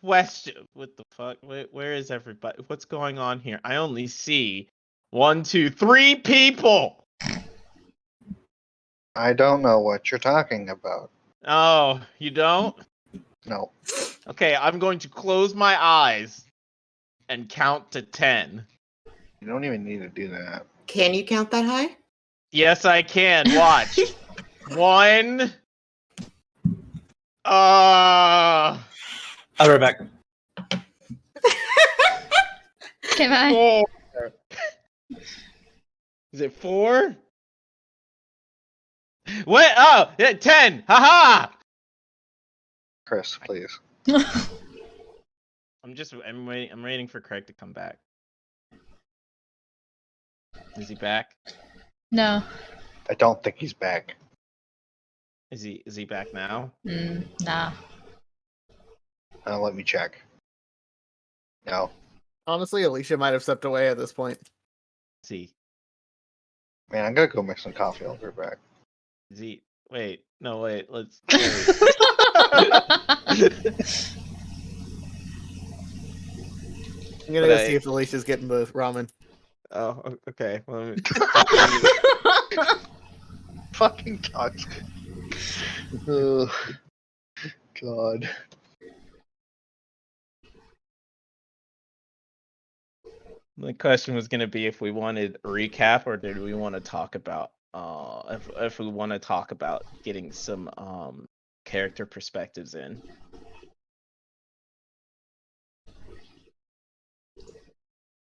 question. What the fuck? Where is everybody? What's going on here? I only see 1, 2, 3 people. I don't know what you're talking about. Oh, you don't? No. Okay, I'm going to close my eyes and count to 10. You don't even need to do that. Can you count that high? Yes, I can. Watch. 1. I'll be right back. Okay, bye. 4. Is it 4? What? Oh, yeah, 10. Haha! Chris, please. I'm waiting for Craig to come back. Is he back? No. I don't think he's back. Is he back now? Nah. Let me check. No. Honestly, Alicia might have stepped away at this point. Is he? Man, I'm gonna go make some coffee. I'll be right back. Is he? Wait. No, wait. Let's. I'm gonna go see if Alicia's getting the ramen. Oh, okay. Well, Fucking toxic. Oh, God. the question was going to be if we wanted a recap or did we want to talk about if we want to talk about getting some character perspectives in.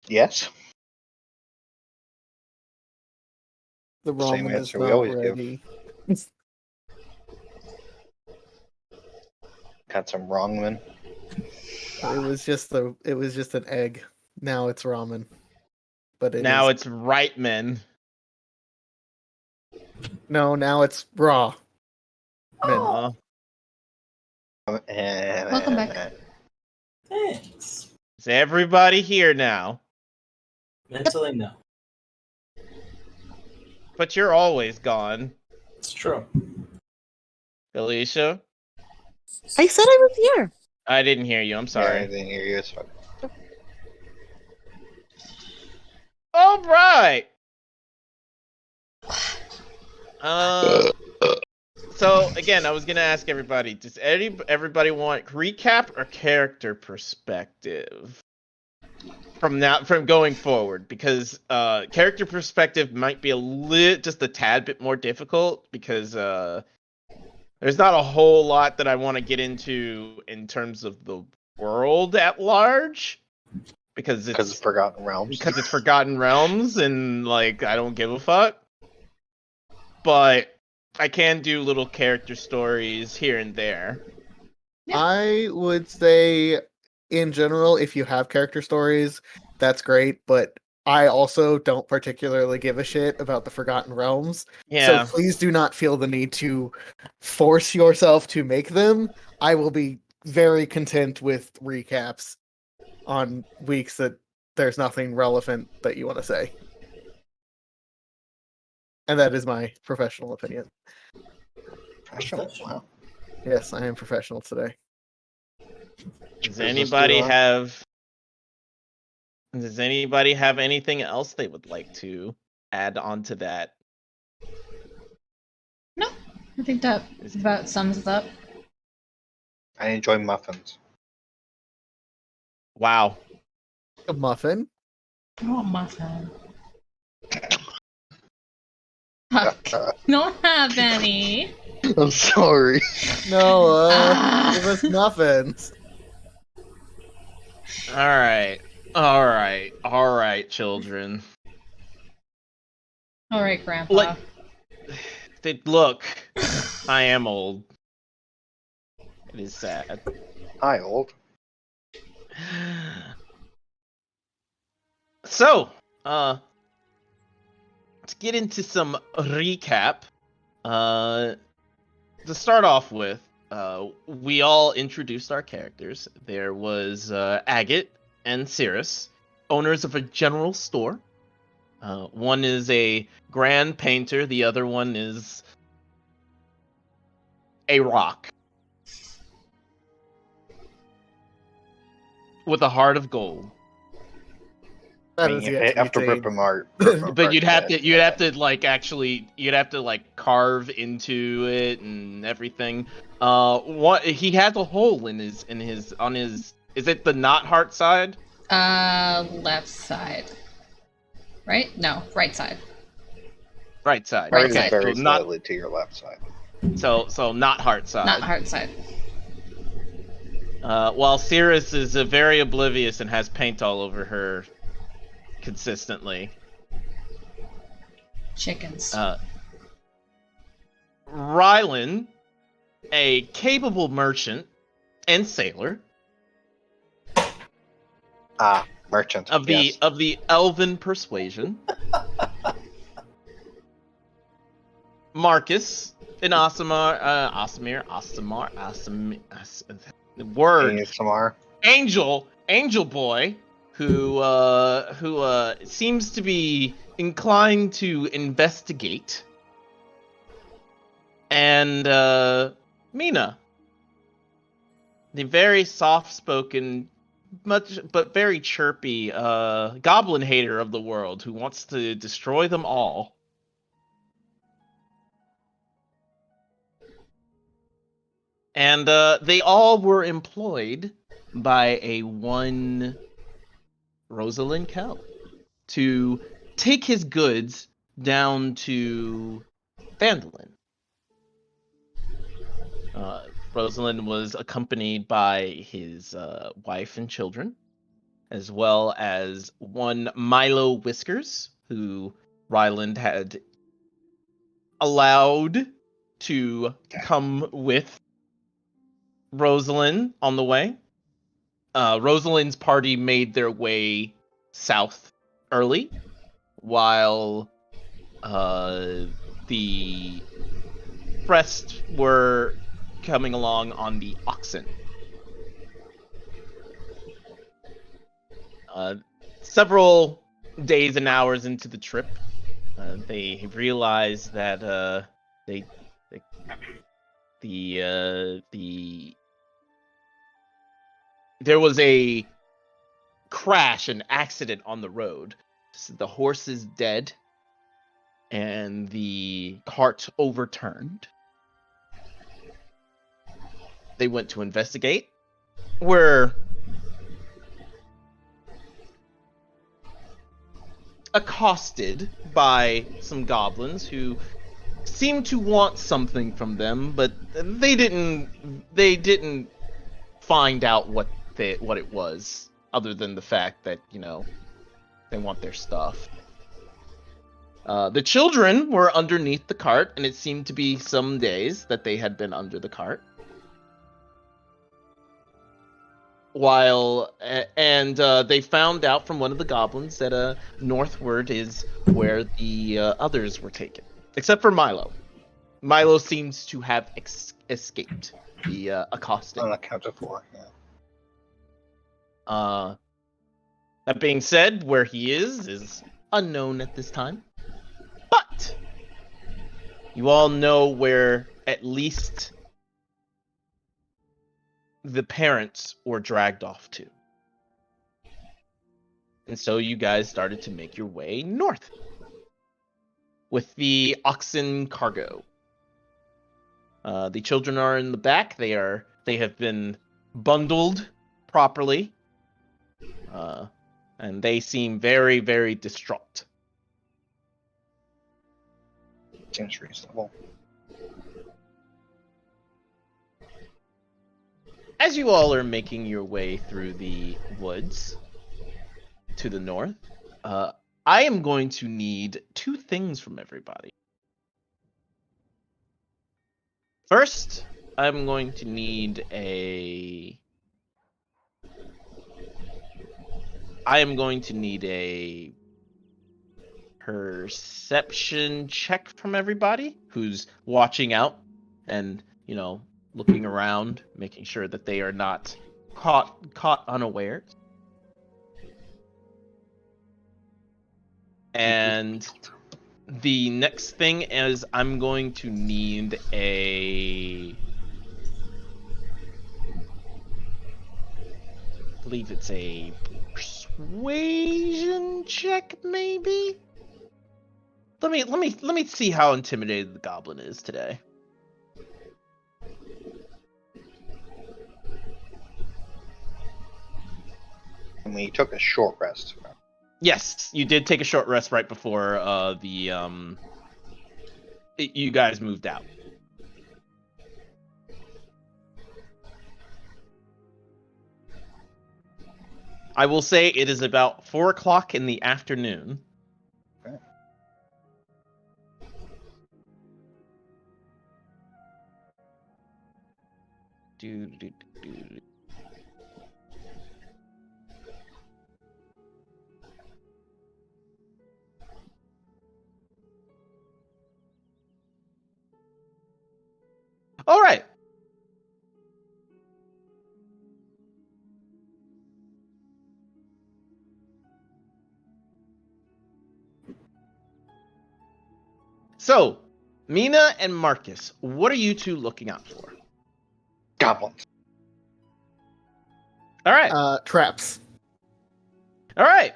Yes. The Same ramen is answer we not always give. ready. Got some ramen. It was just an egg. Now it's ramen. But Now it's right men. No, now it's raw. Welcome back. Thanks. Is everybody here now? Mentally, no. But you're always gone. It's true. Alicia? I said I was here. I didn't hear you. I'm Yeah, sorry. I didn't hear you. It's fine. All right. So again, I was gonna ask everybody: does everybody want recap or character perspective from going forward? Because character perspective might be just a tad bit more difficult because there's not a whole lot that I want to get into in terms of the world at large. Because it's Forgotten Realms. Because it's Forgotten Realms, and like I don't give a fuck. But I can do little character stories here and there. Yeah. I would say, in general, if you have character stories, that's great. But I also don't particularly give a shit about the Forgotten Realms. Yeah. So please do not feel the need to force yourself to make them. I will be very content with recaps on weeks that there's nothing relevant that you want to say. And that is my professional opinion. Professional. Wow. Yes, I am professional today. Does anybody have anything else they would like to add on to that? No, I think that about sums it up. I enjoy muffins. Wow. A muffin? Oh, muffin. Fuck. Don't have any. I'm sorry. No, give us muffins. All right, children. All right, Grandpa. Look, I am old. It is sad. Hi, old. So, let's get into some recap. To start off with, we all introduced our characters. There was Agate and Cirrus, owners of a general store. One is a grand painter, the other one is a rock. with a heart of gold. That I is mean, yet you to be have to rip seen. him apart. But you'd have to like actually carve into it and everything. What he has a hole in his on his, is it the not heart side? Left side. Right? No, right side. Right side. Right Heart is side. very So not slightly to your left side. so not heart side. Not heart side. While Cirrus is very oblivious and has paint all over her consistently. Chickens. Rylan, a capable merchant and sailor Merchant. of yes. the elven persuasion. Marcus, an Asimar, word, ASMR. angel boy, who seems to be inclined to investigate, and Mina, the very soft-spoken, but very chirpy goblin hater of the world who wants to destroy them all. And they all were employed by a one Rosalind Kell to take his goods down to Phandalin. Rosalind was accompanied by his wife and children, as well as one Milo Whiskers, who Ryland had allowed to come with Rosalind on the way. Rosalind's party made their way south early, while the rest were coming along on the oxen. Several days and hours into the trip, they realized that there was a crash, an accident on the road. The horse is dead, and the cart overturned. They went to investigate, were accosted by some goblins who seemed to want something from them, but they didn't find out what it was, other than the fact that, you know, they want their stuff. The children were underneath the cart, and it seemed to be some days that they had been under the cart. They found out from one of the goblins that northward is where the others were taken, except for Milo. Milo seems to have escaped the accosting. Unaccounted for, yeah. That being said, where he is unknown at this time. But you all know where at least the parents were dragged off to. And so you guys started to make your way north with the oxen cargo. The children are in the back. They have been bundled properly. And they seem very, very distraught. Seems reasonable. As you all are making your way through the woods to the north, I am going to need two things from everybody. First, I'm going to need a perception check from everybody who's watching out and, you know, looking around, making sure that they are not caught unawares. And the next thing is I'm going to need a believe it's a persuasion check, maybe. Let me see how intimidated the goblin is today. And we took a short rest. Yes, you did take a short rest right before you guys moved out. I will say it is about 4 o'clock in the afternoon. Okay. Do, do, do, do. All right. So, Mina and Marcus, what are you two looking out for? Goblins. All right. Traps. All right.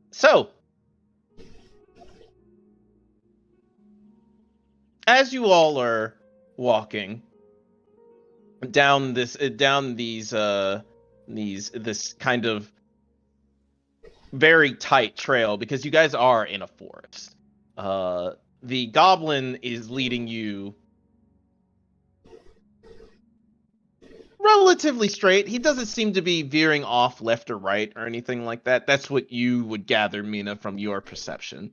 So, as you all are walking down this kind of very tight trail, because you guys are in a forest, the goblin is leading you relatively straight. He doesn't seem to be veering off left or right or anything like that. That's what you would gather, Mina, from your perception.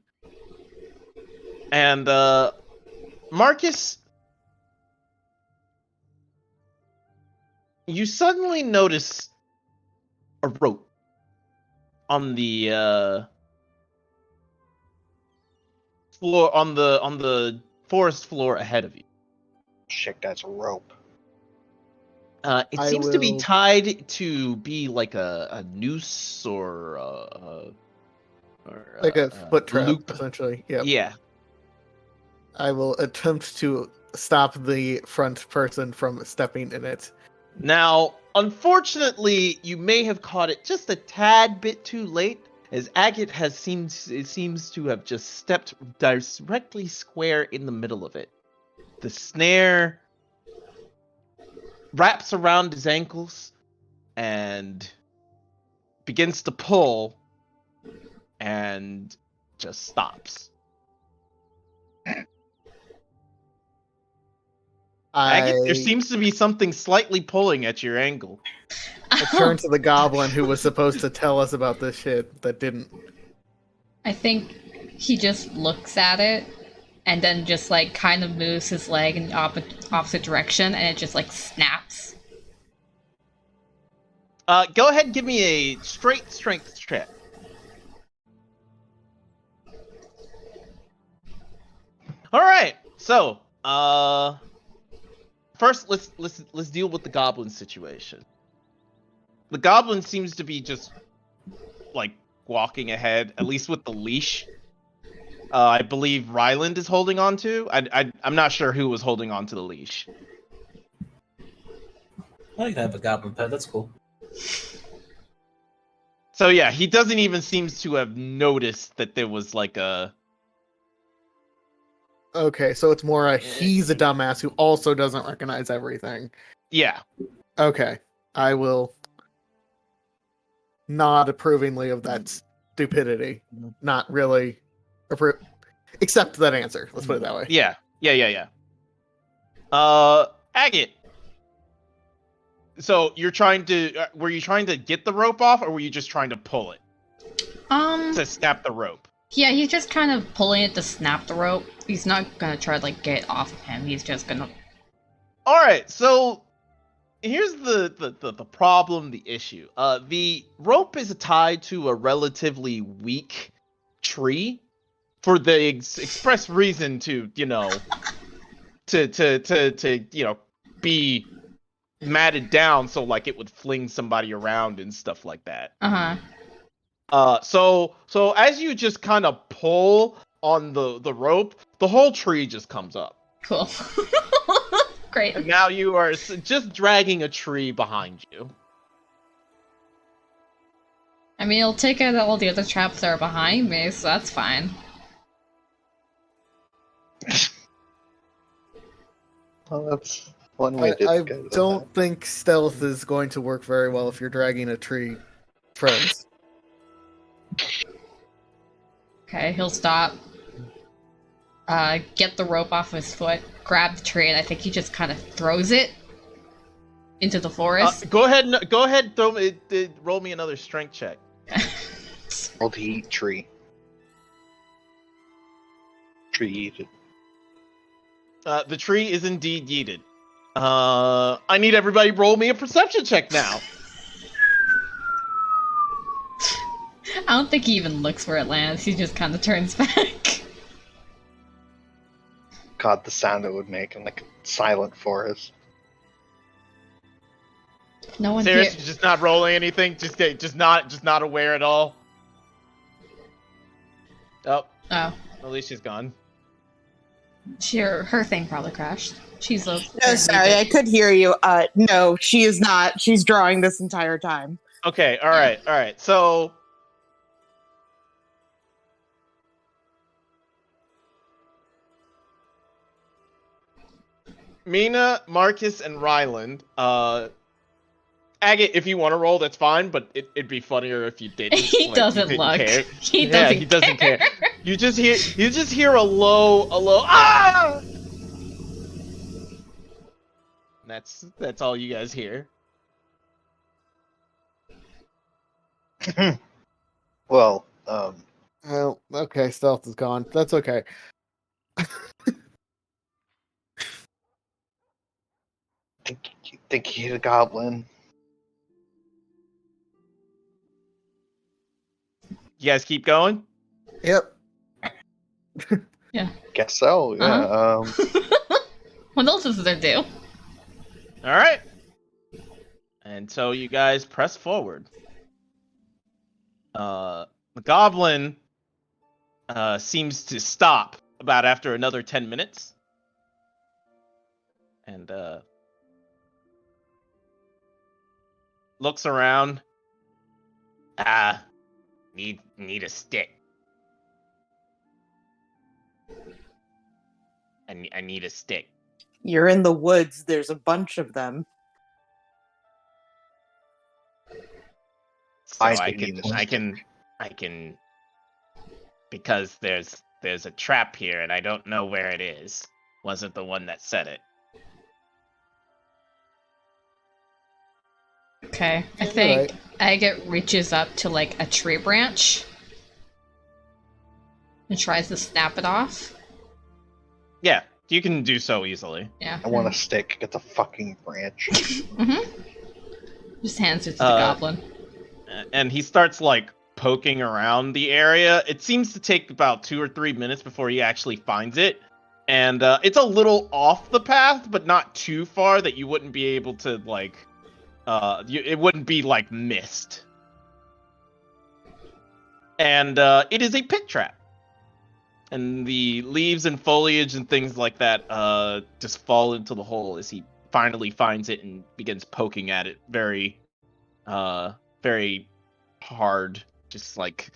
And Marcus, you suddenly notice a rope on the floor, on the forest floor ahead of you. Shit, that's a rope. It I seems to be will- tied to be like a noose or Like a foot trap, loop. essentially. Yep. Yeah. I will attempt to stop the front person from stepping in it. Now, unfortunately, you may have caught it just a tad bit too late, as Agate seems to have just stepped directly square in the middle of it. The snare wraps around his ankles and begins to pull and just stops. Agate, there seems to be something slightly pulling at your ankle. I turn to the goblin who was supposed to tell us about this shit that didn't. I think he just looks at it and then just like kind of moves his leg in the opposite direction, and it just like snaps. Go ahead and give me a straight strength check. All right. So, first let's deal with the goblin situation. The goblin seems to be just like walking ahead, at least with the leash. I believe Ryland is holding on to. I'm not sure who was holding on to the leash. I can have a goblin pet. That's cool. So yeah, he doesn't even seem to have noticed that there was like a. Okay, so it's more he's a dumbass who also doesn't recognize everything. Yeah. Okay, I will nod approvingly of that stupidity. Not really accept that answer. Let's put it that way. Yeah. Agate. So you're trying to? Were you trying to get the rope off, or were you just trying to pull it to snap the rope? Yeah, he's just kind of pulling it to snap the rope. He's not gonna try to like get it off of him. He's just gonna. All right. So here's the problem, the issue. The rope is tied to a relatively weak tree for the express reason to be matted down so like it would fling somebody around and stuff like that. So as you just kind of pull on the rope, the whole tree just comes up. Cool. Great. And now you are just dragging a tree behind you. I mean, it'll take out all the other traps that are behind me, so that's fine. Well, that's one way to I go with don't think stealth is going to work very well if you're dragging a tree first. Okay, he'll stop. Get the rope off his foot, grab the tree, and I think he just kind of throws it into the forest. Go ahead, roll me another strength check. Roll to eat tree. Tree eated. The tree is indeed yeeted. I need everybody roll me a perception check now. I don't think he even looks where it lands. He just kind of turns back. God, the sound it would make in like a silent forest. No one here. Seriously, just not rolling anything. Just not aware at all. Oh, Oh, Alicia's gone. her thing probably crashed. She's a. No, sorry, I could hear you. No, she is not. She's drawing this entire time. Okay, all right. So, Mina, Marcus, and Ryland. Agate, if you want to roll, that's fine. But it'd be funnier if you didn't. He like, doesn't you didn't look. care. He Yeah, doesn't. he doesn't care. You just hear a low ah. That's all you guys hear. Well, Well, okay, stealth is gone. That's okay. think he's a goblin. You guys keep going. Yep. Guess so. Yeah. Uh-huh. What else is there to do? All right. And so you guys press forward. The goblin seems to stop about after another 10 minutes. And looks around. Need a stick. I need a stick. You're in the woods. There's a bunch of them. So I I need can a stick. because there's a trap here and I don't know where it is. Wasn't the one that said it. Okay, I think Agate reaches up to like a tree branch and tries to snap it off. Yeah, you can do so easily. Yeah. I want a stick. Get the fucking branch. Just hands it to the goblin. And he starts like poking around the area. It seems to take about 2 or 3 minutes before he actually finds it. And it's a little off the path, but not too far that you wouldn't be able to like it wouldn't be like missed. And it is a pit trap. And the leaves and foliage and things like that just fall into the hole as he finally finds it and begins poking at it very very hard, just like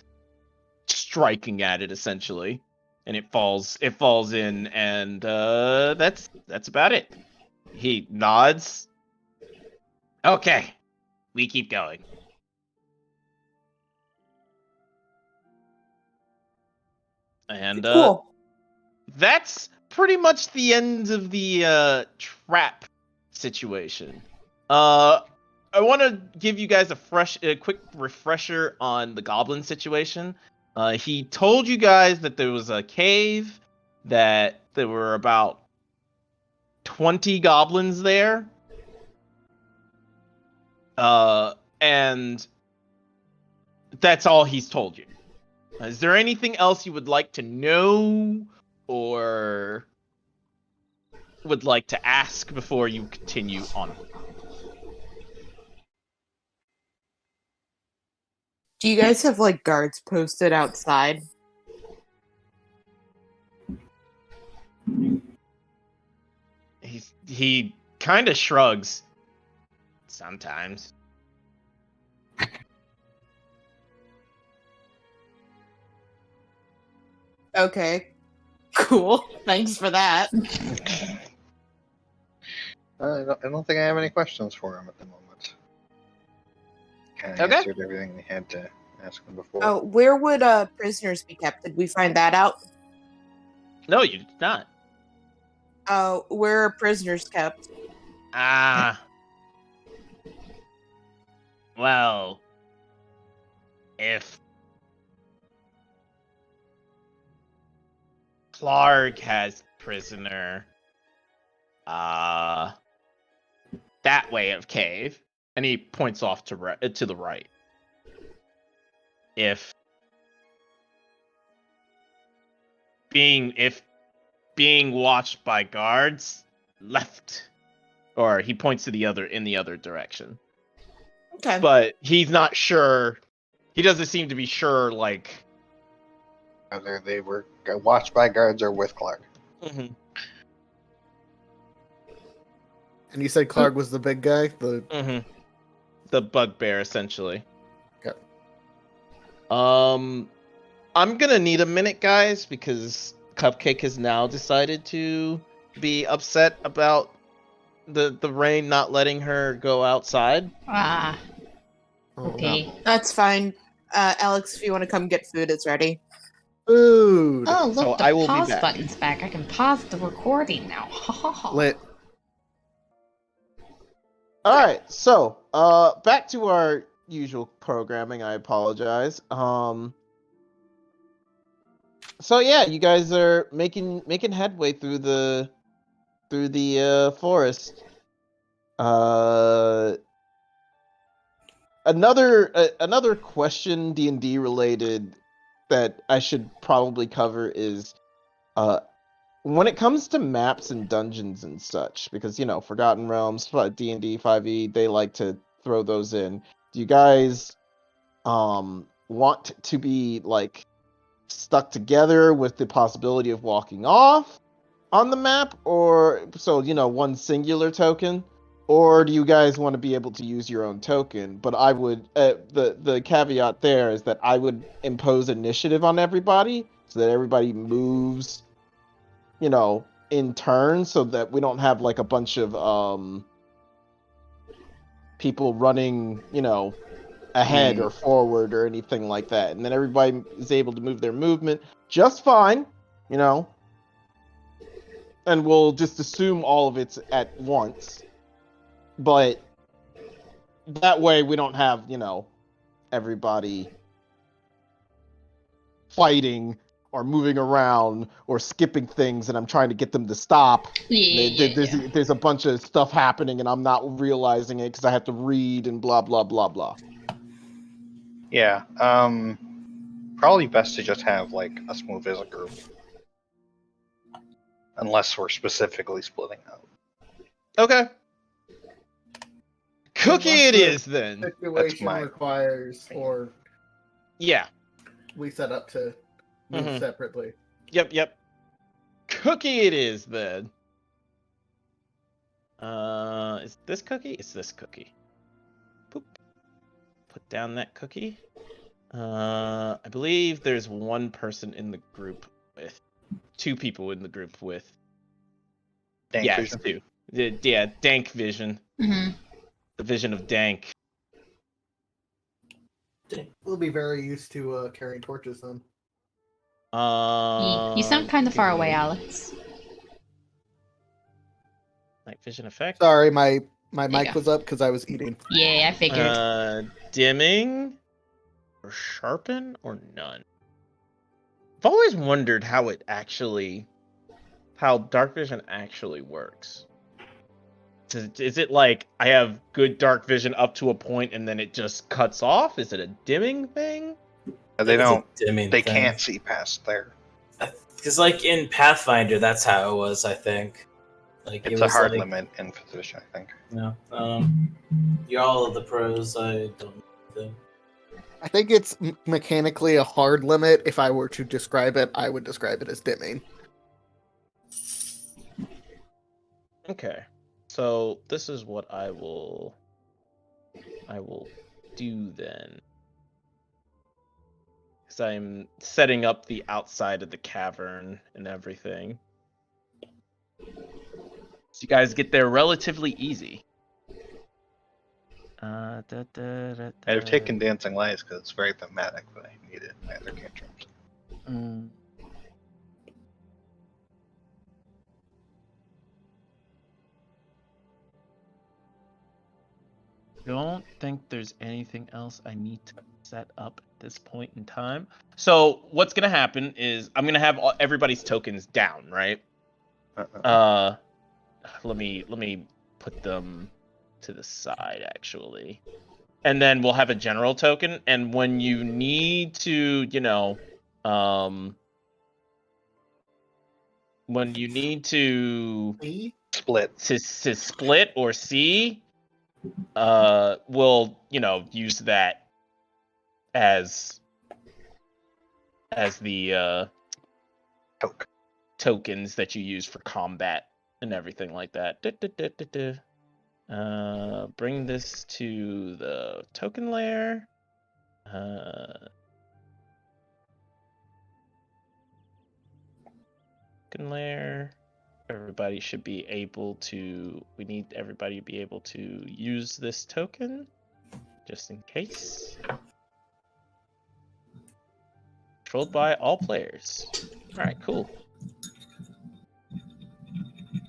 striking at it essentially. And it falls in, and that's about it. He nods. Okay, we keep going. And Cool. that's pretty much the end of the trap situation. I want to give you guys a quick refresher on the goblin situation. He told you guys that there was a cave, that there were about 20 goblins there. And that's all he's told you. Is there anything else you would like to know or would like to ask before you continue on? Do you guys have like guards posted outside? he kind of shrugs. Sometimes. Okay. Cool. Thanks for that. I don't think I have any questions for him at the moment. Kind of Okay. answered everything we had to ask him before. Oh, where would prisoners be kept? Did we find that out? No, you did not. Where are prisoners kept? Well, if Clark has prisoner, that way of cave, and he points off to the right. If being watched by guards, left, or he points to the other direction. Okay. But he's not sure. He doesn't seem to be sure, like. Whether they were watched by guards or with Clark. Mm-hmm. And you said Clark was the big guy? The bugbear, essentially. Okay. I'm gonna need a minute, guys, because Cupcake has now decided to be upset about the rain not letting her go outside. Ah, Oh, okay. That's fine. Alex, if you want to come get food, it's ready. Food. Oh, look, So the I will be pause back. button's back. I can pause the recording now. Ha ha ha. Lit. All right, so back to our usual programming. I apologize. So yeah, you guys are making headway through the forest. Another question D&D related that I should probably cover is when it comes to maps and dungeons and such, because Forgotten Realms, D&D 5e, they like to throw those in. Do you guys want to be like stuck together with the possibility of walking off on the map, or so one singular token, or do you guys want to be able to use your own token? But I would the caveat there is that I would impose initiative on everybody so that everybody moves in turn, so that we don't have like a bunch of people running ahead or forward or anything like that, and then everybody is able to move their movement just fine, and we'll just assume all of it's at once, but that way we don't have everybody fighting or moving around or skipping things and I'm trying to get them to stop. There's a bunch of stuff happening and I'm not realizing it because I have to read and blah blah blah blah. Yeah. Probably best to just have like us move as a group, unless we're specifically splitting up. Okay. Cookie Unless it the is then. Situation my requires, or Yeah. we set up to move separately. Yep. Cookie it is then. Is this cookie? It's this cookie. Boop. Put down that cookie. I believe there's one person in the group with 2 people in the group with. Dank Yeah, vision. it's 2. Yeah, Dank vision. Mm-hmm. The vision of Dank. We'll be very used to carrying torches then. You sound kind of far away, Alex. Night vision effect. Sorry, my you mic go. was up because I was eating. Yeah, I figured. Dimming, or sharpen, or none. I've always wondered how dark vision actually works. Is it like I have good dark vision up to a point and then it just cuts off? Is it a dimming thing? They don't. Dimming They thing. can't see past there. Because, like, in Pathfinder, that's how it was, I think. Like, It's it a was hard like, limit in position, I think. No. You're all of the pros, I don't think. I think it's mechanically a hard limit. If I were to describe it, I would describe it as dimming. Okay. So this is what I will do then. Because I'm setting up the outside of the cavern and everything. So you guys get there relatively easy. I'd have taken Dancing Lights because it's very thematic, but I needed my other cantrips. Don't think there's anything else I need to set up at this point in time. So what's gonna happen is I'm gonna have everybody's tokens down, right? Let me put them to the side actually, and then we'll have a general token. And when you need to, when you need to Split. to split or see, we'll use that as the tokens that you use for combat and everything like that. Bring this to the token layer. Token layer. Everybody should be able to. We need everybody to be able to use this token, just in case. Controlled by all players. All right, cool.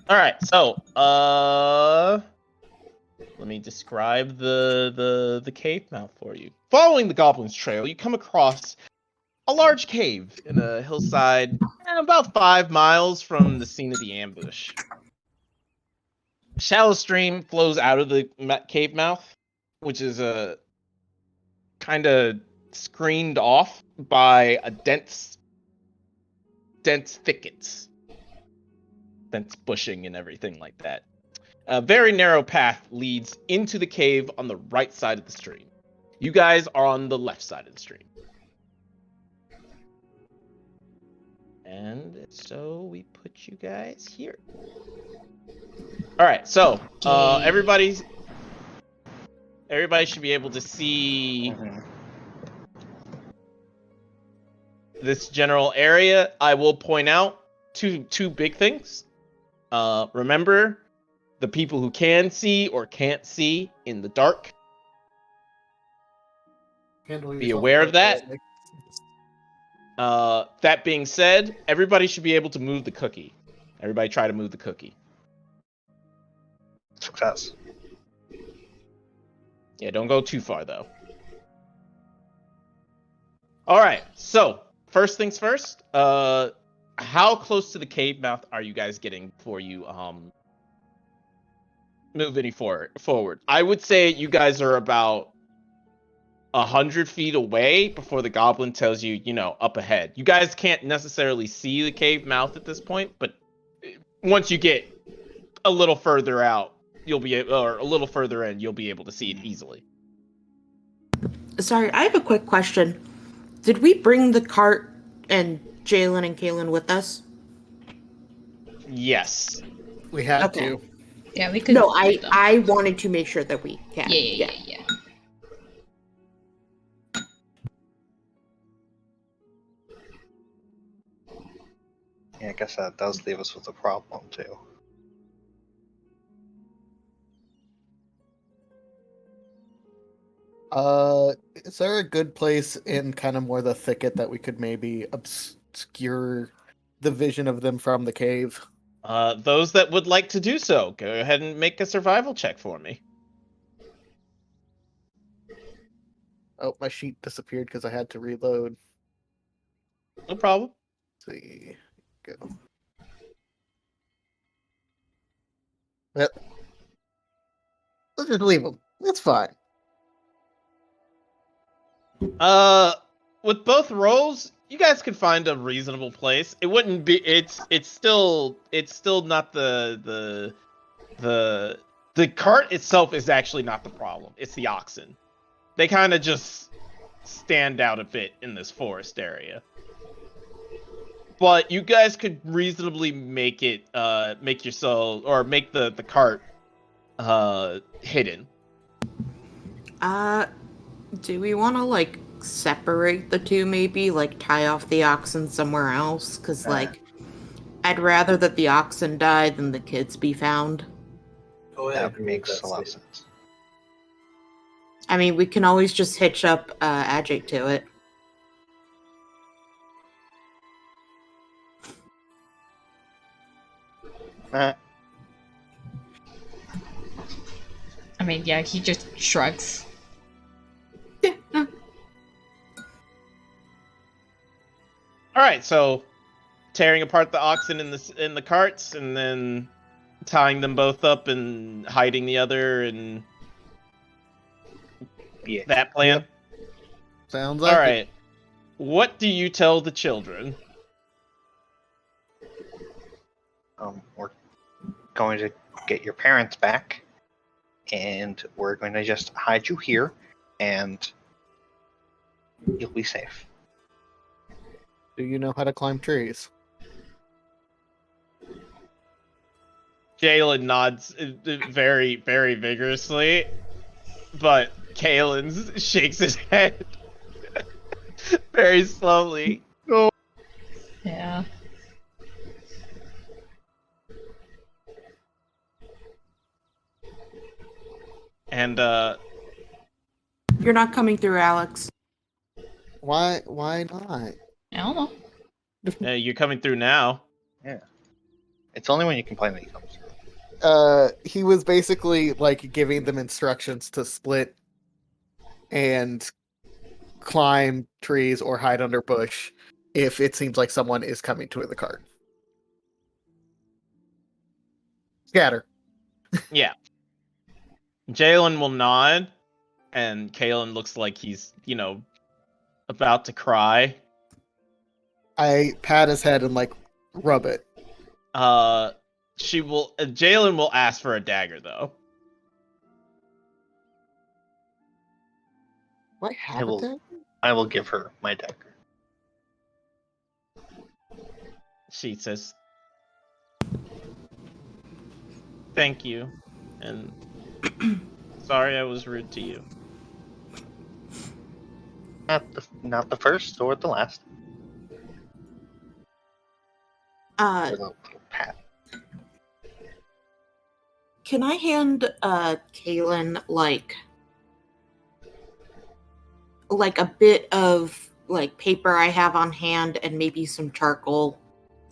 All right, so let me describe the cave mouth for you. Following the Goblin's Trail, you come across a large cave in a hillside about 5 miles from the scene of the ambush. A shallow stream flows out of the cave mouth, which is a kind of screened off by a dense thickets, dense bushing and everything like that. A very narrow path leads into the cave on the right side of the stream. You guys are on the left side of the stream. And so we put you guys here. All right, so everybody should be able to see this general area. I will point out two big things. Remember, the people who can see or can't see in the dark. Be aware of that. That being said, everybody should be able to move the cookie. Everybody try to move the cookie. Success. Yeah, don't go too far, though. All right, so first things first. How close to the cave mouth are you guys getting before you move any forward? I would say you guys are about 100 feet away before the goblin tells you, up ahead. You guys can't necessarily see the cave mouth at this point, but once you get a little further out, or a little further in, you'll be able to see it easily. Sorry, I have a quick question. Did we bring the cart and Jalen and Kaylin with us? Yes. We had Okay. to. Yeah, we could. No, I wanted to make sure that we can. Yeah. Yeah, I guess that does leave us with a problem, too. Is there a good place in kind of more the thicket that we could maybe obscure the vision of them from the cave? Those that would like to do so, go ahead and make a survival check for me. Oh, my sheet disappeared because I had to reload. No problem. Let's see. Go. Yep. Let's just leave them. It's fine. With both rolls, you guys could find a reasonable place. It wouldn't be. It's still not the cart itself is actually not the problem. It's the oxen. They kind of just stand out a bit in this forest area. but you guys could reasonably make it, make yourself, or make the cart, hidden. Do we want to like separate the two? Maybe like tie off the oxen somewhere else? Because like, I'd rather that the oxen die than the kids be found. Oh, I That agree with makes that a lot of statement. sense. I mean, we can always just hitch up Ajay to it. Uh, I mean, yeah, he just shrugs. Yeah, no. All right, so tearing apart the oxen in the carts, and then tying them both up and hiding the other, and yeah. that plan. Sounds like All it. right, what do you tell the children? We're going to get your parents back, and we're going to just hide you here, and you'll be safe. Do you know how to climb trees? Jalen nods very, very vigorously, but Kalen shakes his head very slowly. Yeah. And You're not coming through, Alex. Why not? I don't know. you're coming through now. It's only when you complain that he comes through. He was basically like giving them instructions to split and climb trees or hide under bush if it seems like someone is coming to the cart. Scatter. Yeah. Jalen will nod, and Kalen looks like he's, about to cry. I pat his head and like rub it. Jalen will ask for a dagger, though. What happened? I will give her my dagger. She says, "Thank you, and sorry I was rude to you." Not the first or the last. Uh, Or the little pat. Can I hand Kaylin like a bit of like paper I have on hand and maybe some charcoal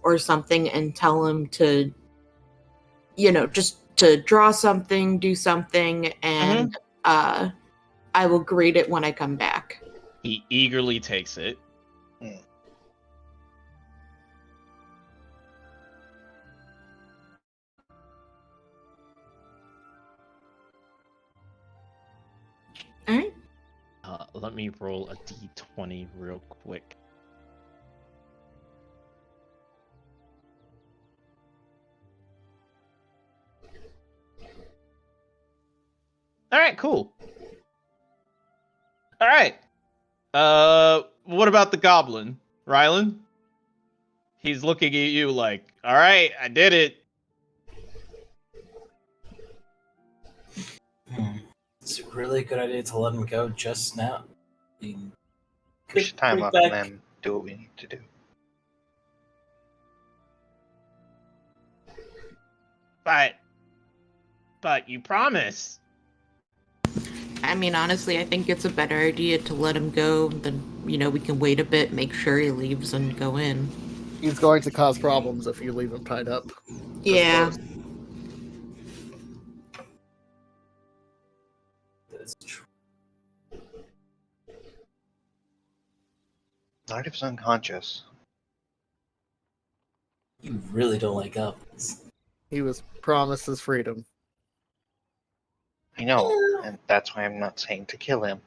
or something, and tell him to, just to draw something, do something, and I will grade it when I come back. He eagerly takes it. All right. Let me roll a d20 real quick. All right, cool. All right. What about the goblin, Rylan? He's looking at you like, all right, I did it. It's a really good idea to let him go just now. I mean, Push could time bring up back- and then do what we need to do. But you promise. I mean, honestly, I think it's a better idea to let him go than, we can wait a bit, make sure he leaves, and go in. He's going to cause problems if you leave him tied up. Yeah. That's true. Not if he's unconscious. You really don't like goblins. He was promised his freedom. I know, and that's why I'm not saying to kill him.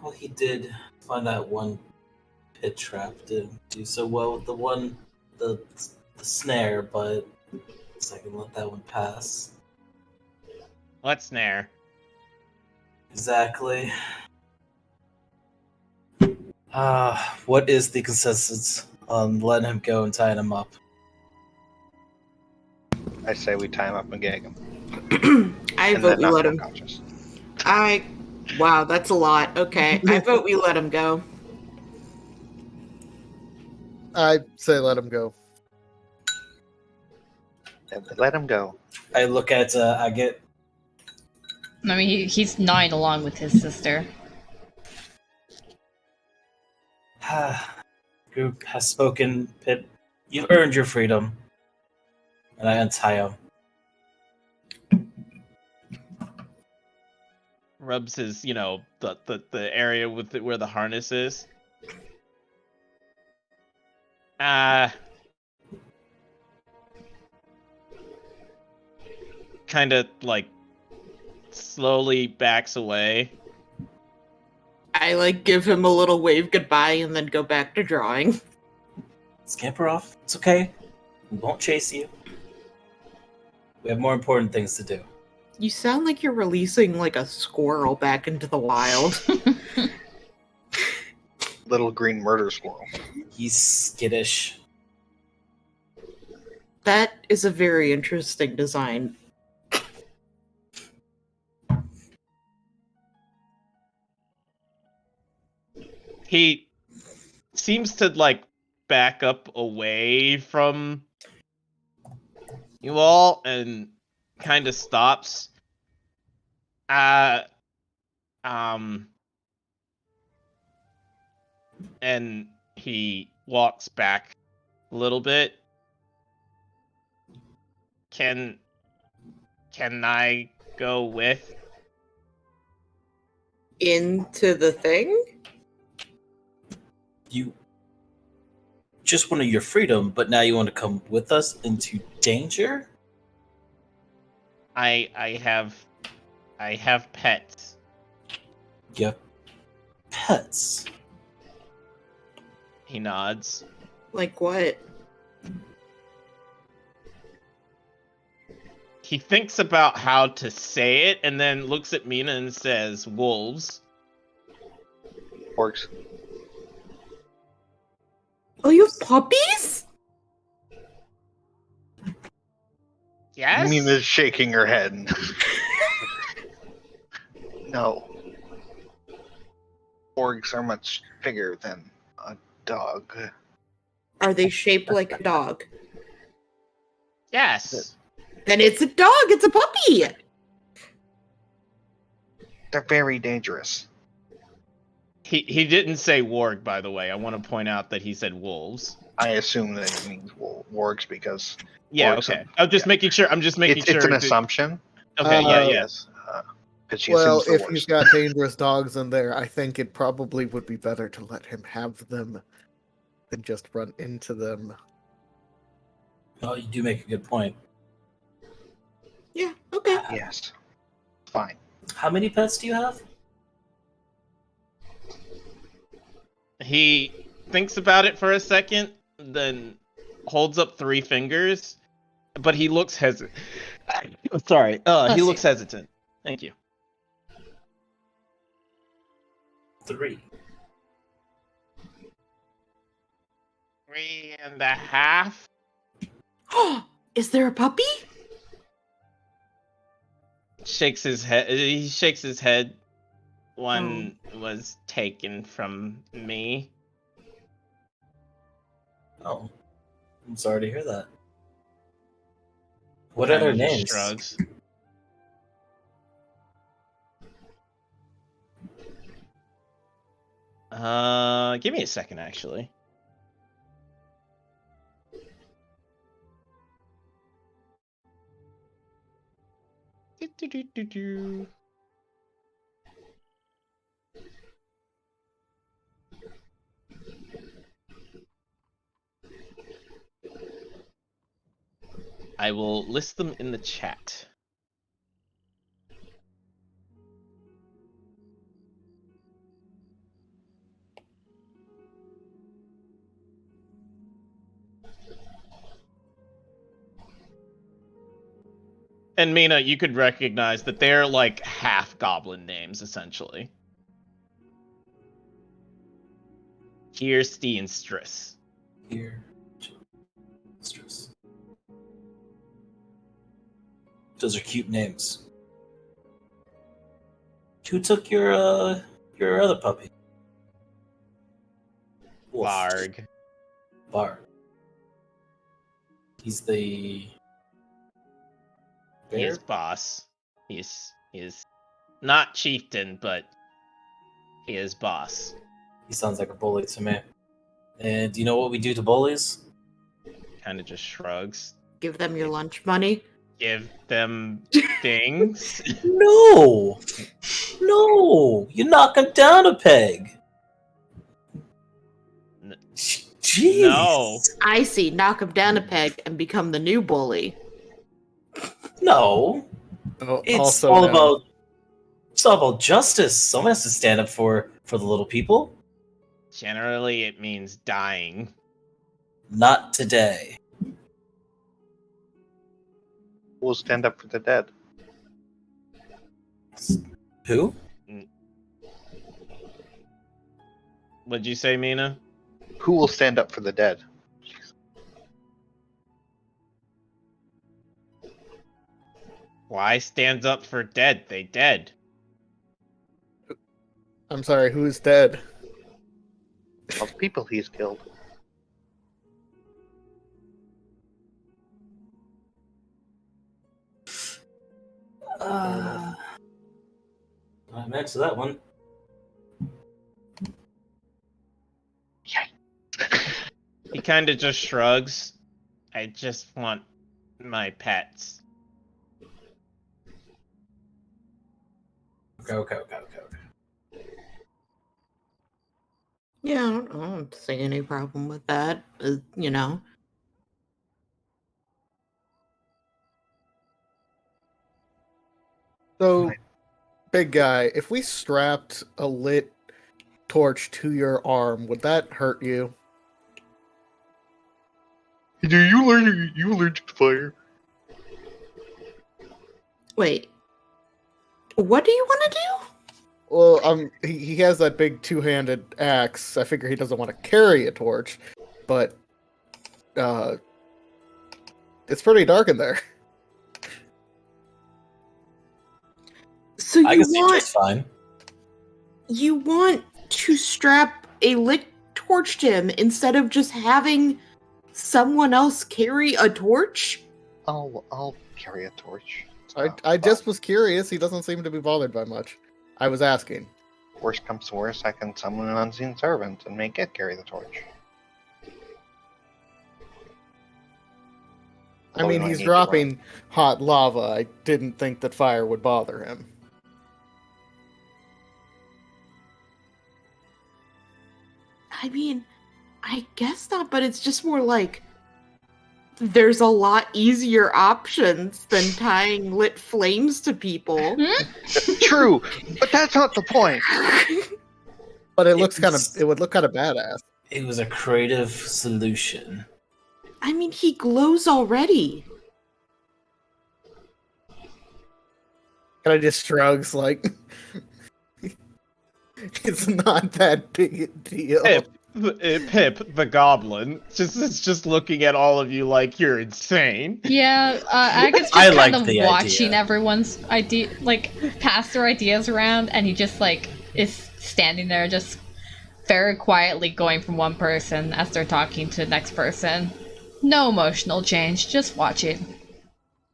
Well, he did find that one pit trap. Didn't do so well with the snare, but so I can let that one pass. What snare? Exactly. What is the consensus on letting him go and tying him up? I say we tie him up and gag him. I And vote then we knock let him him. unconscious. Wow, that's a lot. Okay, I vote we let him go. I say let him go. And let him go. I look at Agate. I mean, he's 9 along with his sister. Group has spoken, Pip. You've earned your freedom. And I untie him. Rubs his, the area with where the harness is. Kind of like slowly backs away. I give him a little wave goodbye and then go back to drawing. Scamper off. It's okay. We won't chase you. We have more important things to do. You sound like you're releasing a squirrel back into the wild. Little green murder squirrel. He's skittish. That is a very interesting design. He seems to back up away from you all and kind of stops. And he walks back a little bit. Can I go with? Into the thing? You just wanted your freedom, but now you want to come with us into danger? I have pets. You have pets. He nods. Like what? He thinks about how to say it and then looks at Mina and says, wolves. Works. Oh, you have puppies? Yes? Mina's shaking her head. No. Orgs are much bigger than a dog. Are they shaped like a dog? Yes. Then it's a dog. It's a puppy. They're very dangerous. He didn't say warg, by the way. I want to point out that he said wolves. I assume that it means wargs because Yeah, Orcs okay. are- I'm just yeah. making sure. it's an assumption. Okay, yeah. Yes. But she Well, assumes the if worst. he's got dangerous dogs in there, I think it probably would be better to let him have them than just run into them. Oh, you do make a good point. Yeah, okay. Yes. Fine. How many pets do you have? He thinks about it for a second, then holds up 3 fingers, but he looks hesitant. Sorry, he looks hesitant. Thank you. 3. 3.5. Is there a puppy? Shakes his head. He shakes his head. One was taken from me. Oh. I'm sorry to hear that. What are their Kinda just names? shrugs. Give me a second, actually. Do. I will list them in the chat. And Mina, you could recognize that they're like half goblin names, essentially. Here, Steenstress. Here. Stress. Those are cute names. Who took your other puppy? Wolf. Varg. Bar. He's the He is bear? boss. He is not chieftain, but he is boss. He sounds like a bully to me. And do you know what we do to bullies? Kind of just shrugs. Give them your lunch money. Give them things. No! No! You knock him down a peg! N- Jeez! No. I see. Knock them down a peg and become the new bully. No! Oh, It's also all no. about justice. Someone has to stand up for the little people. Generally, it means dying. Not today. We'll stand up for the dead. Who? What'd you say, Mina? Who will stand up for the dead? Why stands up for dead? They dead. I'm sorry, who's dead? All the people he's killed. I'm next to that one. He kind of just shrugs. I just want my pets. Okay. Yeah, I don't see any problem with that. You know. So, Right. big guy, if we strapped a lit torch to your arm, would that hurt you? Do you allergic to fire? Wait. What do you want to do? Well, he has that big two-handed axe. I figure he doesn't want to carry a torch, but it's pretty dark in there. So I you can see want just fine. you want to strap a lit torch to him instead of just having someone else carry a torch? I'll carry a torch. It's I not just fun. was curious. He doesn't seem to be bothered by much. I was asking. Worst comes to worst, I can summon an unseen servant and make it carry the torch. I Although we mean, might he's need to dropping hot lava. I didn't think that fire would bother him. I mean, I guess not, but it's just more like there's a lot easier options than tying lit flames to people. True, but that's not the point. But it looks It's- it would look kind of badass. It was a creative solution. I mean, he glows already. And I just shrugs like it's not that big a deal. Pip, the goblin, is just looking at all of you like you're insane. Yeah, Aga's just I kind like of the watching idea. everyone's idea, like pass their ideas around, and he just like is standing there, just very quietly going from one person as they're talking to the next person. No emotional change, just watching.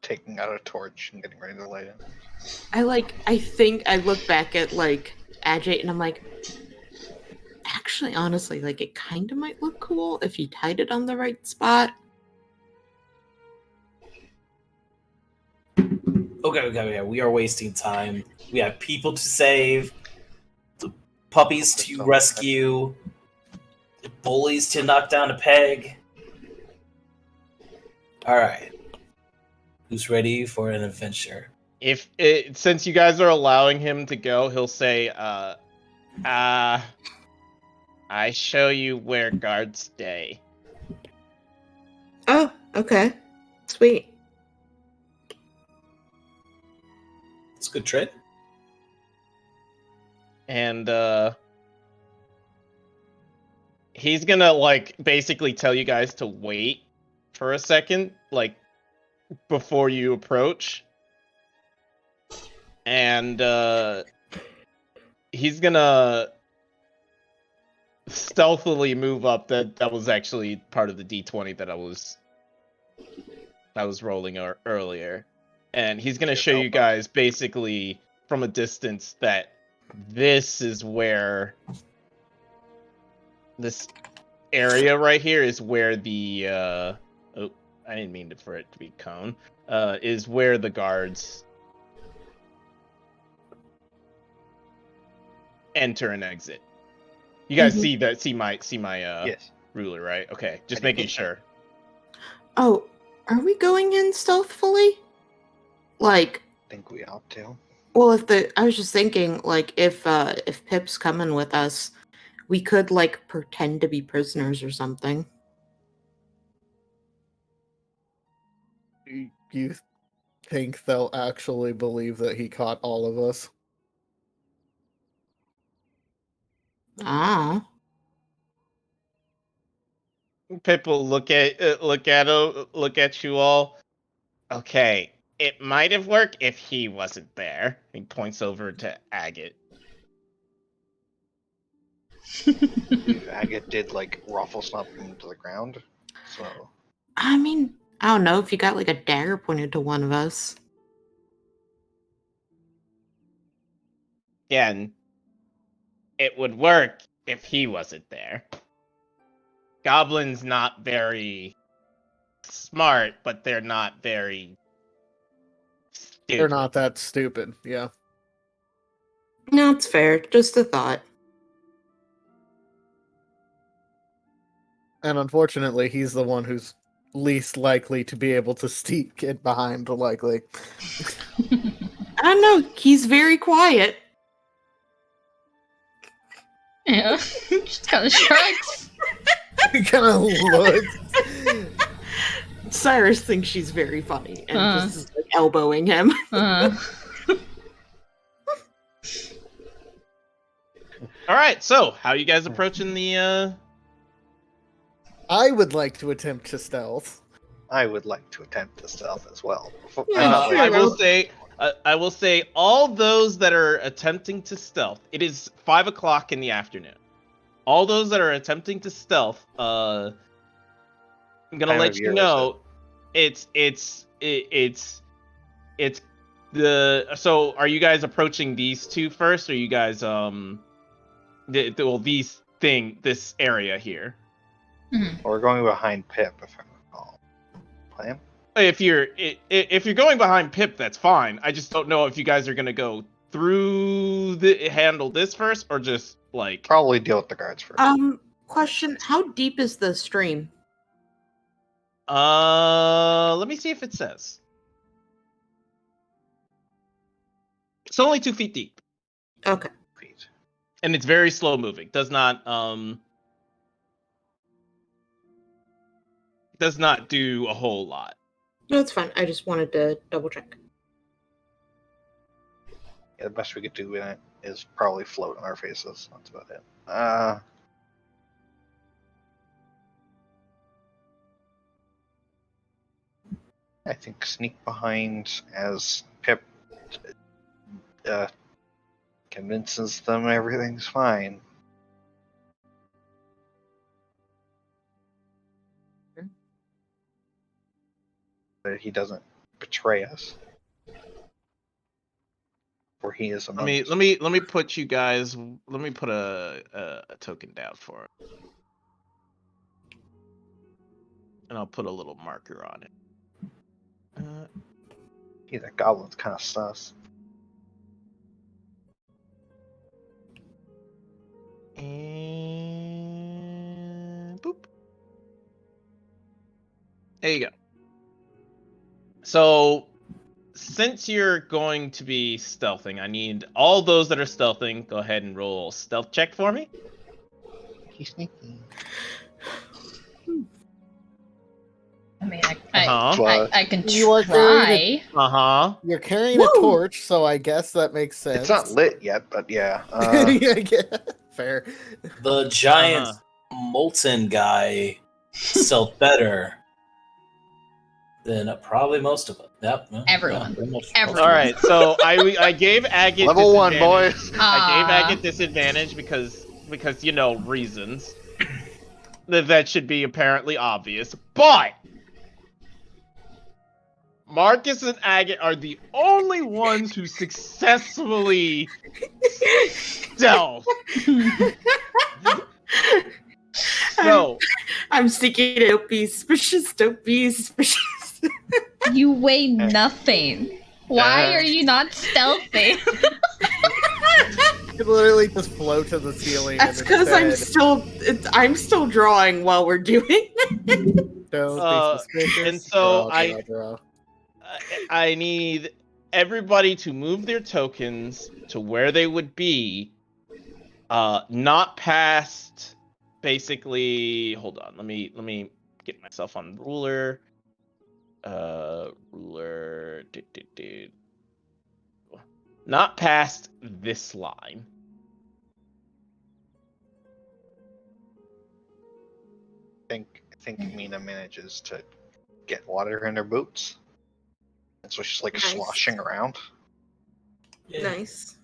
Taking out a torch and getting ready to light it. I think I look back at like Ajay and I'm like, actually, honestly, like it kind of might look cool if you tied it on the right spot. Okay. We are wasting time. We have people to save, the puppies to rescue, the bullies to knock down a peg. Alright. Who's ready for an adventure? Since you guys are allowing him to go, he'll say, I show you where guards stay. Oh, okay. Sweet. It's a good trade. he's gonna like basically tell you guys to wait for a second, like before you approach, and he's gonna stealthily move up. That was actually part of the D20 that I was rolling earlier, and he's gonna show you guys basically from a distance that this is where this area right here is where the oh, I didn't mean for it to be cone. Is where the guards enter and exit. You guys see that? See my Yes. ruler, right? Okay, just making sure. Oh, are we going in stealthily? Like, I think we ought to. well, I was just thinking, like, if Pip's coming with us, we could like pretend to be prisoners or something. You think they'll actually believe that he caught all of us? Ah. Pip will look at you all. Okay, it might have worked if he wasn't there. He points over to Agate. Agate did like ruffle something to the ground, so I mean, I don't know if you got like a dagger pointed to one of us. Again, it would work if he wasn't there. Goblin's not very smart, but they're not very stupid. They're not that stupid, yeah. No, it's fair. Just a thought. And unfortunately, he's the one who's least likely to be able to sneak it behind, likely. I don't know. He's very quiet. Yeah, just kind of shrugs. He kind of looks. Cyrus thinks she's very funny and Uh. just is like elbowing him. Uh, All right, so how you guys approaching the? I would like to attempt to stealth. I would like to attempt the stealth as well. Yeah, sure. I will say all those that are attempting to stealth. It is 5 o'clock in the afternoon. All those that are attempting to stealth. I'm gonna Time let of you year, know. It's the. So are you guys approaching these two first? Or are you guys this area here? We're going behind Pip, if I recall. Plan? If you're going behind Pip, that's fine. I just don't know if you guys are gonna go through handle this first or just like. Probably deal with the guards first. Question, how deep is the stream? Let me see if it says. It's only 2 feet deep, Okay. Feet. and it's very slow moving. Does not do a whole lot. No, it's fine. I just wanted to double check. Yeah, the best we could do in it is probably float on our faces. That's about it. I think sneak behind as Pip convinces them everything's fine. That he doesn't betray us. For he is among us. Let me put you guys. Let me put a token down for it, and I'll put a little marker on it. Yeah, that goblin's kind of sus. And boop. There you go. So, since you're going to be stealthing, I need all those that are stealthing. Go ahead and roll a stealth check for me. He's sneaky. I mean, Uh-huh. I can You are try. You're carrying Woo! a torch, so I guess that makes sense. It's not lit yet, but yeah. Yeah, fair. The giant Uh-huh. molten guy stealth better than probably most of them. Yep. Yeah, Everyone. pretty much Everyone. All right, so I gave Agate Level 1, disadvantage. boys. I gave Ah. Agate disadvantage because reasons. That should be apparently obvious. But Marcus and Agate are the only ones who successfully stealth. So I'm sneaking. Don't be suspicious. Don't be suspicious. You weigh nothing. Why Uh. are you not stealthy? You could literally just float to the ceiling. That's and because instead, I'm still drawing while we're doing it. don't be suspicious. and so draw. I need everybody to move their tokens to where they would be, not past. Basically, hold on. Let me get myself on ruler. Ruler. Not past this line. I think Mina manages to get water in her boots. And so she's like Nice. sloshing around. Yeah. Nice.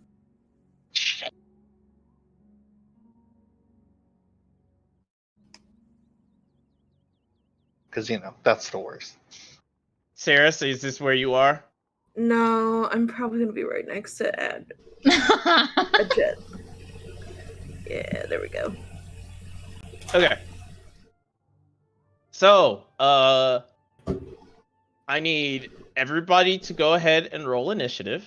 Because, that's the worst. Sarah, so is this where you are? No, I'm probably gonna be right next to a jet. Yeah, there we go. Okay. So, I need everybody to go ahead and roll initiative.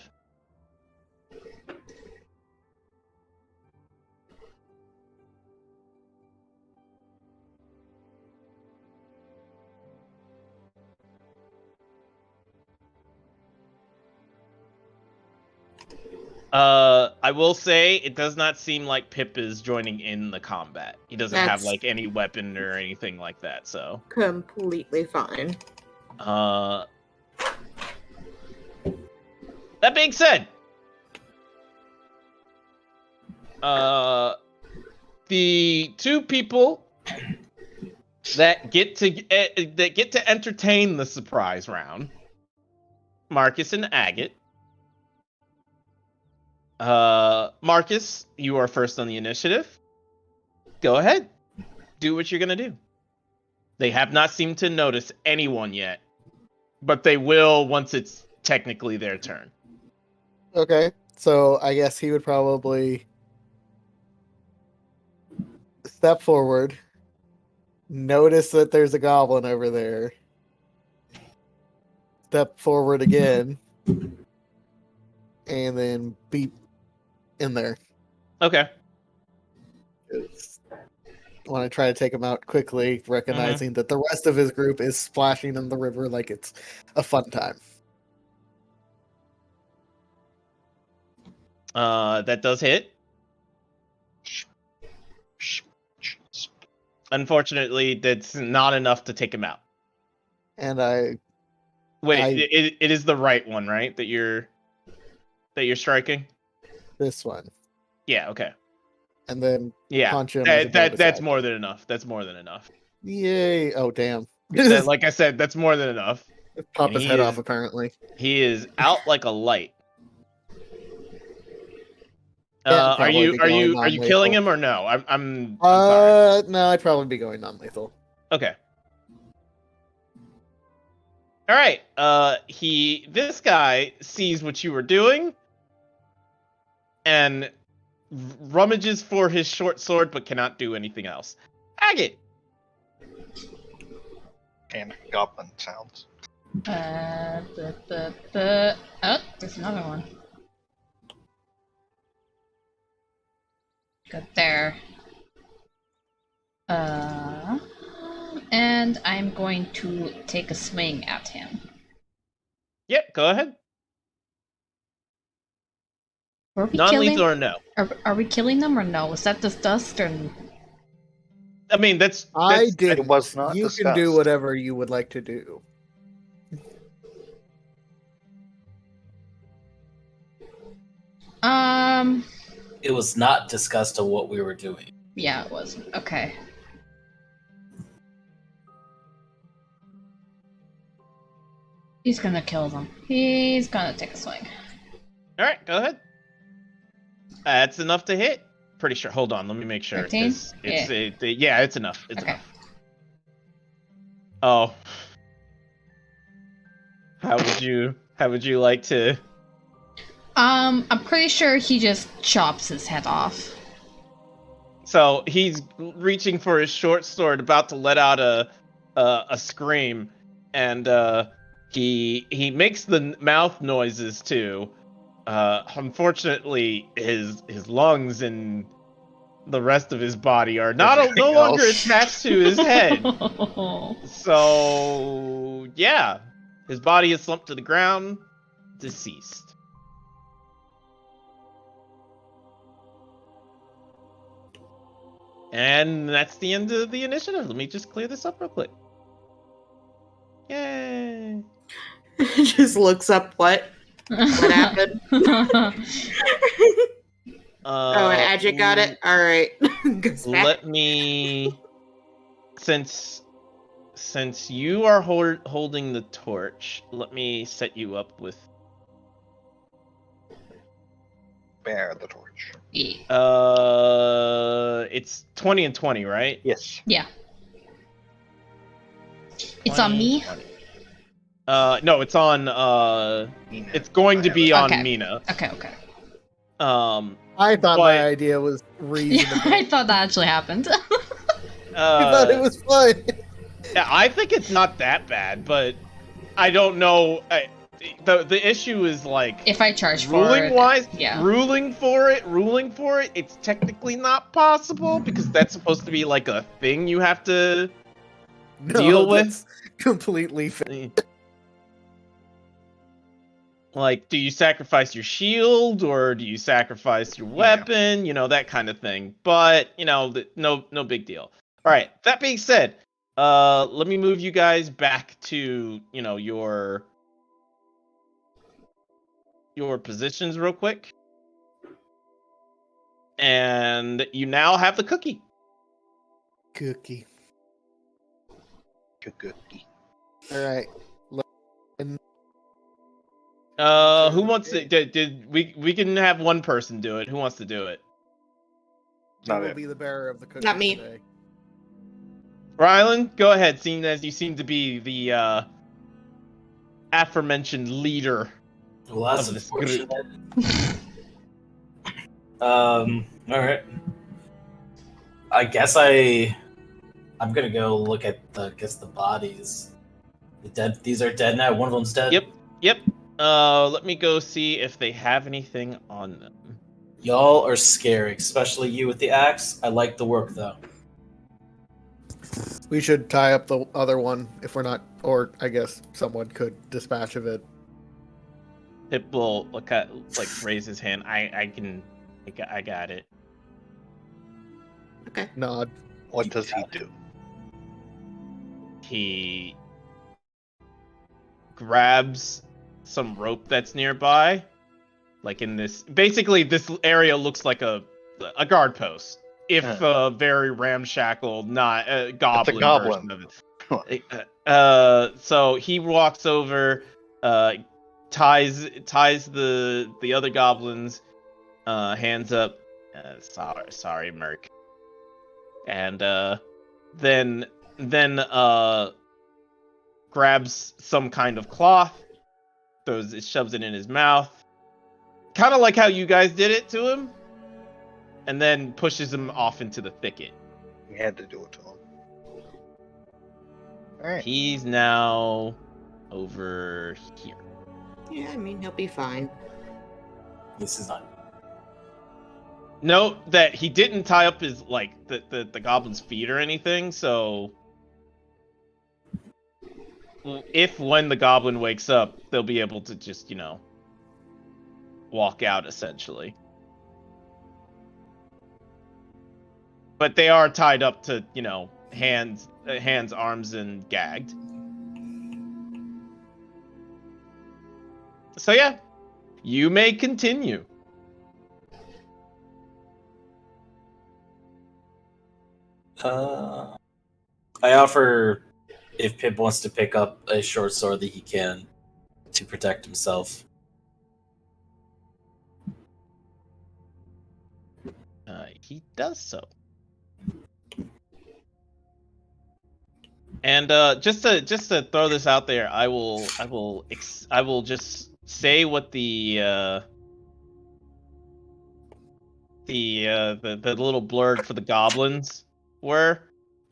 I will say it does not seem like Pip is joining in the combat. He doesn't have That's- like any weapon or anything like that, so Completely fine. that being said, the two people that get to entertain the surprise round, Marcus and Agate. Marcus, you are first on the initiative. Go ahead. Do what you're gonna do. They have not seemed to notice anyone yet, but they will once it's technically their turn. Okay, so I guess he would probably step forward, notice that there's a goblin over there, step forward again, and then beep in there. Okay. I want to try to take him out quickly, recognizing that the rest of his group is splashing in the river like it's a fun time. That does hit. Unfortunately, that's not enough to take him out. And I Wait, it is the right one, right? That you're striking? this one, Yeah, okay. and then Yeah. punch him. as a bonus That's action. more than enough. That's more than enough. Yay! Oh damn! Like I said, that's more than enough. Pop and his he head is- off. Apparently, He is out like a light. Yeah, Are you probably going killing non-lethal. him or no? I'm sorry. No, I'd probably be going non-lethal. Okay. All right. This guy sees what you were doing and rummages for his short sword, but cannot do anything else. Agate. And goblin sounds. Oh, there's another one. Good there. And I'm going to take a swing at him. Yep. Go ahead. Are we Non-lethal killing? or no? Are we killing them or no? Is that just dust or? I mean, that's I did. It was not You can do discussed. whatever you would like to do. It was not discussed of what we were doing. Yeah, it was. Okay. He's gonna kill them. He's gonna take a swing. All right, go ahead. That's enough to hit. Pretty sure. Hold on, let me make sure. 13? 'Cause yeah, it's enough. It's Okay. enough. Oh. How would you like to? I'm pretty sure he just chops his head off. So he's reaching for his short sword, about to let out a scream, and he makes the mouth noises too. Unfortunately, his lungs and the rest of his body are no Everything longer else. attached to his head. So yeah, his body is slumped to the ground, deceased. And that's the end of the initiative. Let me just clear this up real quick. Yay! Just looks up what happened. Oh, and Ajit got it. All right. Goes back. Let me, since you are holding the torch, let me set you up with. Bear the torch. Yeah. It's 20 and 20, right? Yes. Yeah. It's on 20, me? 20. No, it's on. Mina. It's going to be on Okay. Mina. Okay. I thought But- my idea was Yeah, reasonable. I thought that actually happened. I thought it was fun. Yeah, I think it's not that bad, but I don't know. The issue is like If I charge for ruling it. wise, Yeah. ruling for it. It's technically not possible because that's supposed to be like a thing you have to No, deal with. that's completely fair. Like, do you sacrifice your shield or do you sacrifice your weapon? You know, that kind of thing. But you know, no big deal. All right. That being said, let me move you guys back to your positions real quick. And you now have the cookie. Cookie. Cookie. All right. Who wants to? Did we can have one person do it? Who wants to do it? You Not will it. be the bearer of the cookie Not me. today. Rylan, go ahead. Seeing as you seem to be the aforementioned leader. Well, that's Of this group. unfortunate. All right. I guess I'm gonna go look at the bodies. The dead. These are dead now. One of them's dead. Yep. Let me go see if they have anything on them. Y'all are scary, especially you with the axe. I like the work though. We should tie up the other one if we're not, or I guess someone could dispatch of it. Pip will raise his hand. I got it. Nod. What does he do? He grabs some rope that's nearby. Like in this, basically this area looks like a guard post. If very ramshackle, not a goblin. It's a goblin. Version of it. So he walks over, ties the other goblins, hands up. Sorry, Merc. And then grabs some kind of cloth, shoves it in his mouth, kind of like how you guys did it to him, and then pushes him off into the thicket. We had to do it to him. Alright. He's now over here. Yeah, I mean, he'll be fine. This is not. Note that he didn't tie up his the goblin's feet or anything, so when the goblin wakes up, they'll be able to just, walk out essentially. But they are tied up to, hands, arms, and gagged. So yeah, you may continue. I offer if Pip wants to pick up a short sword that he can. to protect himself. He does so. And just to throw this out there, I will just say what the little blurb for the goblins were.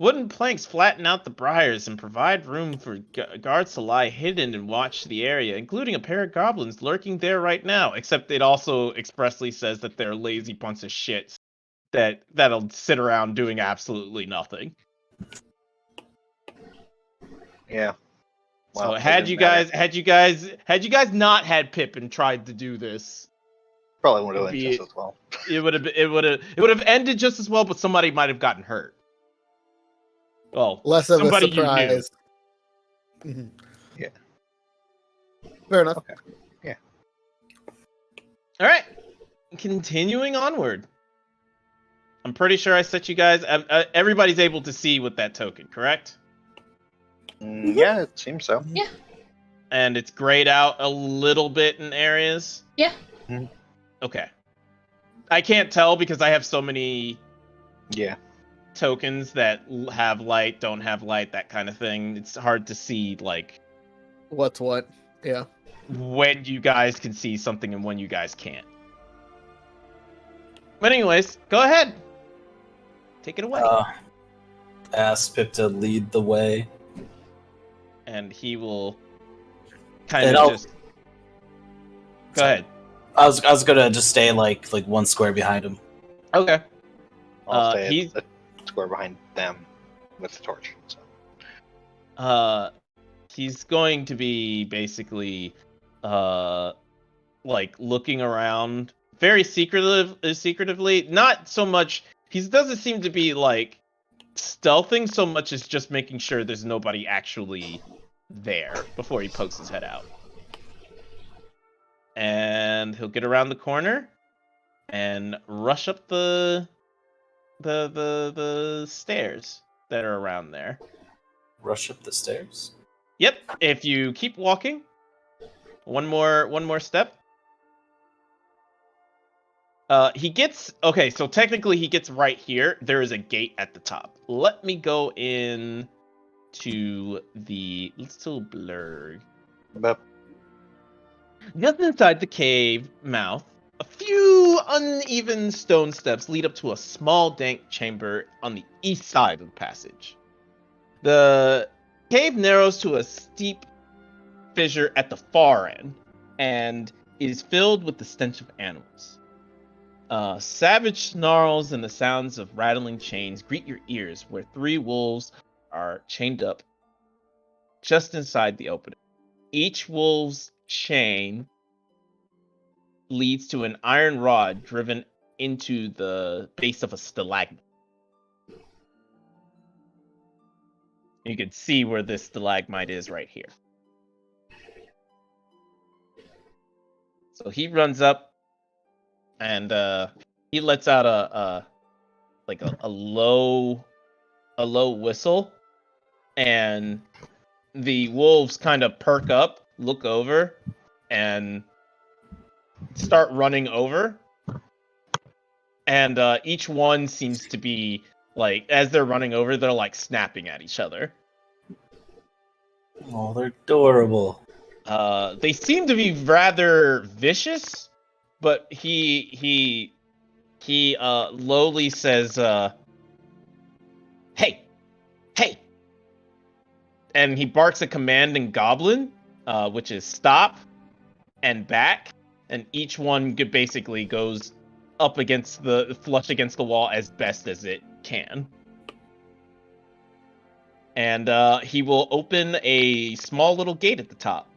Wooden planks flatten out the briars and provide room for guards to lie hidden and watch the area, including a pair of goblins lurking there right now. Except it also expressly says that they're lazy bunch of shits that'll sit around doing absolutely nothing. Yeah. So Well, had you guys not had Pippin tried to do this, probably would have be- ended just as well. it would have ended just as well, but somebody might have gotten hurt. Well, Less of a somebody you knew. surprise. Mhm. Yeah. Fair enough. Okay. Yeah. All right, continuing onward. I'm pretty sure I set you guys. Everybody's able to see with that token, correct? Yeah, it seems so. Yeah. And it's grayed out a little bit in areas. Yeah. Mhm. Okay. I can't tell because I have so many Yeah. tokens that have light, don't have light, that kind of thing. It's hard to see like What's what? Yeah. when you guys can see something and when you guys can't. But anyways, go ahead. Take it away. Ask Pip to lead the way. And he will kind And of I'll- just go ahead. I was gonna just stay like one square behind him. Okay. I'll stay he's- at the square behind them with the torch. So. He's going to be basically like looking around very secretively. Not so much. He doesn't seem to be like stealthing so much as just making sure there's nobody actually there before he pokes his head out. And he'll get around the corner and rush up the stairs that are around there. Rush up the stairs. Yep, if you keep walking, one more step. He gets okay, so technically he gets right here. There is a gate at the top. Let me go in to the little blurb. But Just inside the cave mouth, a few uneven stone steps lead up to a small dank chamber on the east side of the passage. The cave narrows to a steep fissure at the far end, and it is filled with the stench of animals. Savage snarls and the sounds of rattling chains greet your ears, where 3 wolves are chained up just inside the opening. Each wolf's chain leads to an iron rod driven into the base of a stalagmite. You can see where this stalagmite is right here. So he runs up and he lets out a low whistle, and the wolves kind of perk up, look over, and start running over. And each one seems to be like, as they're running over, they're like snapping at each other. Oh, they're adorable. They seem to be rather vicious, but he lowly says, "Hey, hey!" And he barks a command in Goblin, which is stop and back, and each one basically goes up against flush against the wall as best as it can. And he will open a small little gate at the top.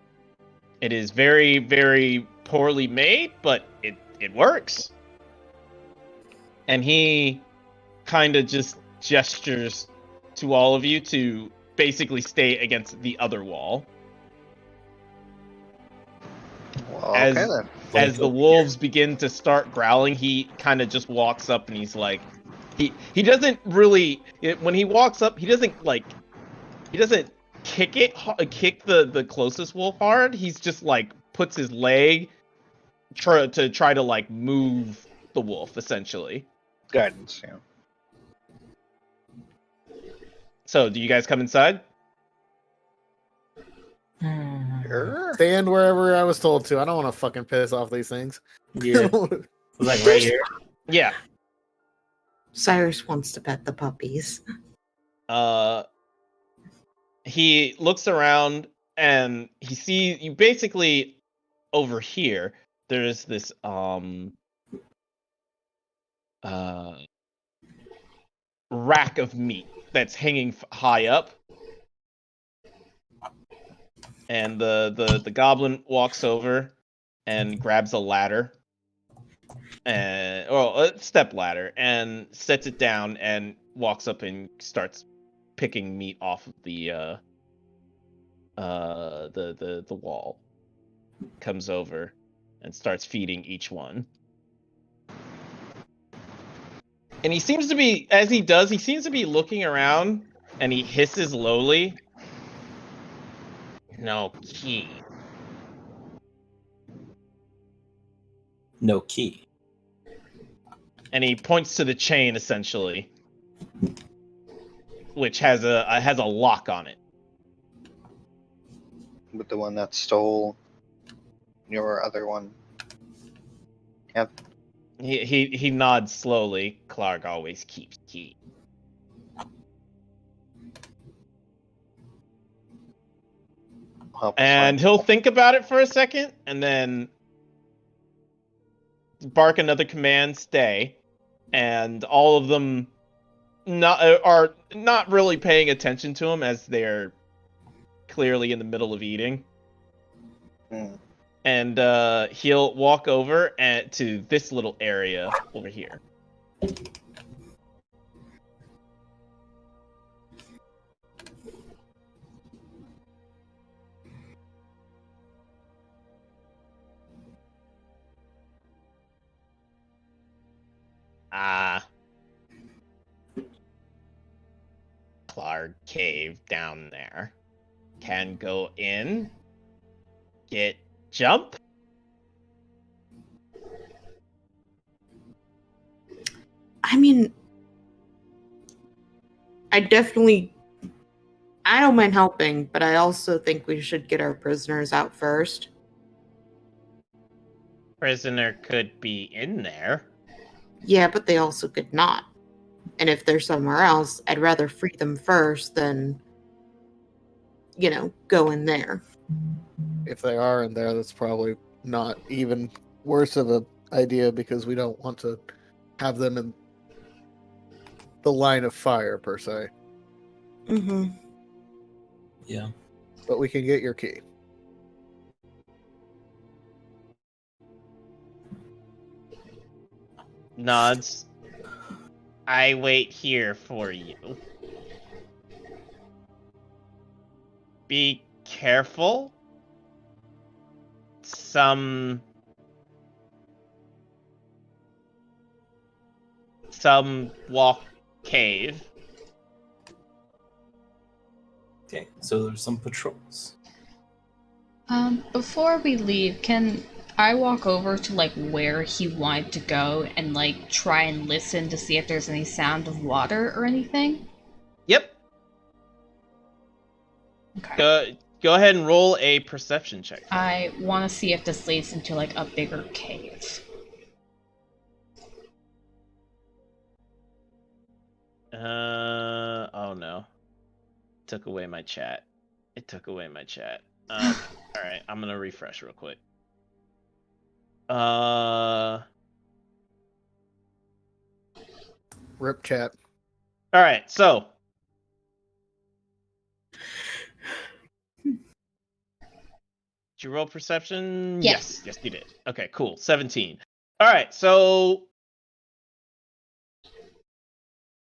It is very, very poorly made, but it works. And he kind of just gestures to all of you to basically stay against the other wall. Well, As- okay then. As the wolves begin to start growling, he kind of just walks up and he's like, he doesn't really, when he walks up, he doesn't kick the closest wolf hard. He's just like puts his leg to try to like move the wolf essentially. Guidance, yeah. So, do you guys come inside? Sure. Stand wherever I was told to. I don't want to fucking piss off these things. Yeah. Like right here. Yeah. Cyrus wants to pet the puppies. He looks around and he sees you basically over here. There's this rack of meat that's hanging high up, and the goblin walks over and grabs a ladder, and a step ladder, and sets it down and walks up and starts picking meat off of the wall. Comes over and starts feeding each one. And he seems to be, as he does, he seems to be looking around, and he hisses lowly. No key. No key. And he points to the chain, essentially, which has a lock on it. With the one that stole your other one. Yep. He nods slowly. Clark always keeps key. And he'll think about it for a second, and then bark another command, stay. And all of them are not really paying attention to him, as they're clearly in the middle of eating. And he'll walk over to this little area over here. Clark cave down there. Can go in. Get jump. I mean, I don't mind helping, but I also think we should get our prisoners out first. Prisoner could be in there. Yeah, but they also could not. And if they're somewhere else, I'd rather free them first than, go in there. If they are in there, that's probably not even worse of an idea, because we don't want to have them in the line of fire, per se. Mm-hmm. Yeah. But we can get your key. Nods. I wait here for you. Be careful. Some walk cave. Okay, so there's some patrols. Before we leave, can I walk over to where he wanted to go and try and listen to see if there's any sound of water or anything? Yep. Okay. Go ahead and roll a perception check. I want to see if this leads into a bigger cave. Oh no. Took away my chat. It took away my chat. Alright, I'm gonna refresh real quick. Rip chat. Alright, so did you roll perception? Yes. Yes, you did. Okay, cool. 17. Alright, so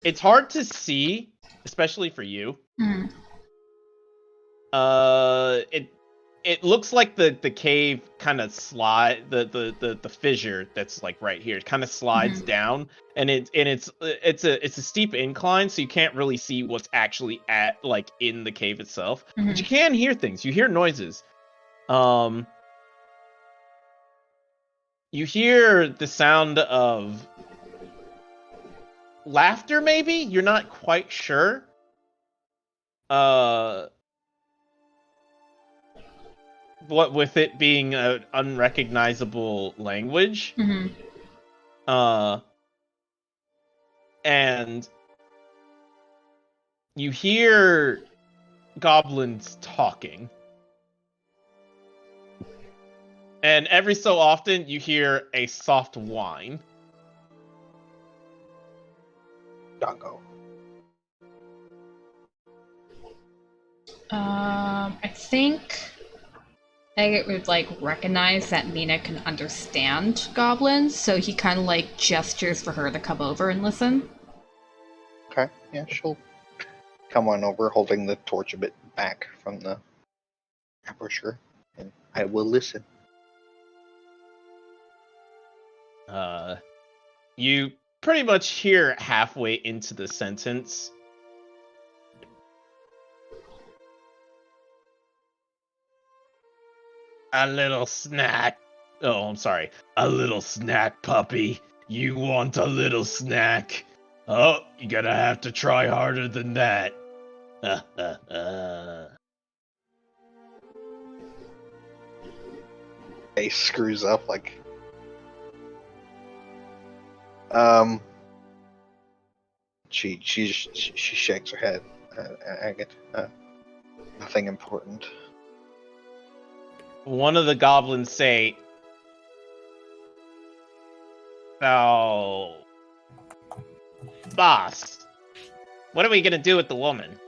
it's hard to see, especially for you. Hmm. it looks like the cave kind of slide the fissure that's like right here. It kind of slides down, and it's a steep incline, so you can't really see what's actually at like in the cave itself. But you can hear things. You hear noises. You hear the sound of laughter, maybe? You're not quite sure. What with it being an unrecognizable language. And you hear goblins talking. And every so often you hear a soft whine. Doggo. I think Agate would like recognize that Mina can understand goblins, so he kind of like gestures for her to come over and listen. Okay, yeah, she'll come on over holding the torch a bit back from the aperture, and I will listen. You pretty much hear halfway into the sentence. A little snack. Oh, I'm sorry. A little snack, puppy. You want a little snack? Oh, you're gonna have to try harder than that. Face screws up like. She shakes her head. Agate, nothing important. One of the goblins say, "Oh, boss, what are we gonna do with the woman?"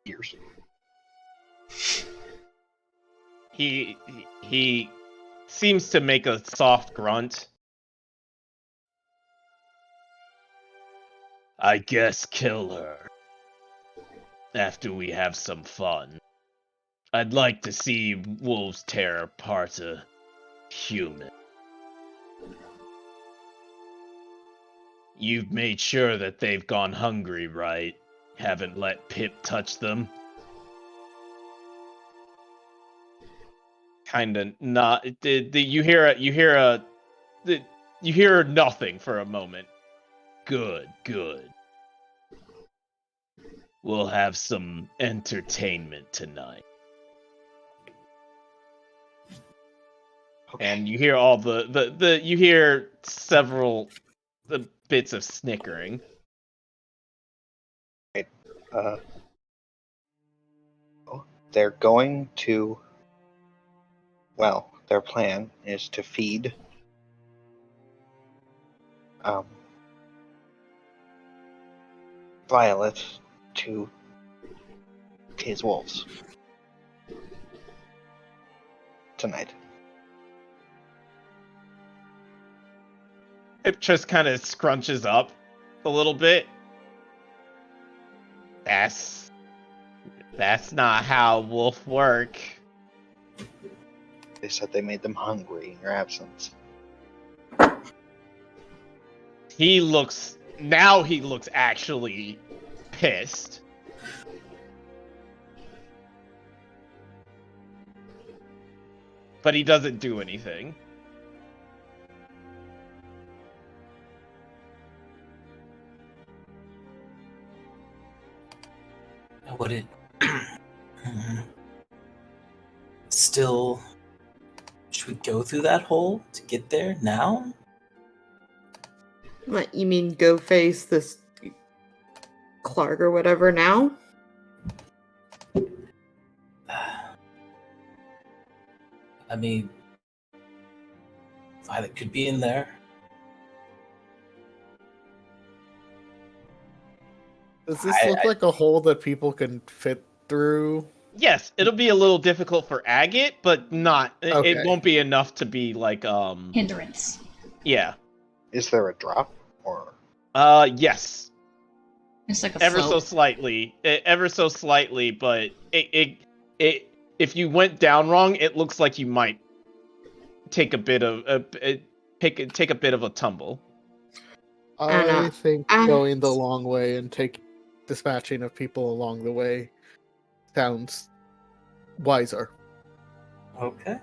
Years. He seems to make a soft grunt. I guess kill her. After we have some fun. I'd like to see wolves tear apart a human. You've made sure that they've gone hungry, right? Haven't let Pip touch them? Kinda not. You hear nothing for a moment. Good. We'll have some entertainment tonight. Okay. And you hear all you hear several bits of snickering. They're going to. Well, their plan is to feed Violet to his wolves tonight. It just kind of scrunches up a little bit. That's not how wolf work. They said they made them hungry in your absence. He looks actually pissed. But he doesn't do anything. Would it still? Should we go through that hole to get there now? What, you mean go face this Clark or whatever now? I mean, Violet could be in there. Does this look like a hole that people can fit through? Yes, it'll be a little difficult for Agate, but not. Okay. It won't be enough to be like Hindrance. Yeah. Is there a drop or? Yes. It's like a Ever slope. so slightly, but it if you went down wrong, it looks like you might take a bit of take a bit of a tumble. I think I- going the long way and dispatching of people along the way sounds wiser. Okay.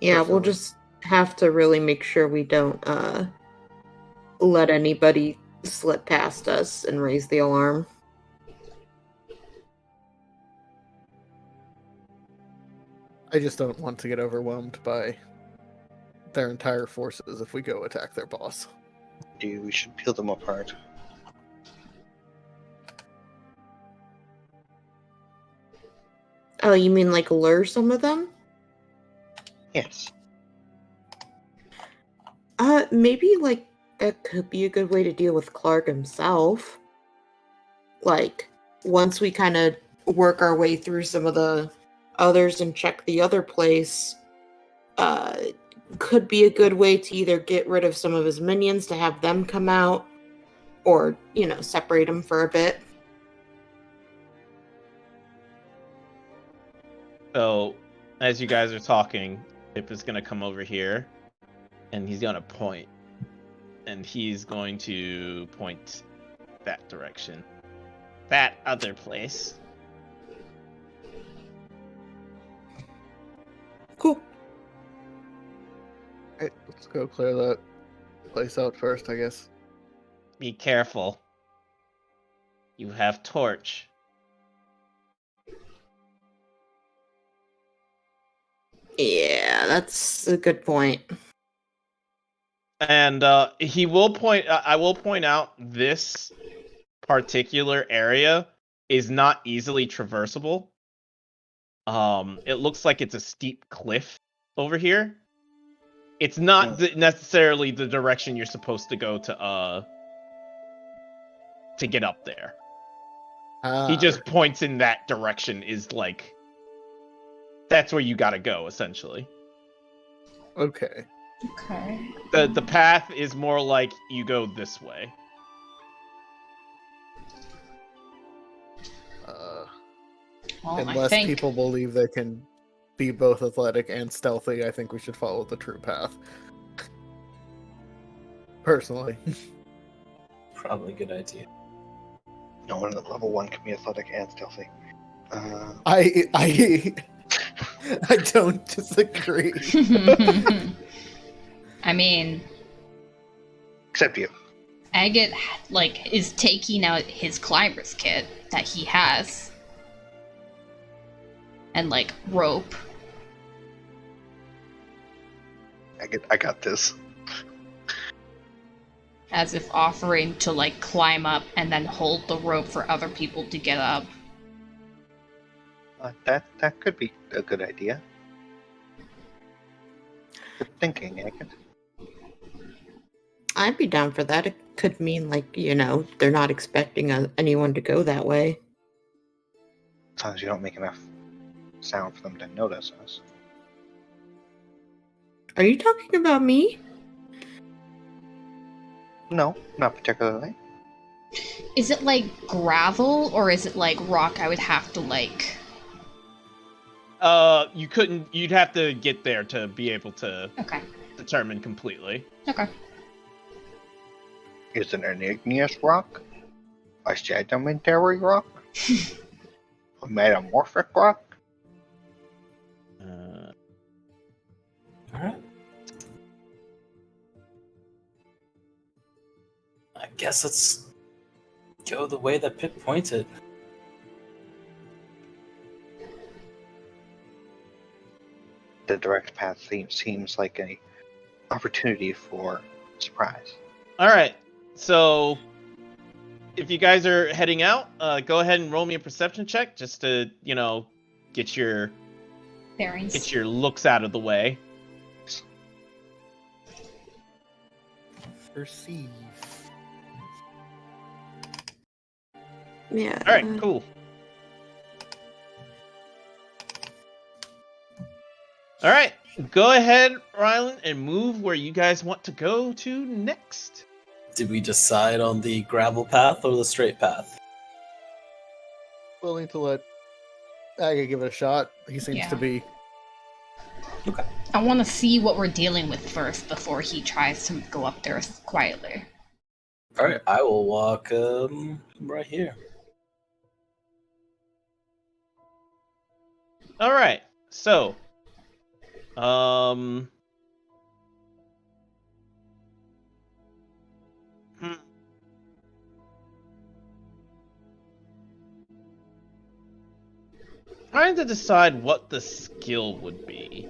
Yeah, we'll Preferably. just have to really make sure we don't let anybody slip past us and raise the alarm. I just don't want to get overwhelmed by their entire forces if we go attack their boss. We should peel them apart. Oh, you mean like lure some of them? Yes. Maybe like that could be a good way to deal with Clark himself. Like, once we kind of work our way through some of the others and check the other place, could be a good way to either get rid of some of his minions to have them come out, or, separate them for a bit. So, as you guys are talking, Pip is gonna come over here, and he's gonna point, and he's going to point that direction, that other place. Cool. Hey, let's go clear that place out first, I guess. Be careful. You have torch. Yeah, that's a good point. And he will point. I will point out this particular area is not easily traversable. It looks like it's a steep cliff over here. It's not necessarily the direction you're supposed to go to get up there. He just points in that direction. Is like that's where you gotta go, essentially. Okay. Okay. The path is more like you go this way. Well, Unless I think people believe they can be both athletic and stealthy, I think we should follow the true path. Personally. Probably a good idea. No one at level 1 can be athletic and stealthy. I don't disagree. I mean, Except you. Agate is taking out his climber's kit that he has, and rope. I got this. As if offering to climb up and then hold the rope for other people to get up. That could be a good idea. Good thinking, Agate. I'd be down for that. It could mean, they're not expecting anyone to go that way. As long as you don't make enough sound for them to notice us. Are you talking about me? No, not particularly. Is it gravel or is it rock? I would have to You couldn't. You'd have to get there to be able to Okay. determine completely. Okay. Is it an igneous rock? A sedimentary rock? A metamorphic rock? Alright. I guess let's go the way that Pip pointed. The direct path seems like an opportunity for surprise. All right. So, if you guys are heading out, go ahead and roll me a perception check just to, get your Bearings. looks out of the way. Perceive. Yeah. All right, cool. All right, go ahead, Rylan, and move where you guys want to go to next. Did we decide on the gravel path or the straight path? willing to let Aga give it a shot. He seems Yeah. to be. I want to see what we're dealing with first before he tries to go up there quietly. All right, I will walk right here. All right. So, trying to decide what the skill would be.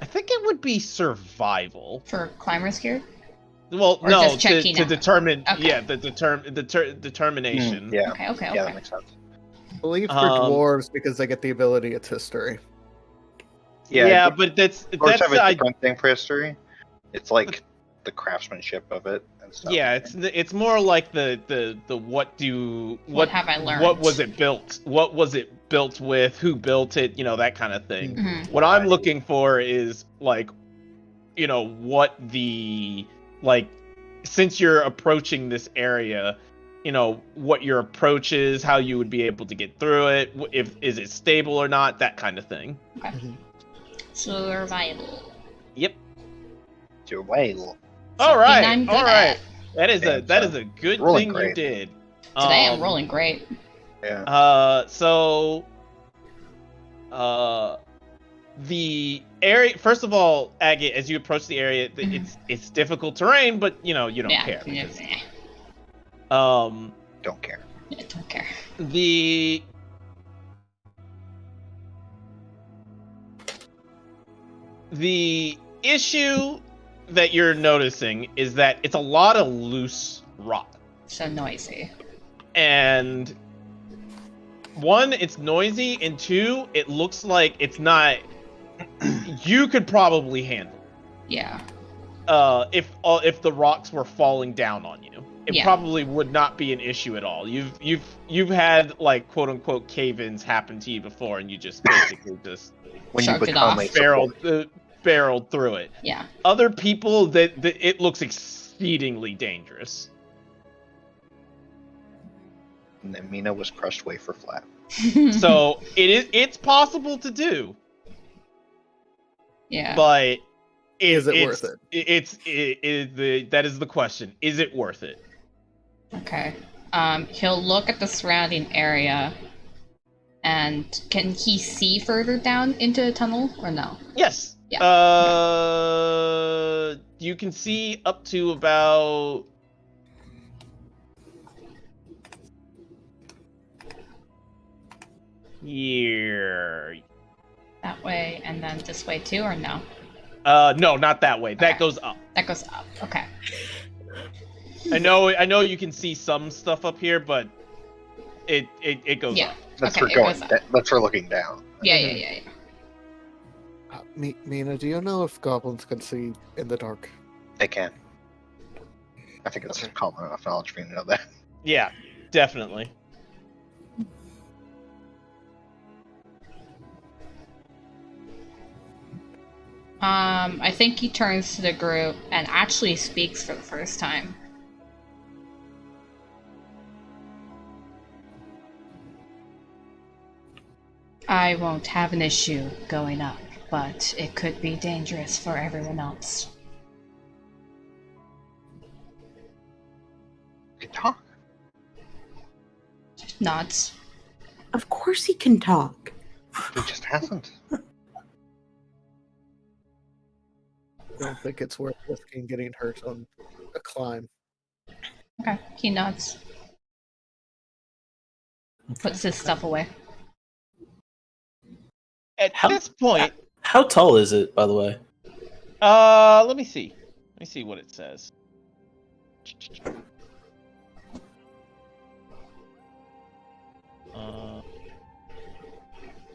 I think it would be survival. For climber's gear? Well, Or no, just to checking out? determine. Okay. Yeah, the determination. Yeah, Okay. yeah, that makes sense. I believe for dwarves because they get the ability it's history. Yeah, but that's Dwarves have a I, different thing for history. It's like the craftsmanship of it and stuff. yeah. It's more like the what have I learned? What was it built? What was it built with? Who built it? You know, that kind of thing. Mhm. What I'm looking for is like, you know, what the like, since you're approaching this area, you know, what your approach is, how you would be able to get through it, if is it stable or not, that kind of thing. Survival. Yep. Your whale. All right. I'm good All right. at. That is Yeah, that is a good rolling thing you great. did. Today I'm rolling great. Yeah. So, the area. First of all, Agate, as you approach the area, it's difficult terrain, but you know you don't Yeah. care. Yeah. Because, Don't care. I don't care. The issue that you're noticing is that it's a lot of loose rock. So noisy. And one, it's noisy, and two, it looks like it's not. You could probably handle it. Yeah. If the rocks were falling down on you, it Yeah. probably would not be an issue at all. You've had like quote unquote cave-ins happen to you before, and you just basically just When you Sharked it become off. a barreled through it. Yeah. Other people that it looks exceedingly dangerous. And then Mina was crushed wafer flat. So it's possible to do, yeah. but Is it worth it? That is the question. Is it worth it? Okay. He'll look at the surrounding area, and can he see further down into the tunnel or no? Yes. Yeah. You can see up to about. Here. That way, and then this way too, or no? No, not that way. That Okay. goes up. That goes up. Okay. I know you can see some stuff up here, but it goes Yeah. up. That's Okay, for it going. goes up. That's for looking down. Yeah. Mina, do you know if goblins can see in the dark? They can. I think it's common enough knowledge for you to know that. Yeah, definitely. I think he turns to the group and actually speaks for the first time. I won't have an issue going up, but it could be dangerous for everyone else. You can talk. Nods. Of course he can talk. He just hasn't. I don't think it's worth risking getting hurt on a climb. Okay, he nods. Puts his stuff away. At this point, How tall is it, by the way? let me see. Let me see what it says.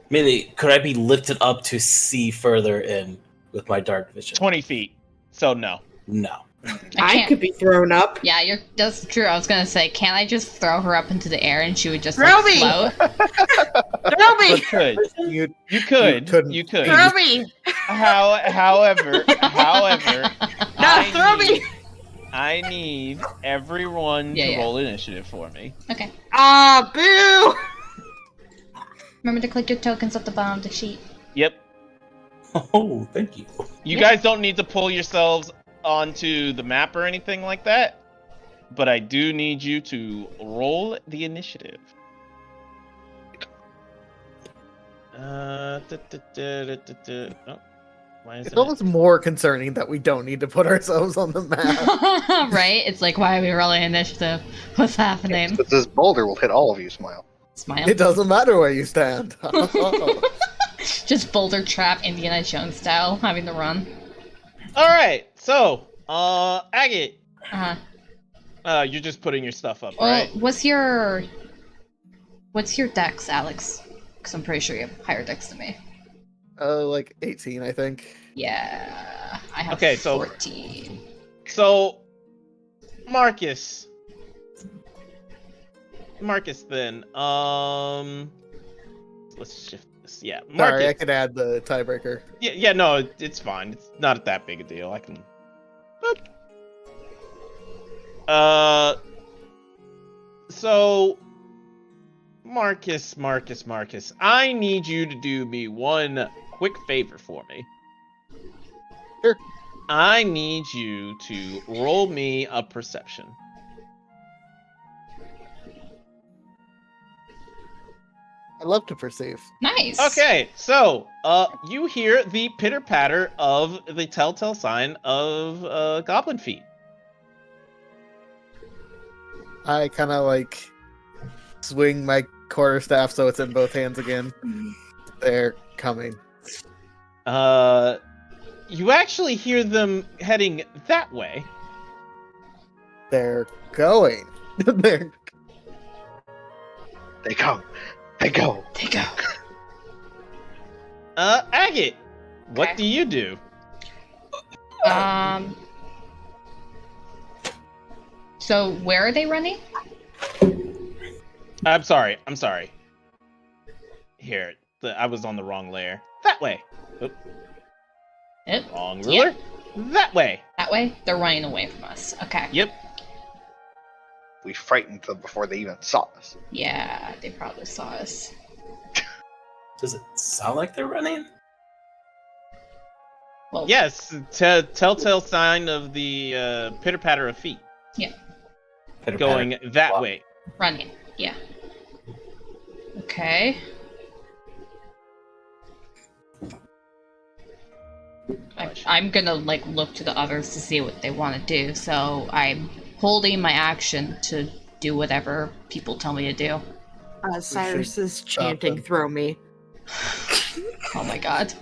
Maybe could I be lifted up to see further in with my dark vision? 20 feet. So no. No. I can't- could be thrown up. Yeah, that's true. I was gonna say, can't I just throw her up into the air and she would just Throw like me! float? Throw me! You could. You You could. couldn't. You could. Throw me! However, No, throw me! I need everyone Yeah, to yeah. roll initiative for me. Okay. Ah, boo! Remember to click your tokens at the bottom of the sheet. Yep. Oh, thank you. You Yeah. guys don't need to pull yourselves onto the map or anything like that, but I do need you to roll the initiative. Oh, why isn't It's almost more concerning that we don't need to put ourselves on the map. Right? It's like, why are we rolling initiative? What's happening? But this boulder will hit all of you, Smile. Smile. It doesn't matter where you stand. Just boulder trap Indiana Jones style, having to run. All right, so Agate, Uh-huh. you're just putting your stuff up, Well, right? what's your dex, Alex? Because I'm pretty sure you have higher dex than me. Like 18, I think. Yeah, I have Okay, so- 14. So, Marcus, then, let's shift this. Yeah, Sorry, I Marcus. could add the tiebreaker. Yeah, no, it's fine. It's not that big a deal. I can. Boop. So, Marcus, I need you to do me one quick favor for me. Sure. I need you to roll me a perception. I love to perceive. Nice. Okay, so you hear the pitter patter of the telltale sign of goblin feet. I kind of like swing my quarterstaff so it's in both hands again. They're coming. You actually hear them heading that way. They're going. They're They come. They go. They go. Agate, what Okay. do you do? So where are they running? I'm sorry. Here, I was on the wrong layer. That way. Oop, It, wrong ruler. That way. that way? They're running away from us. Okay. Yep. We frightened them before they even saw us. Yeah, they probably saw us. Does it sound like they're running? Well, Yes, telltale sign of the pitter patter of feet Pitter-patter. going that Wow. way. running. Yeah. Okay. I'm gonna like look to the others to see what they want to do. So I'm holding my action to do whatever people tell me to do. Cyrus is stop chanting, them. "Throw me." Oh my god.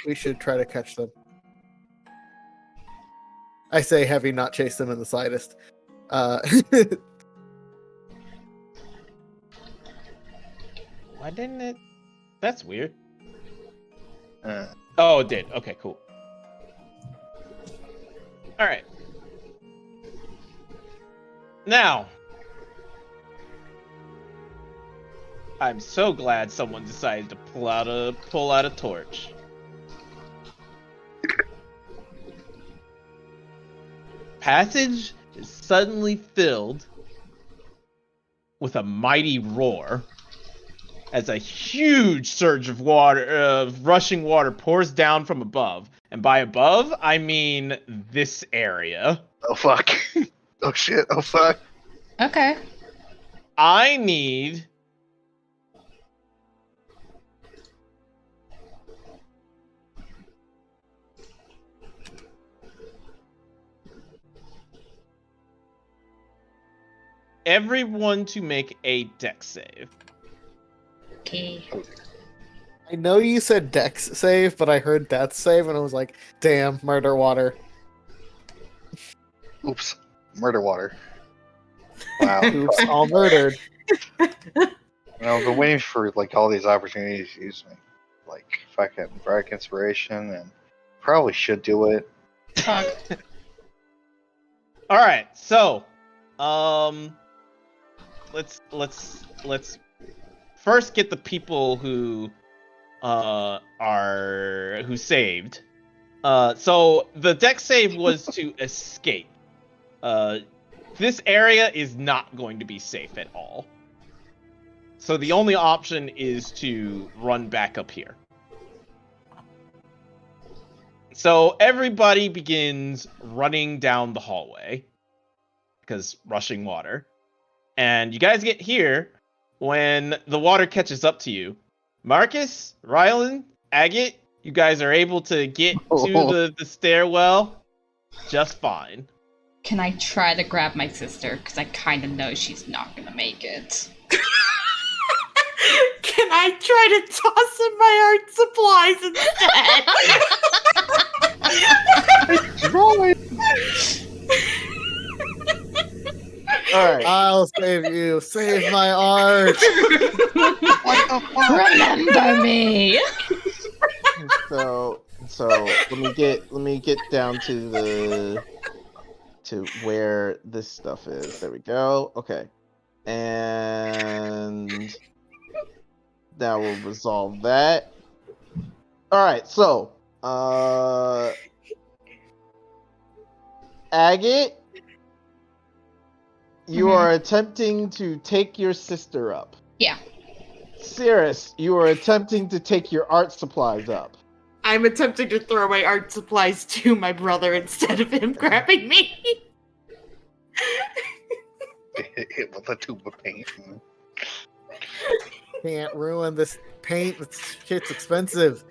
We should try to catch them. I say heavy, not chase them in the slightest. Why didn't it? That's weird. Uh, Oh, it did. Okay, cool. All right. Now, I'm so glad someone decided to pull out a torch. Passage is suddenly filled with a mighty roar as a huge surge of water, rushing water, pours down from above. And by above, I mean this area. oh fuck. Oh shit. Oh fuck. Okay. I need everyone to make a dex save. Okay. I know you said Dex save, but I heard Death save, and I was like, "Damn, murder water." Oops. Murder water. Wow. Oops, all murdered. I've been waiting for like all these opportunities to use me. Like fucking Bardic Inspiration, and probably should do it. Fuck. All right, so let's first get the people who who saved. So the dex save was to escape. This area is not going to be safe at all. So the only option is to run back up here. So everybody begins running down the hallway because rushing water. And you guys get here when the water catches up to you. Marcus, Rylan, Agate, you guys are able to get to the stairwell just fine. Can I try to grab my sister? Because I kind of know she's not going to make it. Can I try to toss in my art supplies instead? All right. I'll save you. Save my art. Remember me! So let me get down to where this stuff is. There we go. Okay. And now we'll resolve that. All right. So, Agate, you are attempting to take your sister up. Yeah. Cirrus, you are attempting to take your art supplies up. I'm attempting to throw my art supplies to my brother instead of him grabbing me. Hit with a tube of paint. Can't ruin this paint. This shit's expensive.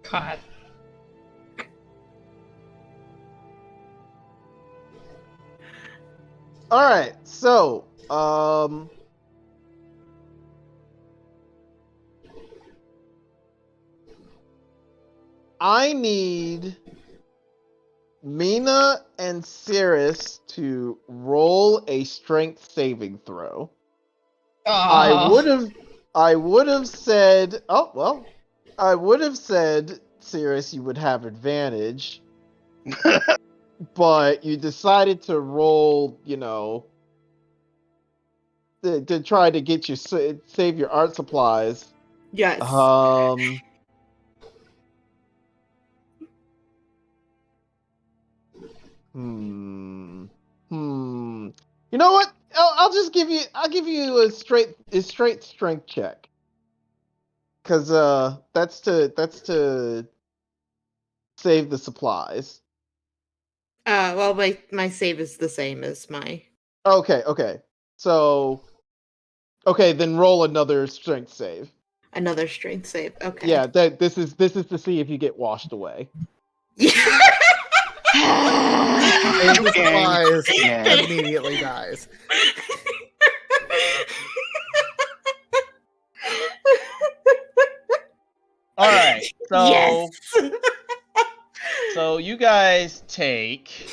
God. All right, so I need Mina and Cirrus to roll a strength saving throw. I would have said, Cirrus, you would have advantage. But you decided to roll, to try to get you save your art supplies. Yes. You know what? I'll give you a straight strength check. Cause that's to save the supplies. Well, my save is the same as my. Okay. So, then roll another strength save. Another strength save. Okay. Yeah, this is to see if you get washed away. And the supplies Yeah. immediately dies. All right. So, Yes. so you guys take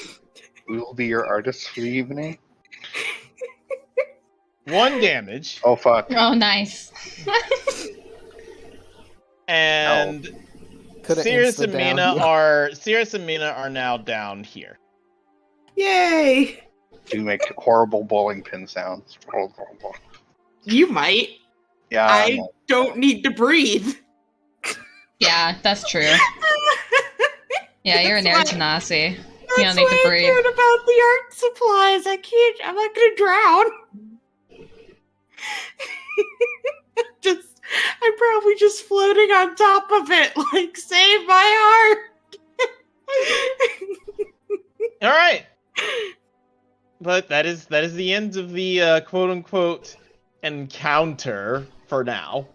We will be your artists for the evening. 1 damage, Oh fuck! Oh, nice. and Coulda Cirrus and insta-downed Mina are now down here. Yay! You make horrible bowling pin sounds. You might. Yeah. I don't need to breathe. Yeah, that's true. Yeah, you're an That's air why- tenacity. That's You don't need to why breathe. I cared about the art supplies. I'm not gonna drown. I'm probably just floating on top of it, like, save my art. All right. But that is the end of the quote unquote encounter for now.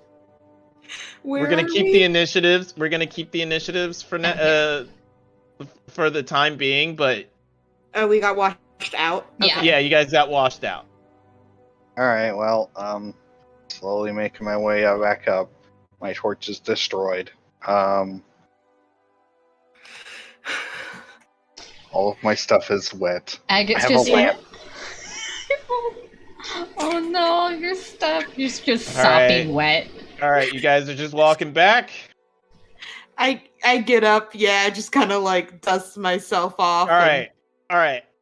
We're gonna keep the initiatives. We're gonna keep the initiatives for for the time being. But Oh, we got washed out. Yeah. yeah, you guys got washed out. All right. Well, slowly making my way back up. My torch is destroyed. All of my stuff is wet. Agate's I have just a lamp. Oh no, you're stuck. You're just All sopping right. wet. All right, you guys are just walking back. I get up, yeah, just kind of like dust myself off. All right.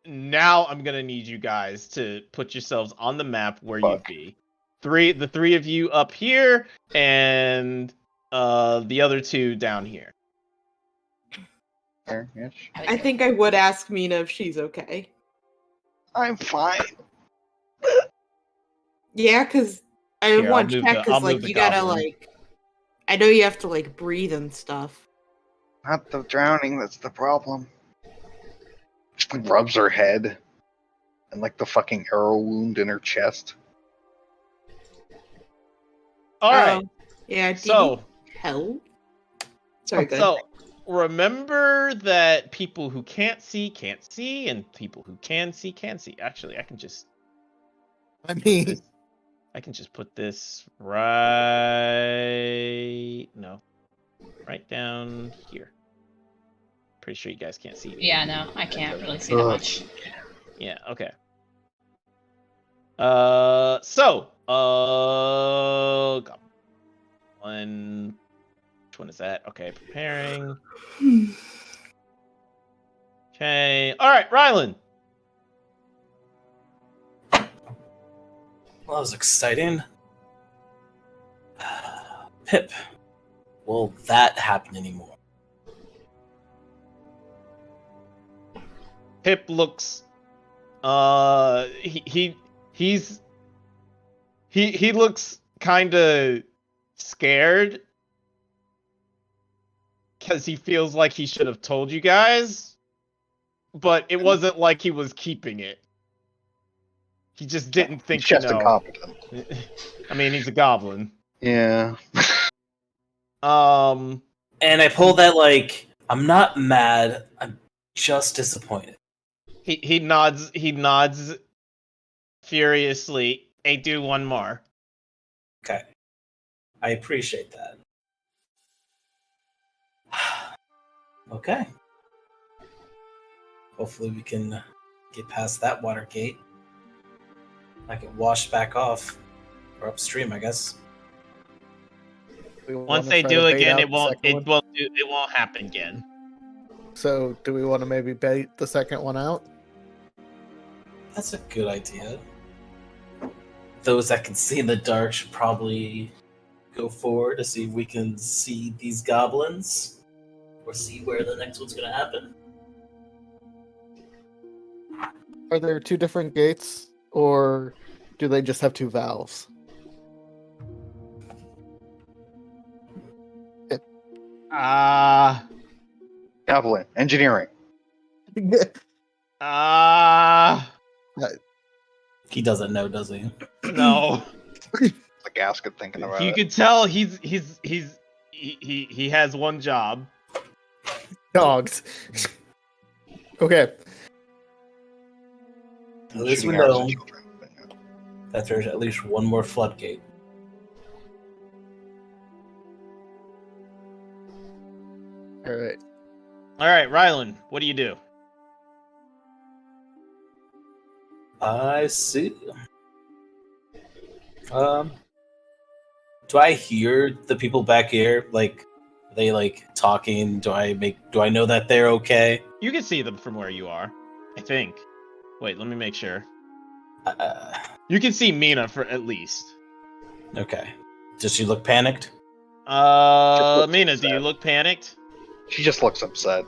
Now I'm gonna need you guys to put yourselves on the map where Fuck. you'd be. The three of you up here, and the other 2 down here. Yes. I think I would ask Mina if she's okay. I'm fine. Yeah, because I Here, want to I'll check because move like the you gotta goblin. like. I know you have to like breathe and stuff. Not the drowning that's the problem. Just like rubs her head and like the fucking arrow wound in her chest. All right. Yeah. Do you So, need help? Sorry, good. so remember that people who can't see, and people who can see, can see. Actually, I can just I put mean, this. I can just put this right down here. Pretty sure you guys can't see me. Yeah, no, I can't really see that much. Yeah, okay. One. Which one is that? Okay, preparing. Okay. All right, Rylan. Well, that was exciting. Pip, will that happen anymore? Pip looks. He looks kind of scared because he feels like he should have told you guys, but it wasn't like he was keeping it. He just didn't think He's just incompetent. I mean, he's a goblin. Yeah. Um, And I pull that like, I'm not mad, I'm just disappointed. he nods furiously. Hey, do one more. Okay. I appreciate that. Okay. Hopefully we can get past that water gate. I can wash back off. Or upstream, I guess. we Once wanna they try do to bait again, out it the second one. won't happen again. So, do we want to maybe bait the second one out? That's a good idea. Those that can see in the dark should probably go forward to see if we can see these goblins. Or see where the next one's gonna happen. Are there two different gates, or do they just have two valves? Goblin. Engineering. He doesn't know, does he? No. The gasket thinking about You it. could tell he has one job. Dogs. Okay. At least we Shooting arrows know at children. But, yeah. that there's at least one more floodgate. All right. All right, Rylan, what do you do? I see. Do I hear the people back here? Like, are they like talking? Do I know that they're okay? You can see them from where you are, I think. Wait, let me make sure. You can see Mina for at least. Okay. Does she look panicked? Mina, do you look panicked? She just looks upset.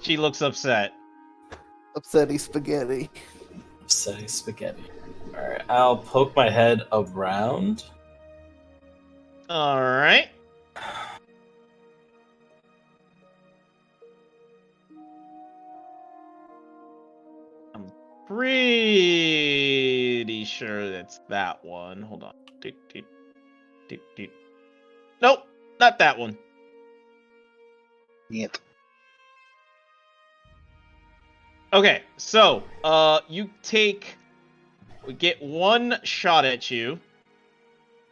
She looks upset. Upsetty spaghetti. Upsetting spaghetti. Alright, I'll poke my head around. All right. I'm pretty sure that's that one. Hold on. Nope, not that one. Yet. Okay, so we get one shot at you.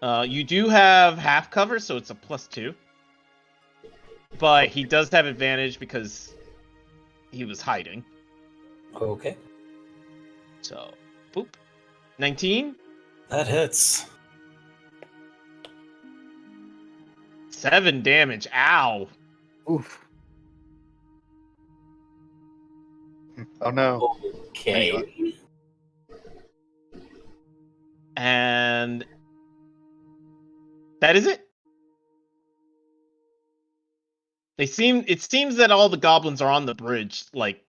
You do have half cover, so it's a +2. But he does have advantage because he was hiding. Okay. So, boop. 19? That hits. 7 damage. Ow. Oof. Oh no. Okay. And that is it. It seems that all the goblins are on the bridge, like,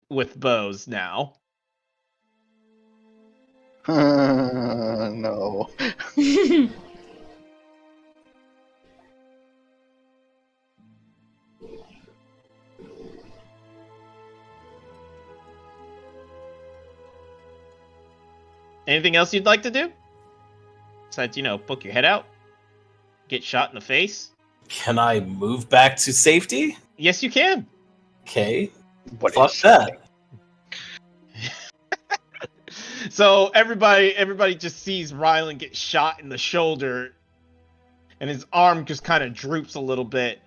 with bows now. No. Anything else you'd like to do? Besides, poke your head out, get shot in the face. Can I move back to safety? Yes, you can. Okay. What Fuck is that. So everybody just sees Rylan get shot in the shoulder, and his arm just kind of droops a little bit,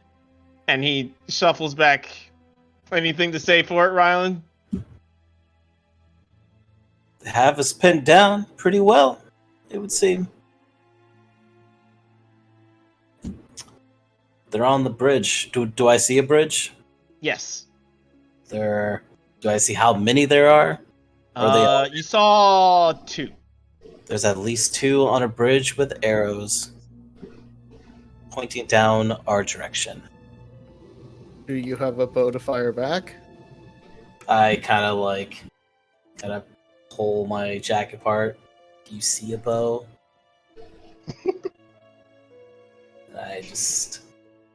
and he shuffles back. Anything to say for it, Rylan? Have us pinned down pretty well, it would seem. They're on the bridge. Do I see a bridge? Yes. Do I see how many there are? You saw 2. There's at least 2 on a bridge with arrows pointing down our direction. Do you have a bow to fire back? I kind of pull my jacket apart. Do you see a bow? I just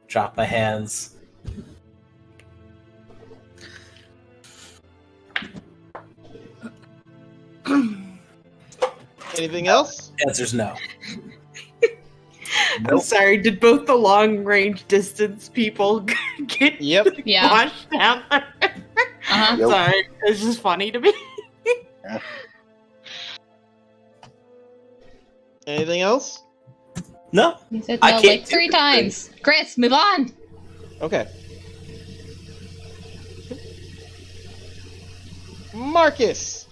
drop my hands. Anything else? Answer's no. I'm sorry, did both the long range distance people get Yep. Yeah. washed down there? Uh-huh. Yep. Sorry, it's just funny to me. Anything else? No. He said I no can't like 3 do times. Chris, move on. Okay. Marcus.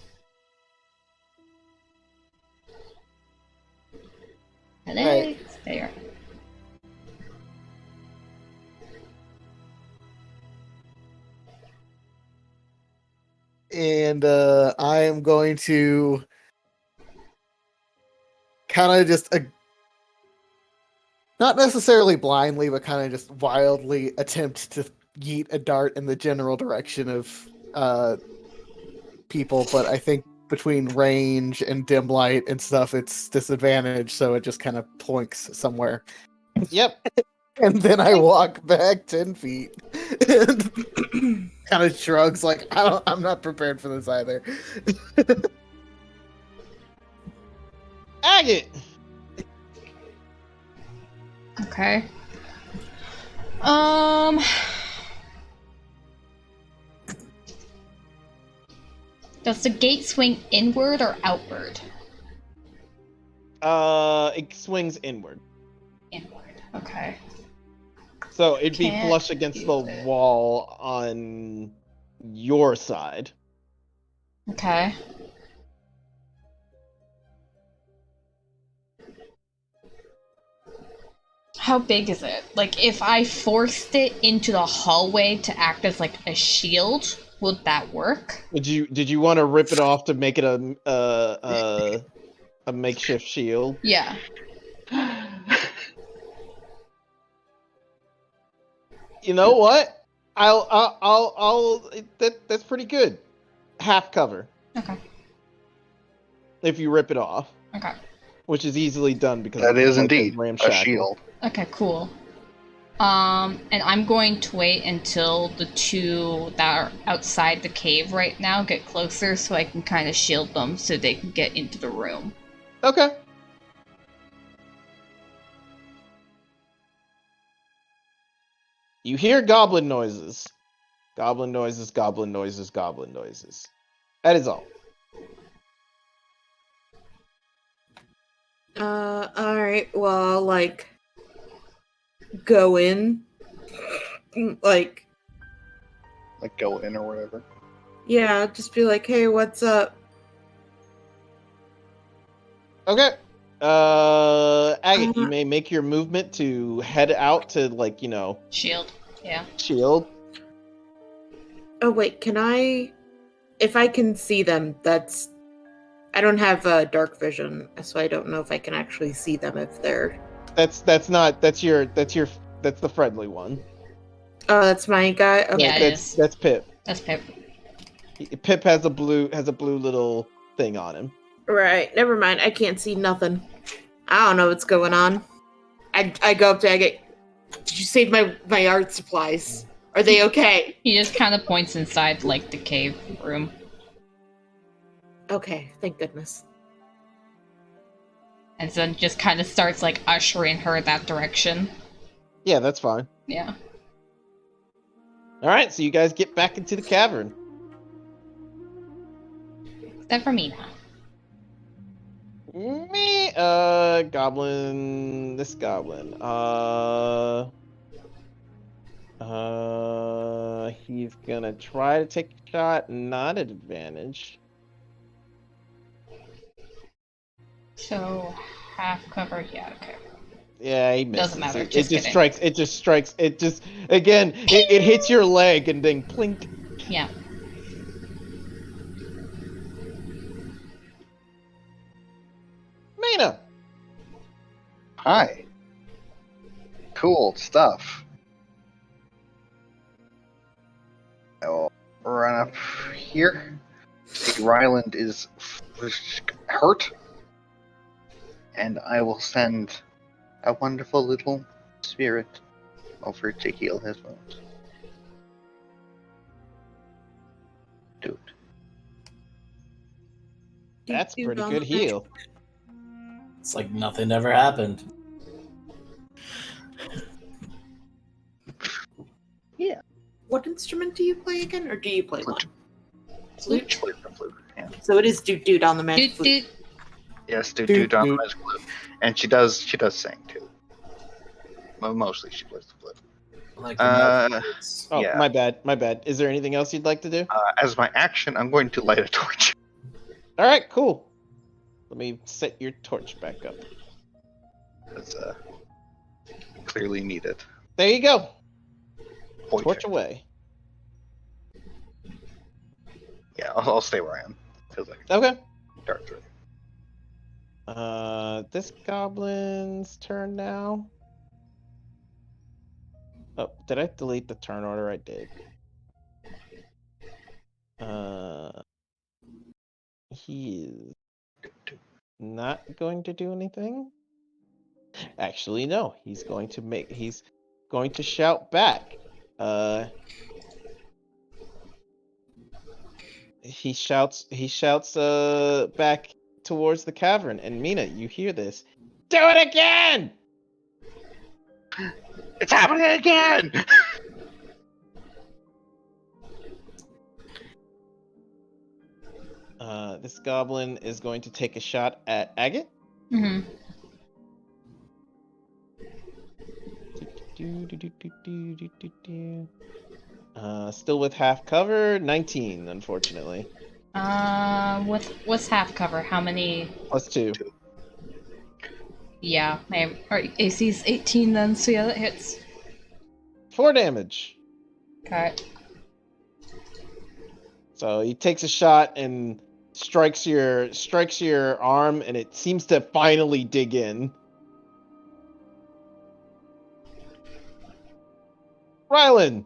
Hello. Right. There you are. And I am going to kind of just not necessarily blindly, but kind of just wildly attempt to yeet a dart in the general direction of people. But I think between range and dim light and stuff, it's disadvantage, so it just kind of ploinks somewhere. Yep. And then I walk back 10 feet and kind of shrugs like, I'm not prepared for this either. Agate. Okay. Does the gate swing inward or outward? It swings inward. Inward. Okay. So it'd be Can't flush against the use it. wall on your side. Okay. How big is it? Like, if I forced it into the hallway to act as like a shield, would that work? Did you want to rip it off to make it a makeshift shield? Yeah. You know what? That's pretty good. Half cover Okay. if you rip it off, Okay. which is easily done because That it's is like indeed a ramshackle. shield. Okay, cool. And I'm going to wait until the 2 that are outside the cave right now get closer so I can kind of shield them so they can get into the room. Okay. You hear goblin noises. Goblin noises, goblin noises, goblin noises. That is all. Alright, well, like, go in. Like, Like go in or whatever. yeah, just be like, hey, what's up? Okay. Agate, you may make your movement to head out to, like, Shield. Yeah. shield. Oh, wait, can I... If I can see them, that's... I don't have dark vision, so I don't know if I can actually see them if they're... That's the friendly one. Oh, that's my guy? Okay. Yeah, it that's is. that's Pip. That's Pip. Pip has a blue little thing on him. Right. Never mind. I can't see nothing. I don't know what's going on. I go up to Agate. Did you save my art supplies? Are they okay? He just kind of points inside, like, the cave room. Okay, thank goodness. And then just kind of starts, like, ushering her that direction. Yeah, that's fine. Yeah. All right, so you guys get back into the cavern. Except for Mina. Me, goblin. This goblin. He's gonna try to take a shot, not at advantage. So, half cover, yeah, okay. Yeah, he misses. Doesn't matter, It just just kidding. strikes. It just strikes. It just again. It hits your leg and then plink. Yeah. Mina. Hi. Cool stuff. I'll run up here. See Ryland is hurt. And I will send a wonderful little spirit over to heal his wounds. Dude. That's pretty good heal. It's like nothing ever happened. What instrument do you play again, or do you play one? Flute. Flute. Yeah. So it is Dude on the magic Doot flute. doot. Yes, Doot, dude on the doot. magic flute. And she does sing too. Well, mostly she plays the flute. Like the Netflix. Oh, Yeah. my bad. My bad. Is there anything else you'd like to do? As my action, I'm going to light a torch. All right, cool. Let me set your torch back up. That's clearly needed. There you go. Point Torch check. away. Yeah, I'll stay where I am. Feels like Okay. dark through. This goblin's turn now. Oh, did I delete the turn order? I did. He is not going to do anything. Actually, no. He's going to shout back. He shouts back towards the cavern, and Mina, you hear this. Do it again! It's happening again! This goblin is going to take a shot at Agate. Mm-hmm. Still with half cover, 19, unfortunately. What's half cover? How many? +2. Yeah, our AC's 18 then, so yeah, that hits. 4 damage. Okay. So he takes a shot and strikes your arm, and it seems to finally dig in. Rylan.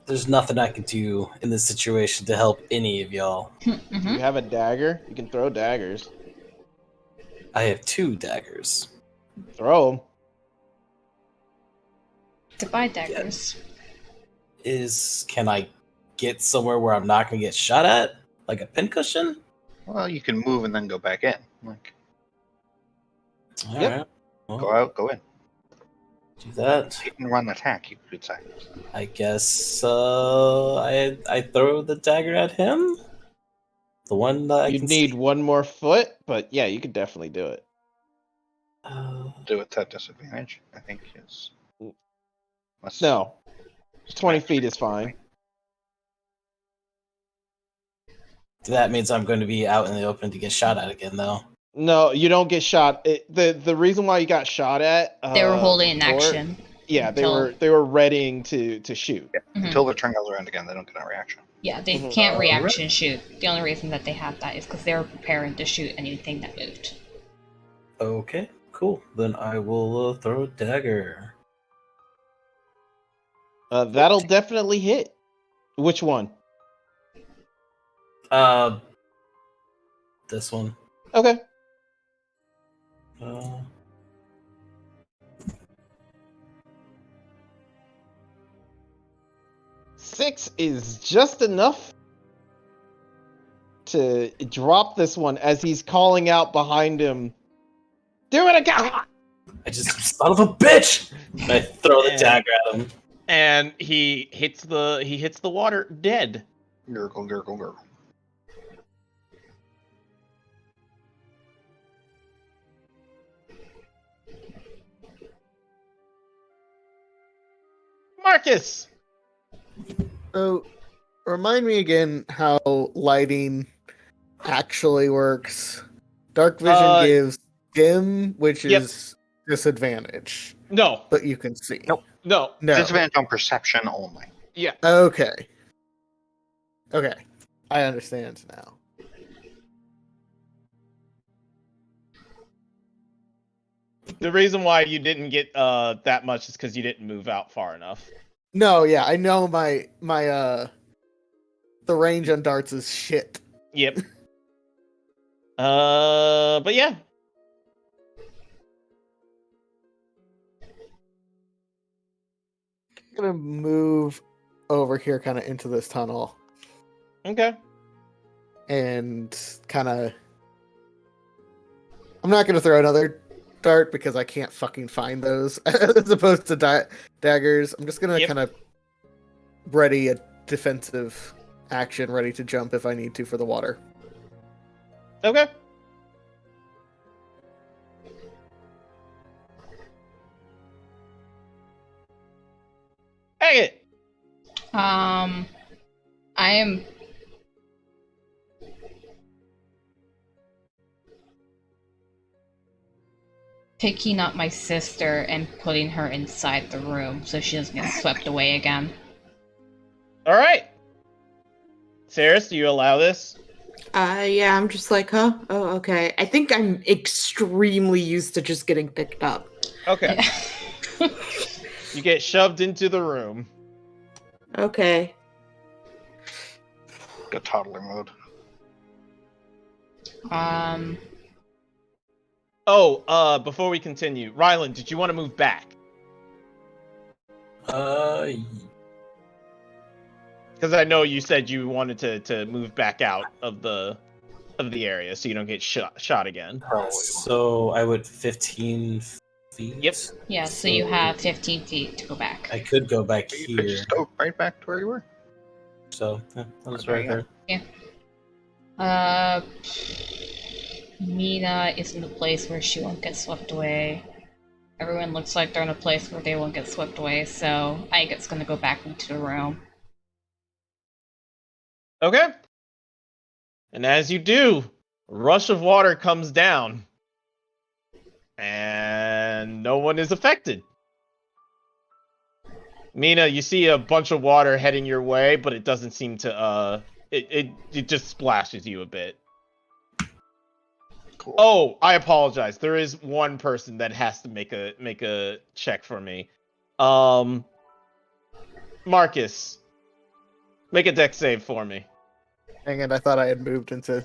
There's nothing I can do in this situation to help any of y'all. Mm-hmm. You have a dagger. You can throw daggers. I have 2 daggers. Throw them. Goodbye, daggers. Can I get somewhere where I'm not gonna get shot at? Like a pincushion? Well, you can move and then go back in. Like, Yep. Alright. Well, go out, go in. do that. Hit and run attack, you could say. I guess I throw the dagger at him? The one that I You'd can need see? one more foot, but yeah, you could definitely do it. Do it at disadvantage, I think is. Unless- No. 20 feet is fine. That means I'm going to be out in the open to get shot at again, though. No, you don't get shot. The reason why you got shot at They were holding an before- action. Yeah, until- they were readying to shoot. Mhm. Until the turn goes around again, they don't get a reaction. Yeah, they Mhm. can't reaction shoot. The only reason that they have that is because they were preparing to shoot anything that moved. Okay, cool. Then I will throw a dagger. That'll definitely hit Which one? This one. Okay. Uh, 6 is just enough to drop this one as he's calling out behind him. Do it again! I just son of a bitch! And I throw the And- dagger at him. And he hits the water dead. Gurgle, gurgle, gurgle. Marcus! So, remind me again how lighting actually works. Dark vision gives dim, which Yep. is disadvantage, No. but you can see. Nope. No. No. Disadvantage on perception only. Yeah. Okay. Okay. I understand now. The reason why you didn't get that much is because you didn't move out far enough. No, yeah, I know my the range on darts is shit. Yep. But yeah. I'm gonna move over here kind of into this tunnel Okay. and kind of I'm not gonna throw another dart because I can't fucking find those as opposed to daggers. I'm just gonna Yep. kind of ready a defensive action, ready to jump if I need to for the water. Okay. Hang it. I am. Picking up my sister and putting her inside the room so she doesn't get swept away again. All right. Saris, do you allow this? Yeah, I'm just like, huh? Oh, okay. I think I'm extremely used to just getting picked up. Okay. You get shoved into the room. Okay. Go toddler mode. Oh, before we continue, Rylan, did you want to move back? Because I know you said you wanted to move back out of the area so you don't get shot again. Probably. So I would 15 feet. Yep. Yeah, so you have 15 feet to go back. I could go back You could here. just go right back to where you were. So yeah, that was There right you go. there. Mina is in the place where she won't get swept away. Everyone looks like they're in a place where they won't get swept away, so Agat's gonna go back into the room. Okay. And as you do, a rush of water comes down. And no one is affected. Mina, you see a bunch of water heading your way, but it doesn't seem to it just splashes you a bit. Cool. Oh, I apologize. There is one person that has to make a check for me. Marcus, make a dex save for me. Hang on, I thought I had moved into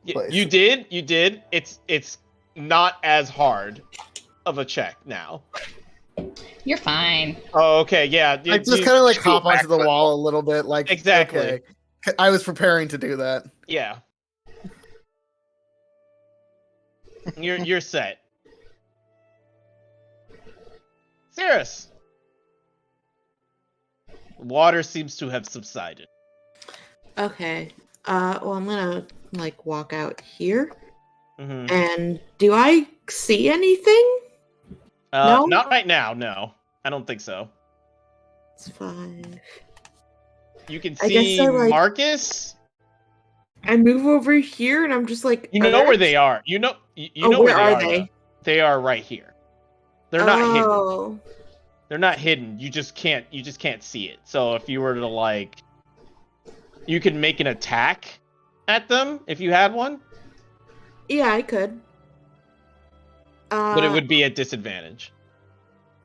place. You did. It's not as hard of a check now. You're fine. Oh, okay, yeah. I just kind of like just go hop onto back the with- wall a little bit, like Exactly. okay. I was preparing to do that. Yeah. You're set. Saris. Water seems to have subsided. Okay. Well, I'm gonna like walk out here. Mhm. And do I see anything? No? Not right now. No, I don't think so. It's 5. You can I guess see I, like- Marcus. I move over here and I'm just like, You know where they are. You know. You Oh, know where where are they they? though. They are right here. They're not hidden. Oh. They're not hidden. You just can't see it. So if you were to like, you could make an attack at them if you had one, Yeah, I could. but it would be at disadvantage.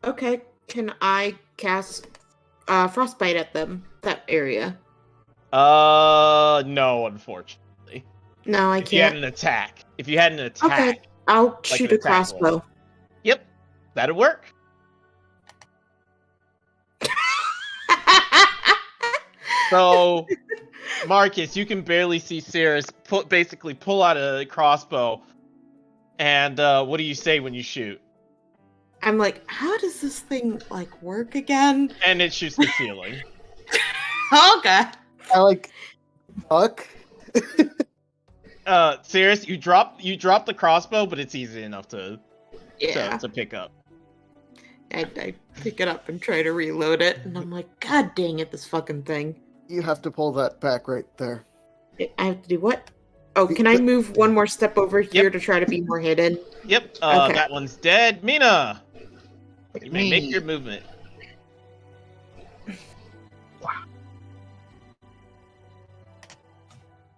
Okay, can I cast frostbite at them? That area. No, unfortunately. No, I If you had can't. an attack. If you had an attack. Okay, I'll Like shoot an a attack roll. crossbow. Yep. That'd work. So, Marcus, you can barely see Cirrus basically pull out a crossbow. And what do you say when you shoot? I'm like, how does this thing like work again? And it shoots the ceiling. Okay. I like fuck. Cirrus, you drop the crossbow, but it's easy enough to Yeah. to pick up. I pick it up and try to reload it, and I'm like, God dang it, this fucking thing. You have to pull that back right there. I have to do what? Oh, can I move one more step over here Yep. to try to be more hidden? Yep. Okay. That one's dead. Mina, you may make Me. your movement.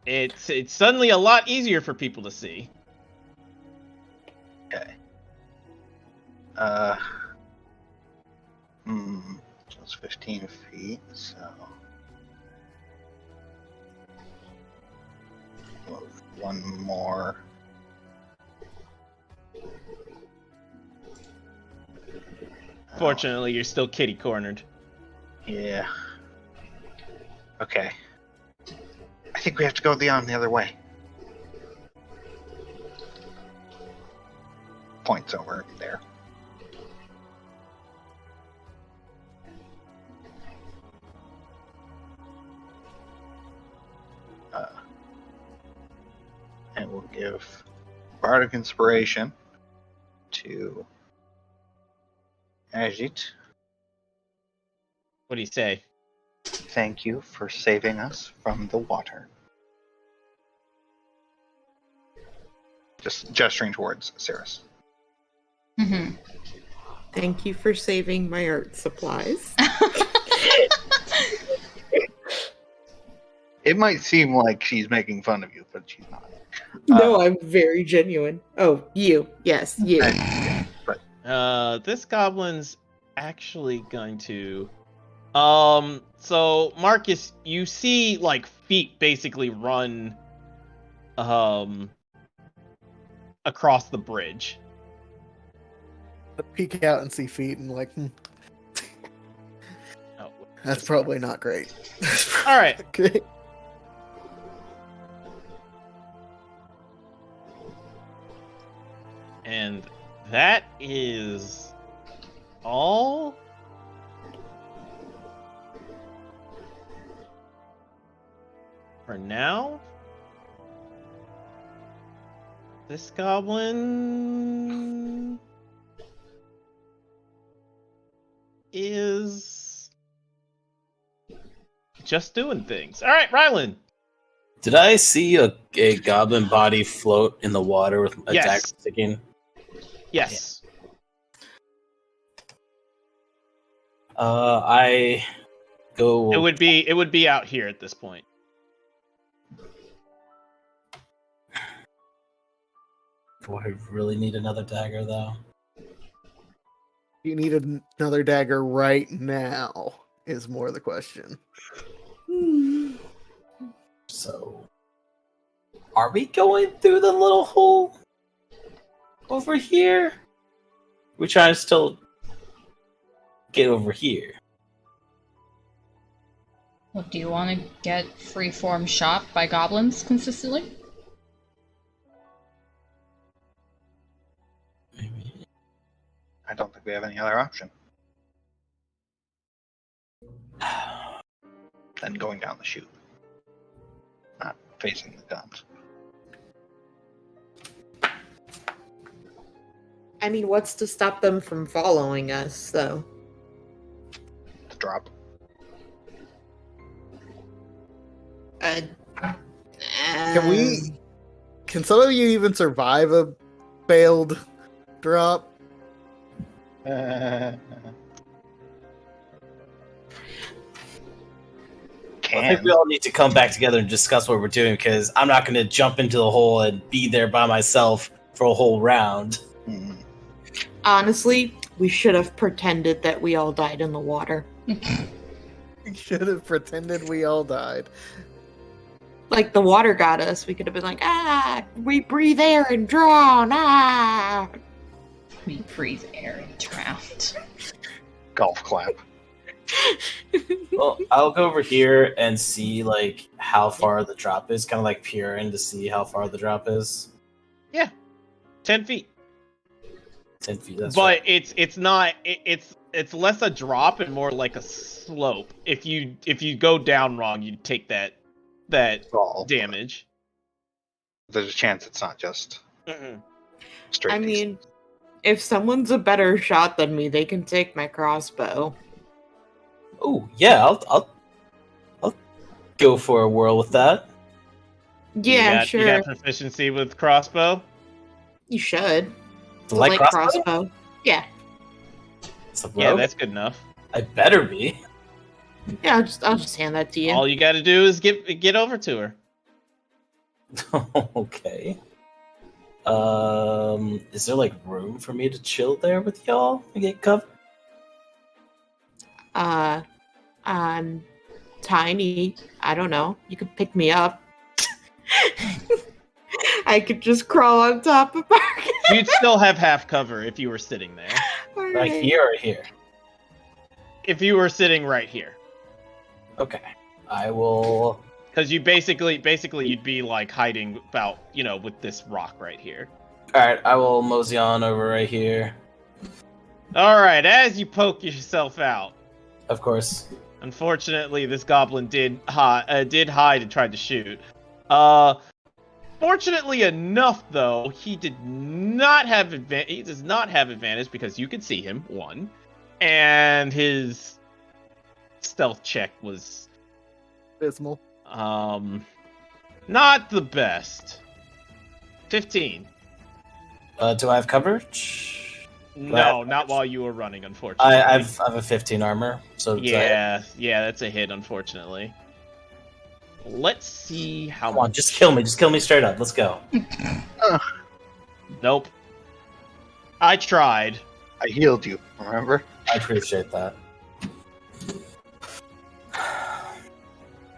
It's suddenly a lot easier for people to see. Okay. So it's 15 feet, so. Move one more. Fortunately, you're still kitty cornered. Yeah. Okay. I think we have to go the other way. Points over there. And we'll give Bardic Inspiration to Ajit. What do you say? Thank you for saving us from the water. Just gesturing towards Cirrus. Mm-hmm. Thank you for saving my art supplies. It might seem like she's making fun of you, but she's not. No, I'm very genuine. Oh, you. Yes, you. This goblin's actually going to. So Marcus, you see like feet basically run, across the bridge. I peek out and see feet and like, Oh, that's probably not great. all right. Okay. And that is all. For now. This goblin is just doing things. All right, Rylan. Did I see a goblin body float in the water with a Yes. dagger sticking? Yes. I go. It would be out here at this point. Do I really need another dagger though? You need another dagger right now, is more the question. So, are we going through the little hole over here? We're trying to still get over here. Well, do you want to get freeform shot by goblins consistently? Maybe. I don't think we have any other option than going down the chute, not facing the guns. I mean, what's to stop them from following us, though? The drop. Can some of you even survive a failed drop? I Can. think we all need to come back together and discuss what we're doing because I'm not going to jump into the hole and be there by myself for a whole round. Hmm. Honestly, we should have pretended that we all died in the water. We should have pretended we all died. Like the water got us. We could have been like, we breathe air and drown. We breathe air and drown. Golf clap. Well, I'll go over here and see like how far the drop is, kind of like peer in to see how far the drop is. 10 feet. 10 feet. That's But right. it's less a drop and more like a slope. If you go down wrong, you take that Fall. damage. There's a chance it's not just straight. I DC. mean, if someone's a better shot than me, they can take my crossbow. Oh yeah, I'll go for a whirl with that. Yeah, You got sure. proficiency with crossbow. You should. The Light light crossbow. Yeah. It's a Yeah, rogue? that's good enough. I better be. Yeah, I'll just hand that to you. All you got to do is get over to her. Okay. Is there like room for me to chill there with y'all and get cover? I'm tiny. I don't know. You could pick me up. I could just crawl on top of Marcus. You'd still have half cover if you were sitting there. Right here or here? If you were sitting right here. Okay. I will. Because you basically you'd be like hiding about, with this rock right here. Alright, I will mosey on over right here. Alright, as you poke yourself out, Of course. unfortunately this goblin did hide and tried to shoot. Fortunately enough though, he does not have advantage because you could see him, one. And his stealth check was Abysmal. not the best. 15. Do I have coverage? No, not while you were running, unfortunately. I have a 15 armor, so does that- Yeah, that's a hit, unfortunately. Let's see how Come on, just kill me straight up. Let's go. Nope. I tried. I healed you, remember? I appreciate that.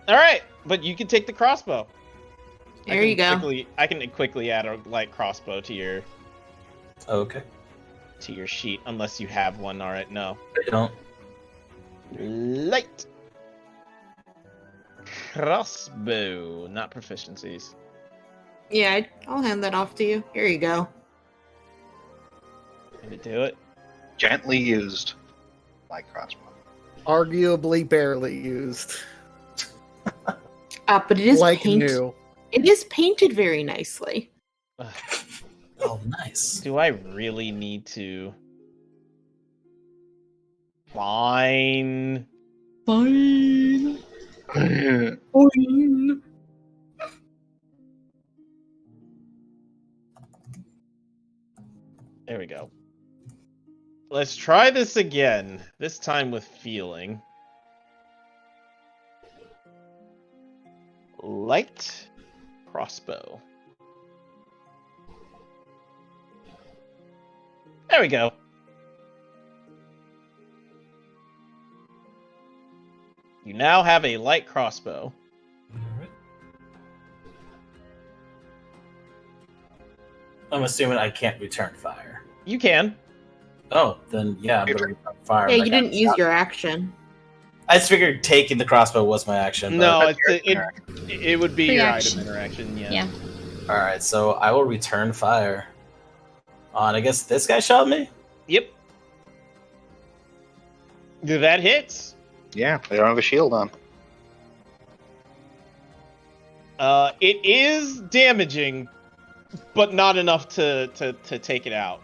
Alright, but you can take the crossbow. There you go. I can quickly add a light crossbow to your Okay. sheet, unless you have one. Alright, no. I don't. Light crossbow, not proficiencies. Yeah, I'll hand that off to you. Here you go. Did it do it? Gently used. Like crossbow. Arguably barely used. But it is Like painted. new. It is painted very nicely. Ugh, Oh, nice. do I really need to? Fine. Fine. There we go. Let's try this again. This time with feeling. Light crossbow. There we go. You now have a light crossbow. I'm assuming I can't return fire. You can. Oh, then yeah, I'm gonna return fire. Yeah, when I you got didn't use shot. your action. I just figured taking the crossbow was my action. No, That's it would be Free your action. item interaction. Yeah. Yeah. All right, so I will return fire. On, I guess this guy shot me. Yep. That hits. Yeah, they don't have a shield on. It is damaging, but not enough to take it out.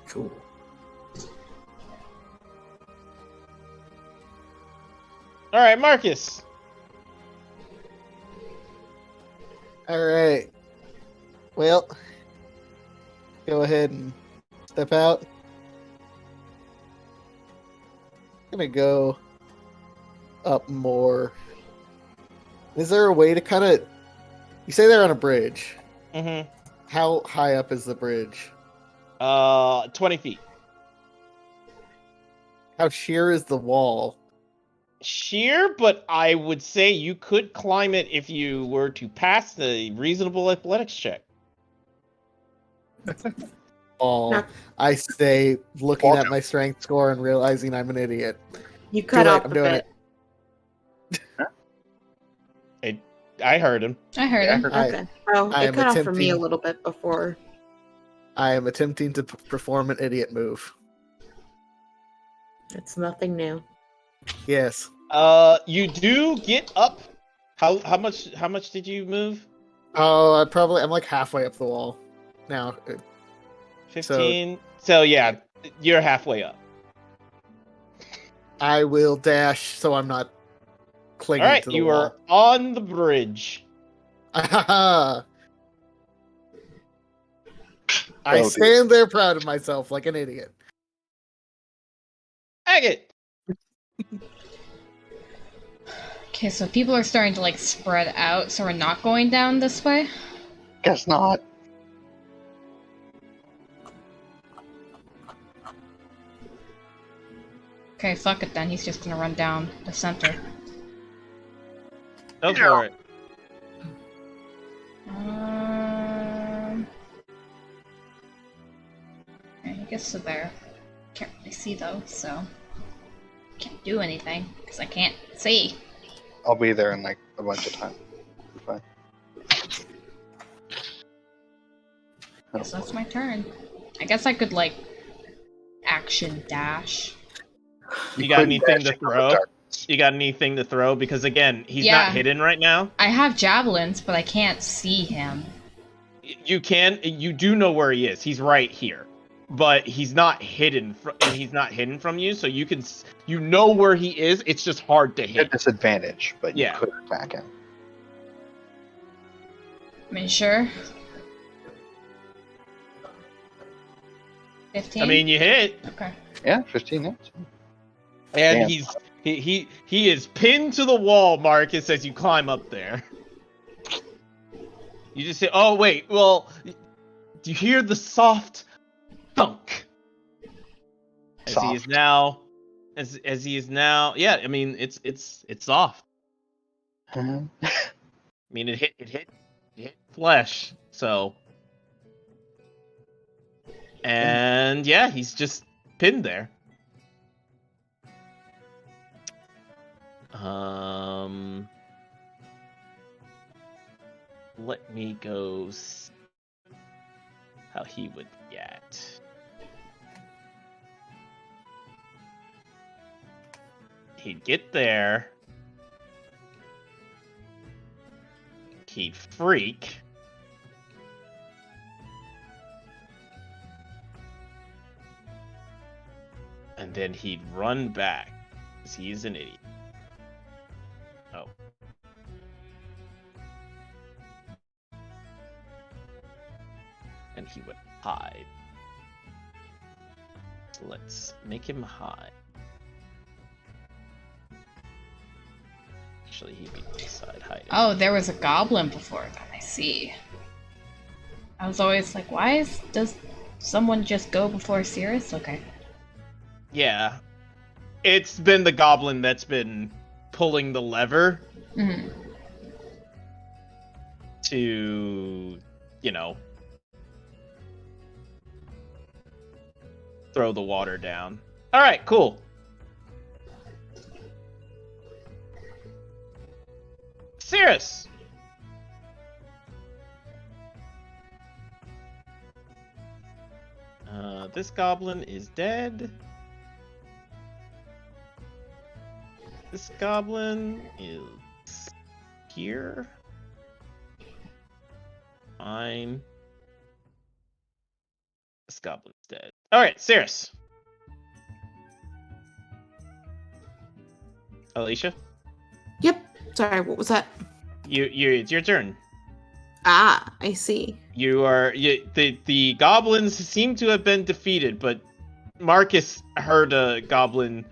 Cool. All right, Marcus. All right. Well, go ahead and step out. Gonna go up more. Is there a way to kind of? You say they're on a bridge. Mm-hmm. How high up is the bridge? 20 feet. How sheer is the wall? sheer, but I would say you could climb it if you were to pass the reasonable athletics check. All No. I say, looking Well, at my strength score and realizing I'm an idiot. You cut Too late, off I'm a doing bit. I heard him. I heard Yeah, I him. heard- Okay. Oh, I it am cut off for me a attempting- little bit before. I am attempting to perform an idiot move. It's nothing new. Yes. You do get up. How much did you move? Oh, I'm like halfway up the wall now. 15. So yeah, you're halfway up. I will dash so I'm not clinging All right, to the you wall. are on the bridge. I Oh, stand there proud of myself like an idiot. Agate. Okay, so people are starting to like spread out, so we're not going down this way. Guess not. Okay, fuck it then. He's just gonna run down the center. Go for it. Okay, he gets to there. Can't really see though, so can't do anything because I can't see. I'll be there in like a bunch of time. Fine. Guess that's my turn. I guess I could like action dash. You got couldn't anything dash to into the throw? darkness. You got anything to throw? Because again, he's Yeah. not hidden right now. I have javelins, but I can't see him. You do know where he is. He's right here, but he's not hidden. He's not hidden from you, so you know where he is. It's just hard to At hit. disadvantage, but Yeah. you could attack him. I mean, sure. 15? I mean, you hit, Okay. Yeah, 15 hits. and Damn. he is pinned to the wall, Marcus, as you climb up there. You just say, "Oh wait, well, do you hear the soft thunk?" As he is Soft. now, as he is now, yeah. I mean, it's soft. Mhm. I mean, it hit flesh, so. And yeah, he's just pinned there. Let me go how he would react. He'd get there. He'd freak. And then he'd run back, because he's an idiot. Oh. And he would hide. So let's make him hide. Actually, he'd be inside hiding. Oh, there was a goblin before that, I see. I was always like, does someone just go before Cirrus? Okay. Yeah. It's been the goblin that's been pulling the lever Mhm. to, throw the water down. All right, cool. Cirrus. This goblin is dead. This goblin is here. Fine. This goblin's dead. Alright, Cirrus. Alicia? Yep. Sorry, what was that? It's your turn. Ah, I see. The goblins seem to have been defeated, but Marcus heard a goblin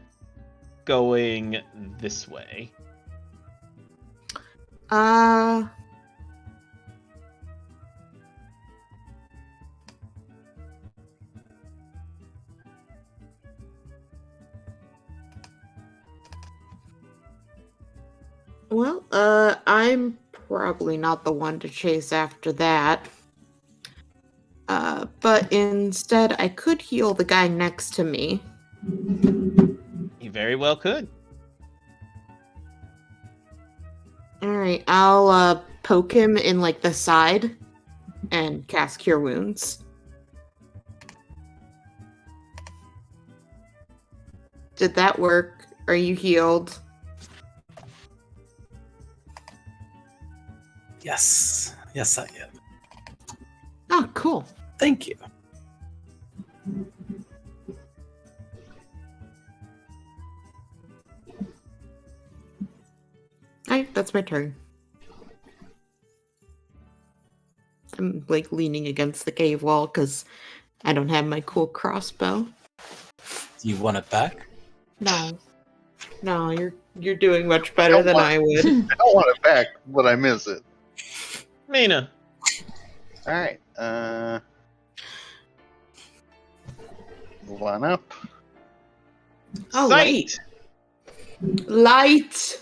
going this way. Well, I'm probably not the one to chase after that. But instead, I could heal the guy next to me. You very well could. Alright, I'll poke him in like the side and cast Cure Wounds. Did that work? Are you healed? Yes. Yes, I am. Oh, cool. Thank you. Alright, that's my turn. I'm like leaning against the cave wall because I don't have my cool crossbow. Do you want it back? No. No, you're doing much better than I would. I don't want it back, but I miss it. Mina. All right. Move on up. Oh, Sight. Light!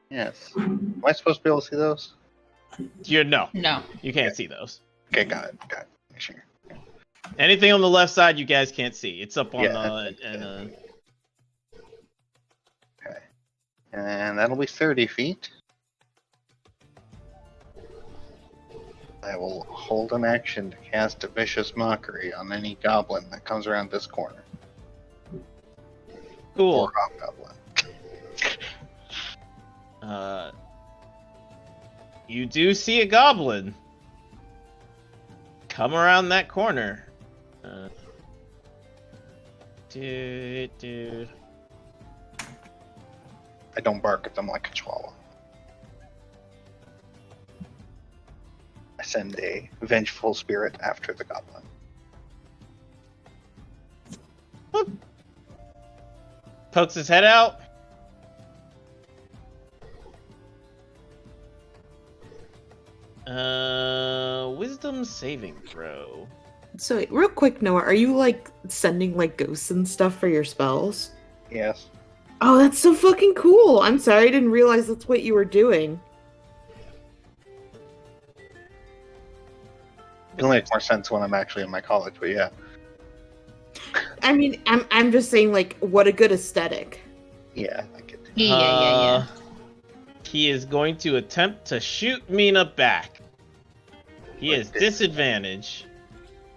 Yes. Am I supposed to be able to see those? No, No. you can't see those. Okay, got it. Make sure. Anything on the left side, you guys can't see. It's up on Yeah, and Okay. And that'll be 30 feet. I will hold an action to cast a vicious mockery on any goblin that comes around this corner. cool. Or hobgoblin. You do see a goblin come around that corner. I don't bark at them like a chihuahua. I send a vengeful spirit after the goblin. Pokes his head out. Wisdom saving throw. So, wait, real quick, Noah, are you like sending like ghosts and stuff for your spells? Yes. Oh, that's so fucking cool! I'm sorry, I didn't realize that's what you were doing. It'll make more sense when I'm actually in my college, but yeah. I mean, I'm just saying, like, what a good aesthetic. Yeah, I get it. Yeah. He is going to attempt to shoot Mina back. He has disadvantage.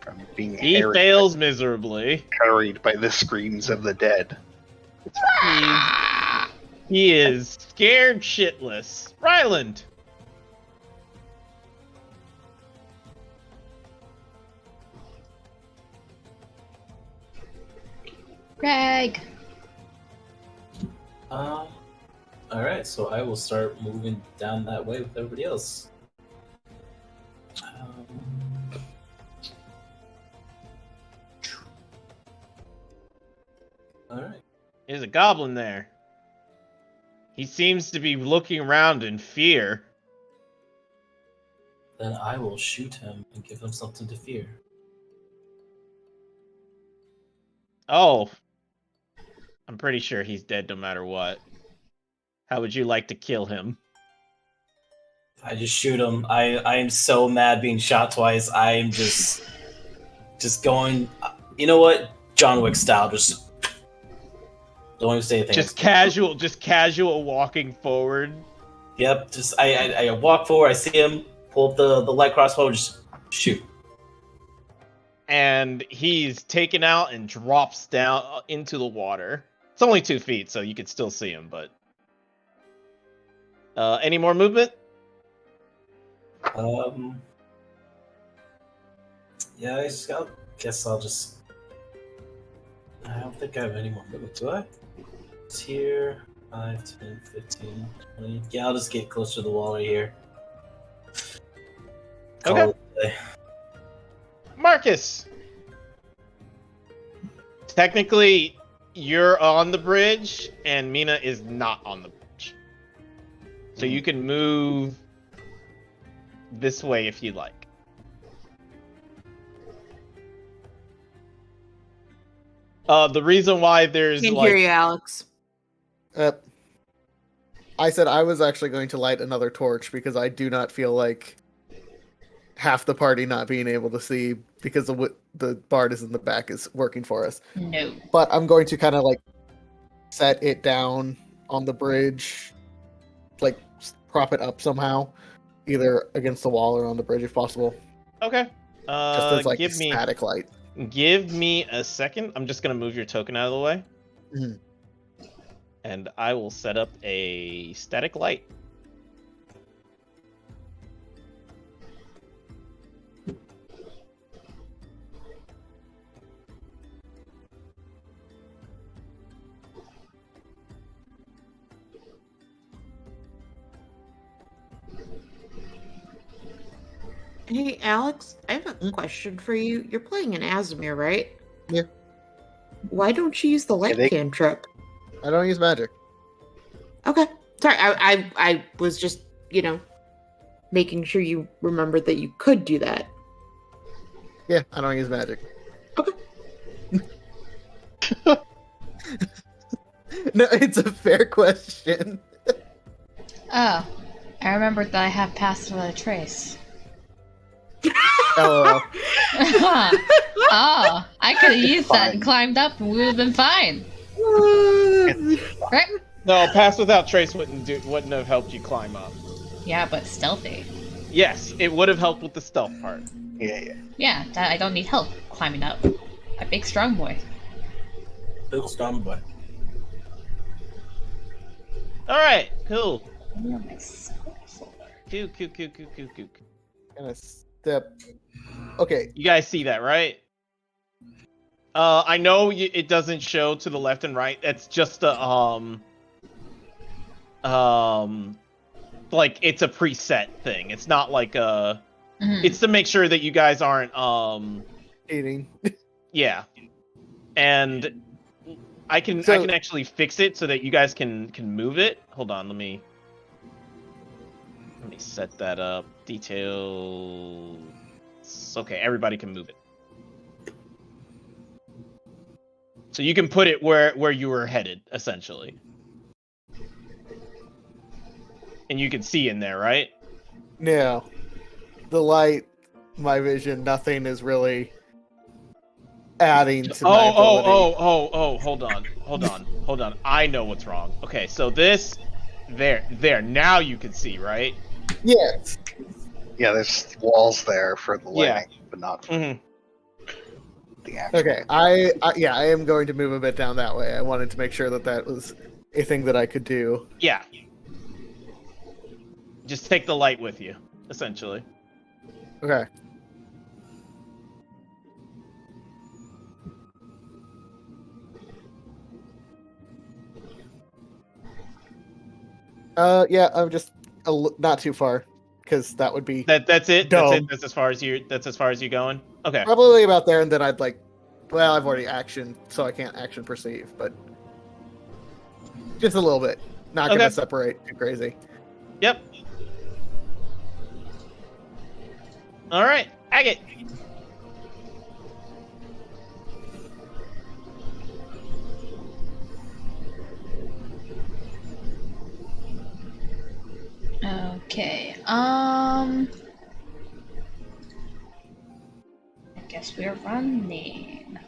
From being He fails miserably. harried by the screams of the dead. He is scared shitless. Ryland. Greg. Alright, so I will start moving down that way with everybody else. Alright. There's a goblin there. He seems to be looking around in fear. Then I will shoot him and give him something to fear. Oh. I'm pretty sure he's dead no matter what. How would you like to kill him? I just shoot him. I am so mad being shot twice. I am just going. You know what? John Wick style. Just don't even say anything. Just casual walking forward. Yep. Just I walk forward. I see him. Pull up the light crossbow. Just shoot. And he's taken out and drops down into the water. It's only 2 feet, so you can still see him, but... any more movement? Yeah, guess I'll just... I don't think I have any more movement, do I? It's here. 5, 10, 15, 20. Yeah, I'll just get closer to the wall right here. Okay. Call it a day. Marcus! Technically, you're on the bridge, and Mina is not on the bridge. So you can move this way if you'd like. The reason why there's Can't hear you, Alex. I said I was actually going to light another torch because I do not feel like half the party not being able to see because of what the bard is in the back is working for us. No. But I'm going to kind of like set it down on the bridge, like prop it up somehow, either against the wall or on the bridge if possible. Okay. Just as like a give me static light. Give me a second. I'm just gonna move your token out of the way. Mhm. And I will set up a static light. Hey, Alex, I have a question for you. You're playing an Azimir, right? Yeah. Why don't you use the light they- cantrip? I don't use magic. Okay. Sorry, I was just, making sure you remembered that you could do that. Yeah, I don't use magic. Okay. No, it's a fair question. Oh, I remembered that I have passed without a trace. LOL. Oh, I could have used that Fine. and climbed up and we would have been fine. Right? No, pass without trace wouldn't have helped you climb up. Yeah, but stealthy. Yes, it would have helped with the stealth part. Yeah. Yeah, I don't need help climbing up. A big strong boy. Big strong boy. All right, cool. Oh, my soul. Cool. Gonna step. Okay, You guys see that, right? I know it doesn't show to the left and right. It's just a like it's a preset thing. It's not like a. Mhm. It's to make sure that you guys aren't eating. yeah, and I can So- actually fix it so that you guys can move it. Hold on, let me set that up. Details. Okay, everybody can move it. So you can put it where you were headed, essentially. And you can see in there, right? No. The light, my vision, nothing is really adding to my ability. Hold on. I know what's wrong. Okay, so this, there. Now you can see, right? Yes. Yeah, there's walls there for the Yeah. lighting, but not for Mm-hmm. the actual. Okay, I am going to move a bit down that way. I wanted to make sure that was a thing that I could do. Yeah. Just take the light with you, essentially. Okay. Yeah, I'm just not too far, because that would be That's it. Dumb. That's as far as you going. Okay. probably about there, and then I'd like, well, I've already actioned, so I can't action perceive, but just a little bit. Not Okay. gonna separate too crazy. Yep. All right, Agate. Okay. I guess we're running.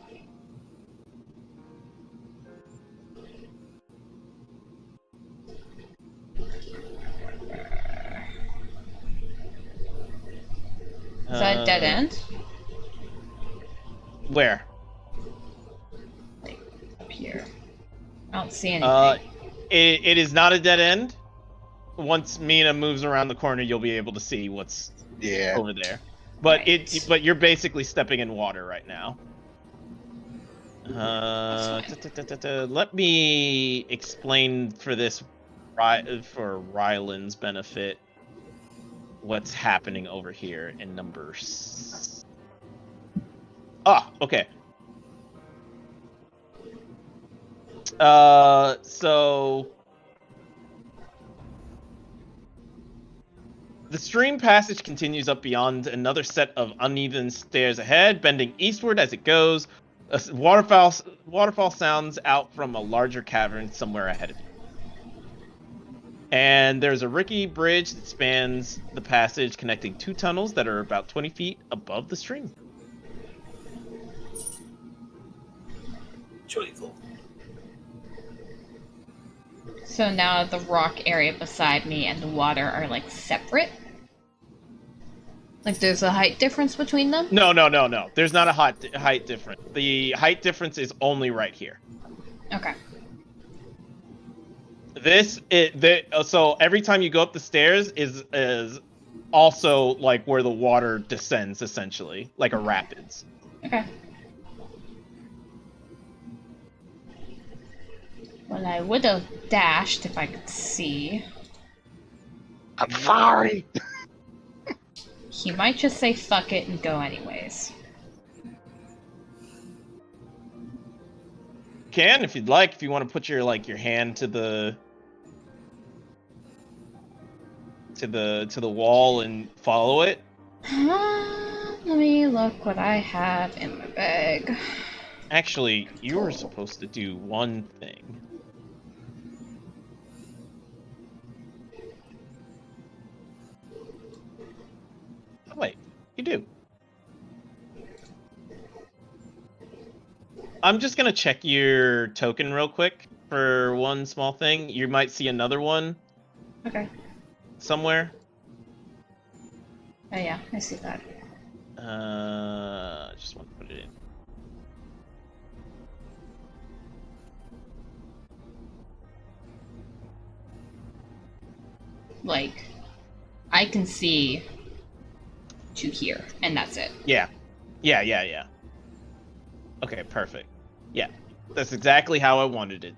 Is that a dead end? Where? Up here. I don't see anything. It is not a dead end. Once Mina moves around the corner, you'll be able to see what's Yeah. over there. But Right. but you're basically stepping in water right now. Let me explain for this, for Ryland's benefit, what's happening over here in numbers. Okay. So the stream passage continues up beyond another set of uneven stairs ahead, bending eastward as it goes. A waterfall sounds out from a larger cavern somewhere ahead of you. And there's a rickety bridge that spans the passage, connecting 2 tunnels that are about 20 feet above the stream. Joyful. So now the rock area beside me and the water are like separate? Like there's a height difference between them? No. There's not a height difference. The height difference is only right here. Okay. So every time you go up the stairs is also like where the water descends, essentially, like a rapids. Okay. Well, I would have dashed if I could see. I'm sorry. He might just say fuck it and go anyways. Can, if you'd like, if you want to put your hand to the wall and follow it. Let me look what I have in my bag. Actually, you were supposed to do one thing. Oh, wait, you do. I'm just gonna check your token real quick for one small thing. You might see another one Okay. somewhere. Oh yeah, I see that. Just want to put it in. Like, I can see to here, and that's it. Yeah. Okay, perfect. Yeah, that's exactly how I wanted it.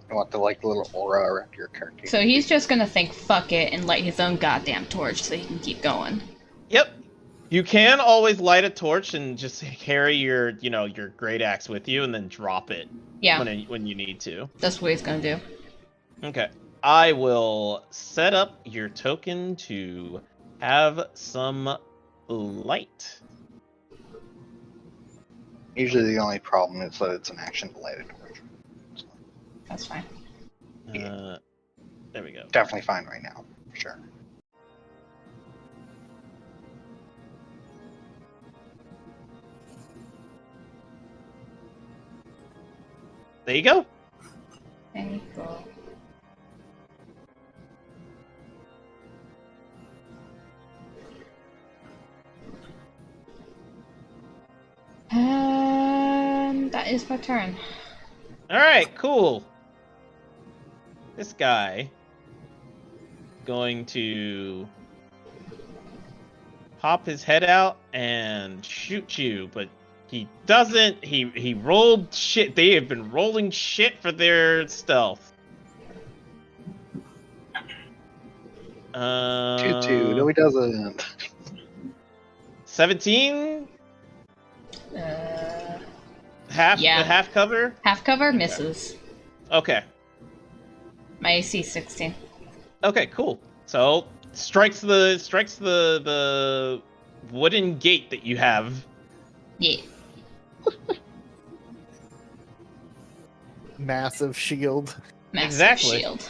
I want the little aura around your character. So he's just gonna think fuck it and light his own goddamn torch so he can keep going. Yep. You can always light a torch and just carry your great axe with you and then drop it Yeah, when you need to. that's what he's gonna do. Okay. I will set up your token to have some light. Usually the only problem is that it's an action to light a torch. So, That's fine. There we go. definitely fine right now, for sure. There you go. There you go. That is my turn. All right, cool. This guy going to pop his head out and shoot you, but he doesn't. He rolled shit. They have been rolling shit for their stealth. 2-2. No, he doesn't. 17. Yeah. Half cover. Half cover misses. Okay. My AC 16. Okay, cool. So strikes the wooden gate that you have. Yeah. Massive shield. Massive Exactly. shield.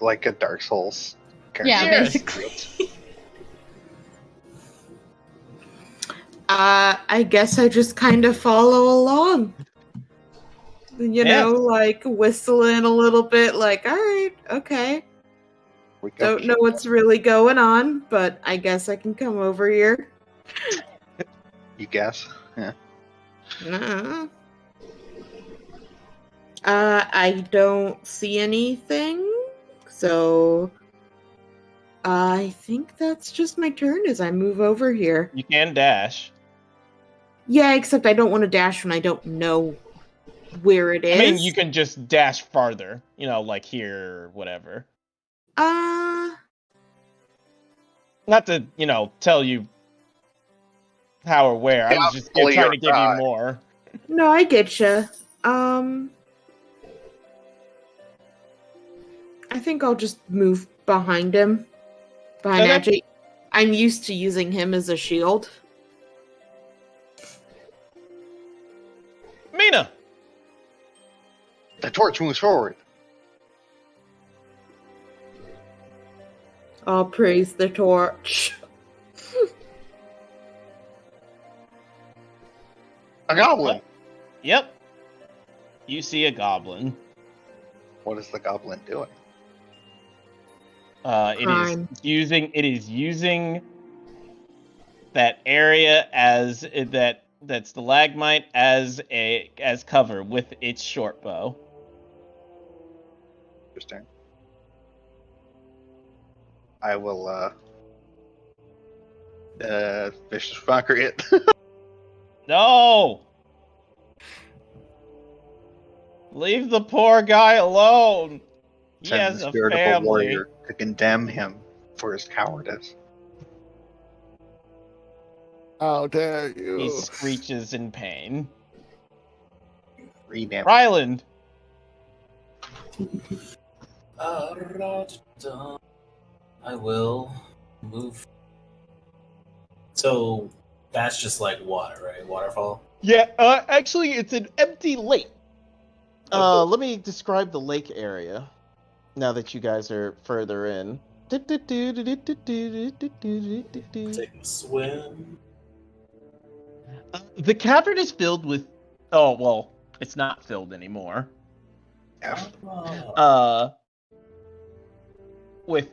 Like a Dark Souls character. Yeah, Yes. basically. I guess I just kind of follow along. You know, like whistling a little bit, like, all right, okay. We go Don't know what's really going on, but I guess I can come over here. You guess? Yeah. Uh, I don't see anything, so I think that's just my turn as I move over here. You can dash. Yeah, except I don't want to dash when I don't know where it is. I mean, you can just dash farther. Like here or whatever. Not to, tell you how or where. I was just Probably trying to your give pride. you more. No, I get you. I think I'll just move behind him. Behind Okay. Ajay. I'm used to using him as a shield. Mina! The torch moves forward. I'll praise the torch. A goblin. Yep. You see a goblin. What is the goblin doing? Crime. It is using that area as that stalagmite as cover with its short bow. Interesting. I will vicious mockery it. No! Leave the poor guy alone. He Send has the a spirit of a family. warrior to condemn him for his cowardice. How dare He you? screeches in pain. Rename. Ryland, I will move. So that's just like water, right? Waterfall. yeah, actually, it's an empty lake. Oh, cool. Let me describe the lake area. Now that you guys are further in. Taking a swim. The cavern is filled with. Oh well, it's not filled anymore. F. With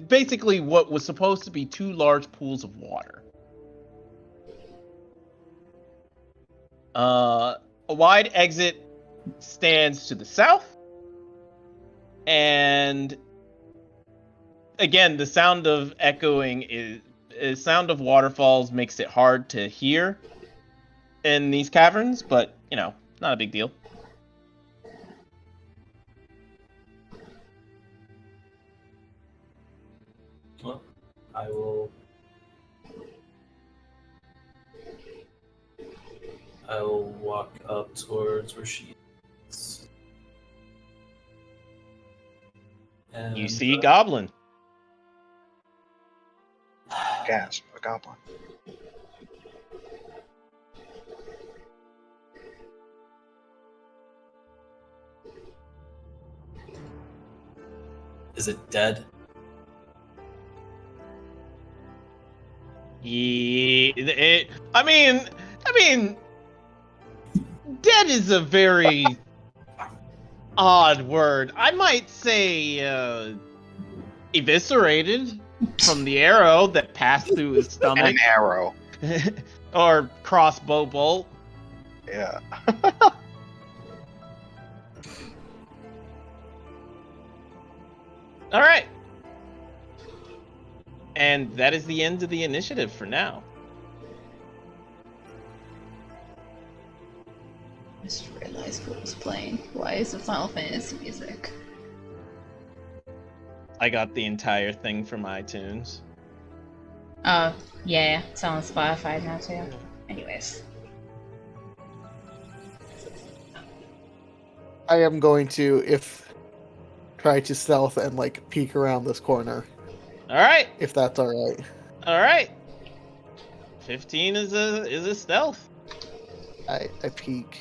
basically what was supposed to be 2 large pools of water. A wide exit stands to the south, and again, the sound of echoing is sound of waterfalls makes it hard to hear in these caverns, but not a big deal. Well, I will walk up towards where she is. And, You see Goblin. Gasp. A goblin. Is it dead? I mean, dead is a very odd word. I might say eviscerated from the arrow that passed through his stomach, An arrow. or crossbow bolt. Yeah. All right. And that is the end of the initiative for now. I just realized what was playing. Why is the Final Fantasy music? I got the entire thing from iTunes. Oh, yeah, it's on Spotify now too. Anyways. I am going to try to stealth and peek around this corner. All right. If that's all right. All right. 15 is a stealth. I peek.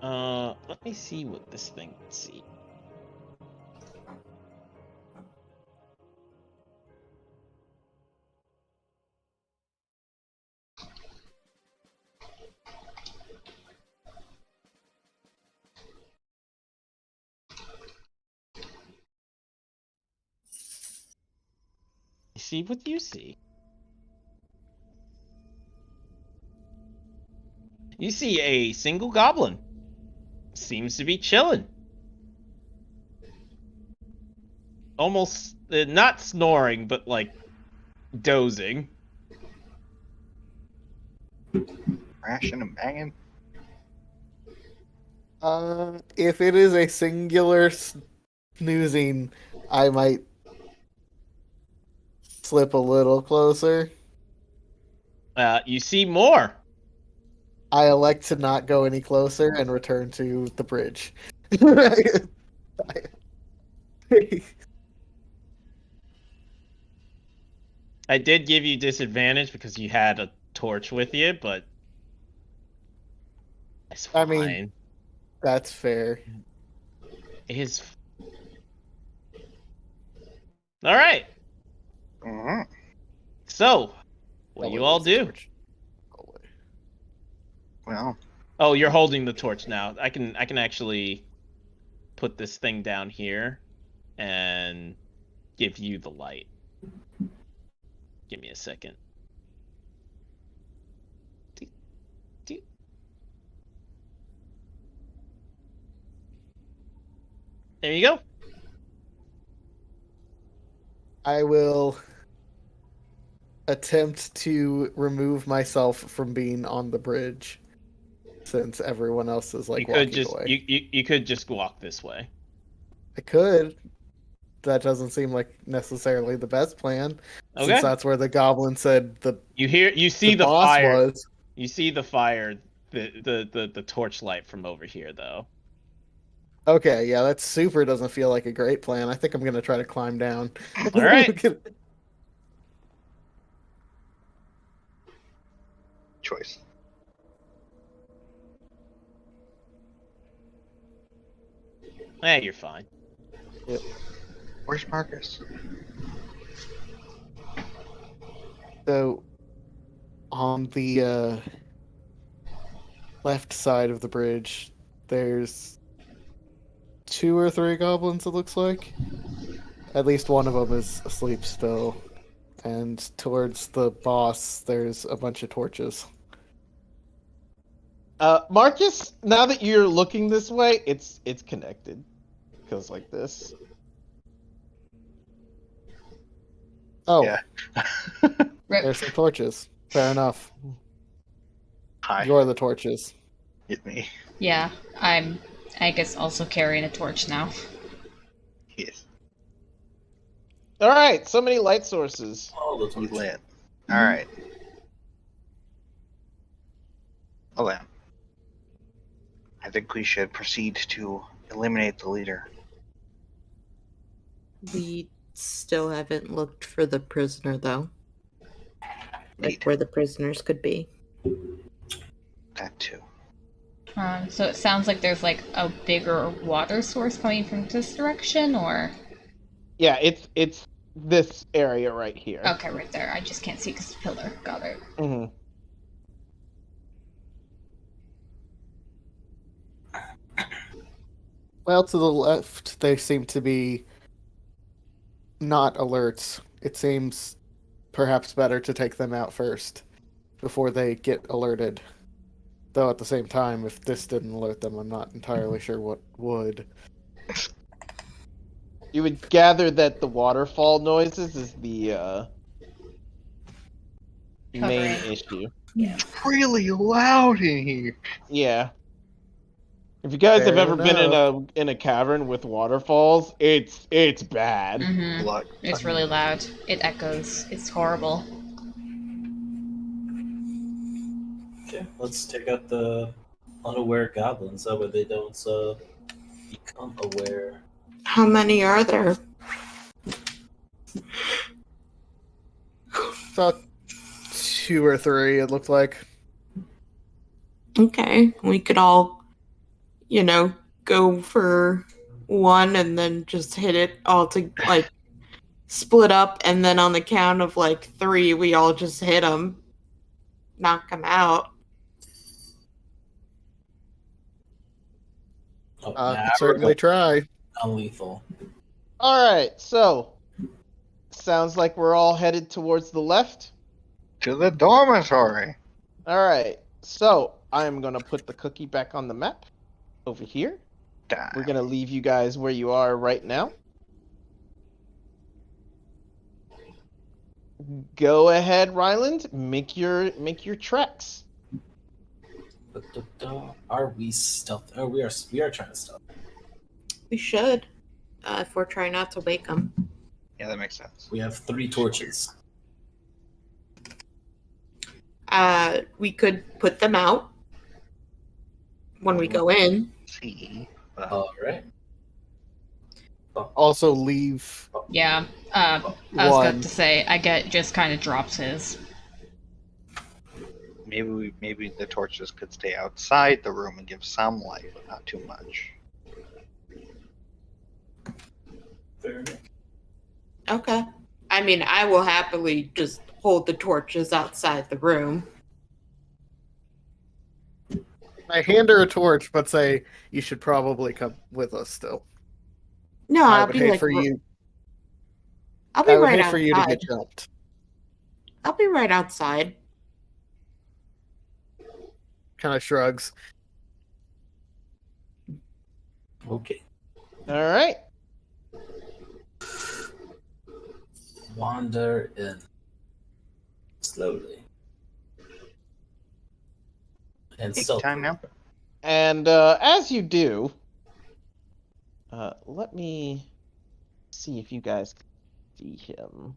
Let me see what this thing can see. See what you see. You see a single goblin. Seems to be chilling. Almost not snoring, but dozing. Crashing and banging. If it is a singular snoozing, I might slip a little closer. You see more. I elect to not go any closer and return to the bridge. I did give you disadvantage because you had a torch with you, but it's fine. I mean, that's fair. is. All right. Mhm. So, what do Oh, you wait, all where's the do? torch? Oh, wait. Well, Oh, you're holding the torch now. I can actually put this thing down here and give you the light. Give me a second. There you go. I will attempt to remove myself from being on the bridge, since everyone else is like You could walking just away. you could just walk this way. I could. That doesn't seem like necessarily the best plan, since Okay. that's where the goblin said the You see the boss fire. was. You see the fire, the torchlight from over here though. Okay, yeah, that super doesn't feel like a great plan. I think I'm gonna try to climb down. All right. choice. You're fine. Where's Marcus? So, on the left side of the bridge, there's 2 or 3 goblins, it looks like. At least one of them is asleep still. And towards the boss, there's a bunch of torches. Marcus, now that you're looking this way, it's connected. It goes like this. Oh, Yeah. Rip. there's some torches. Fair enough. Hi. You're the torches. Hit me. Yeah, I'm, I guess, also carrying a torch now. Yes. All right, so many light sources. All the We torches. lit. Alright. Well then. I think we should proceed to eliminate the leader. We still haven't looked for the prisoner, though. Like Neat. where the prisoners could be. That too. So it sounds like there's like a bigger water source coming from this direction, or Yeah, it's this area right here. okay, right there. I just can't see because the pillar. Got it. Mm-hmm. Well, to the left, they seem to be not alerts. It seems perhaps better to take them out first before they get alerted. Though at the same time, if this didn't alert them, I'm not entirely sure what would. You would gather that the waterfall noises is the main Covering. issue. Really loud in here. Yeah. If you guys have Fair ever been enough. in a cavern with waterfalls, it's bad. Mm-hmm. Blood. It's really loud. It echoes. It's horrible. Okay, let's take out the unaware goblins. That way they don't become aware. How many are there? About 2 or 3, it looked like. Okay, we could all, go for one and then just hit it all to like split up, and then on the count of like 3, we all just hit them, knock them out. Oh, Could certainly try. non-lethal. All right, so sounds like we're all headed towards the left. To the dormitory. All right, so I'm gonna put the cookie back on the map over here. Die. We're gonna leave you guys where you are right now. Go ahead, Ryland. Make your tracks. Are we stealth? Oh, we are trying to stealth. We should, if we're trying not to wake them. Yeah, that makes sense. We have 3 torches. We could put them out when we go in. See. All right. Also leave Yeah. I was going one. to say, I get just kind of drops his. Maybe the torches could stay outside the room and give some light, but not too much. fair enough. Okay. I mean, I will happily just hold the torches outside the room. I hand her a torch, but say you should probably come with us still. No, I I'll would be hate like, for you. I'll be I would right hate for you to outside. get jumped. I'll be right outside. Kind of shrugs. Okay. All right. Wander in. Slowly. And Take stealthily. time now. And as you do, let me see if you guys can see him.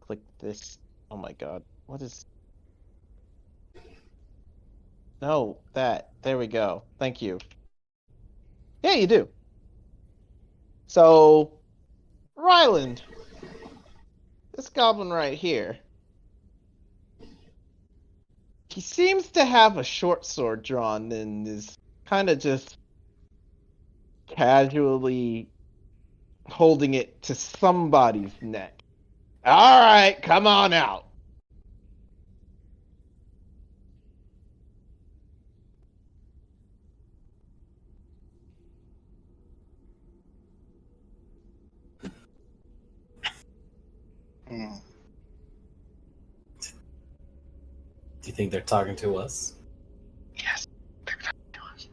Click this. Oh my god. What is... No, that. There we go. Thank you. Yeah, you do. So, Ryland, this goblin right here, he seems to have a short sword drawn and is kind of just casually holding it to somebody's neck. All right, come on out. Hmm. Do you think they're talking to us? Yes. They're talking to us.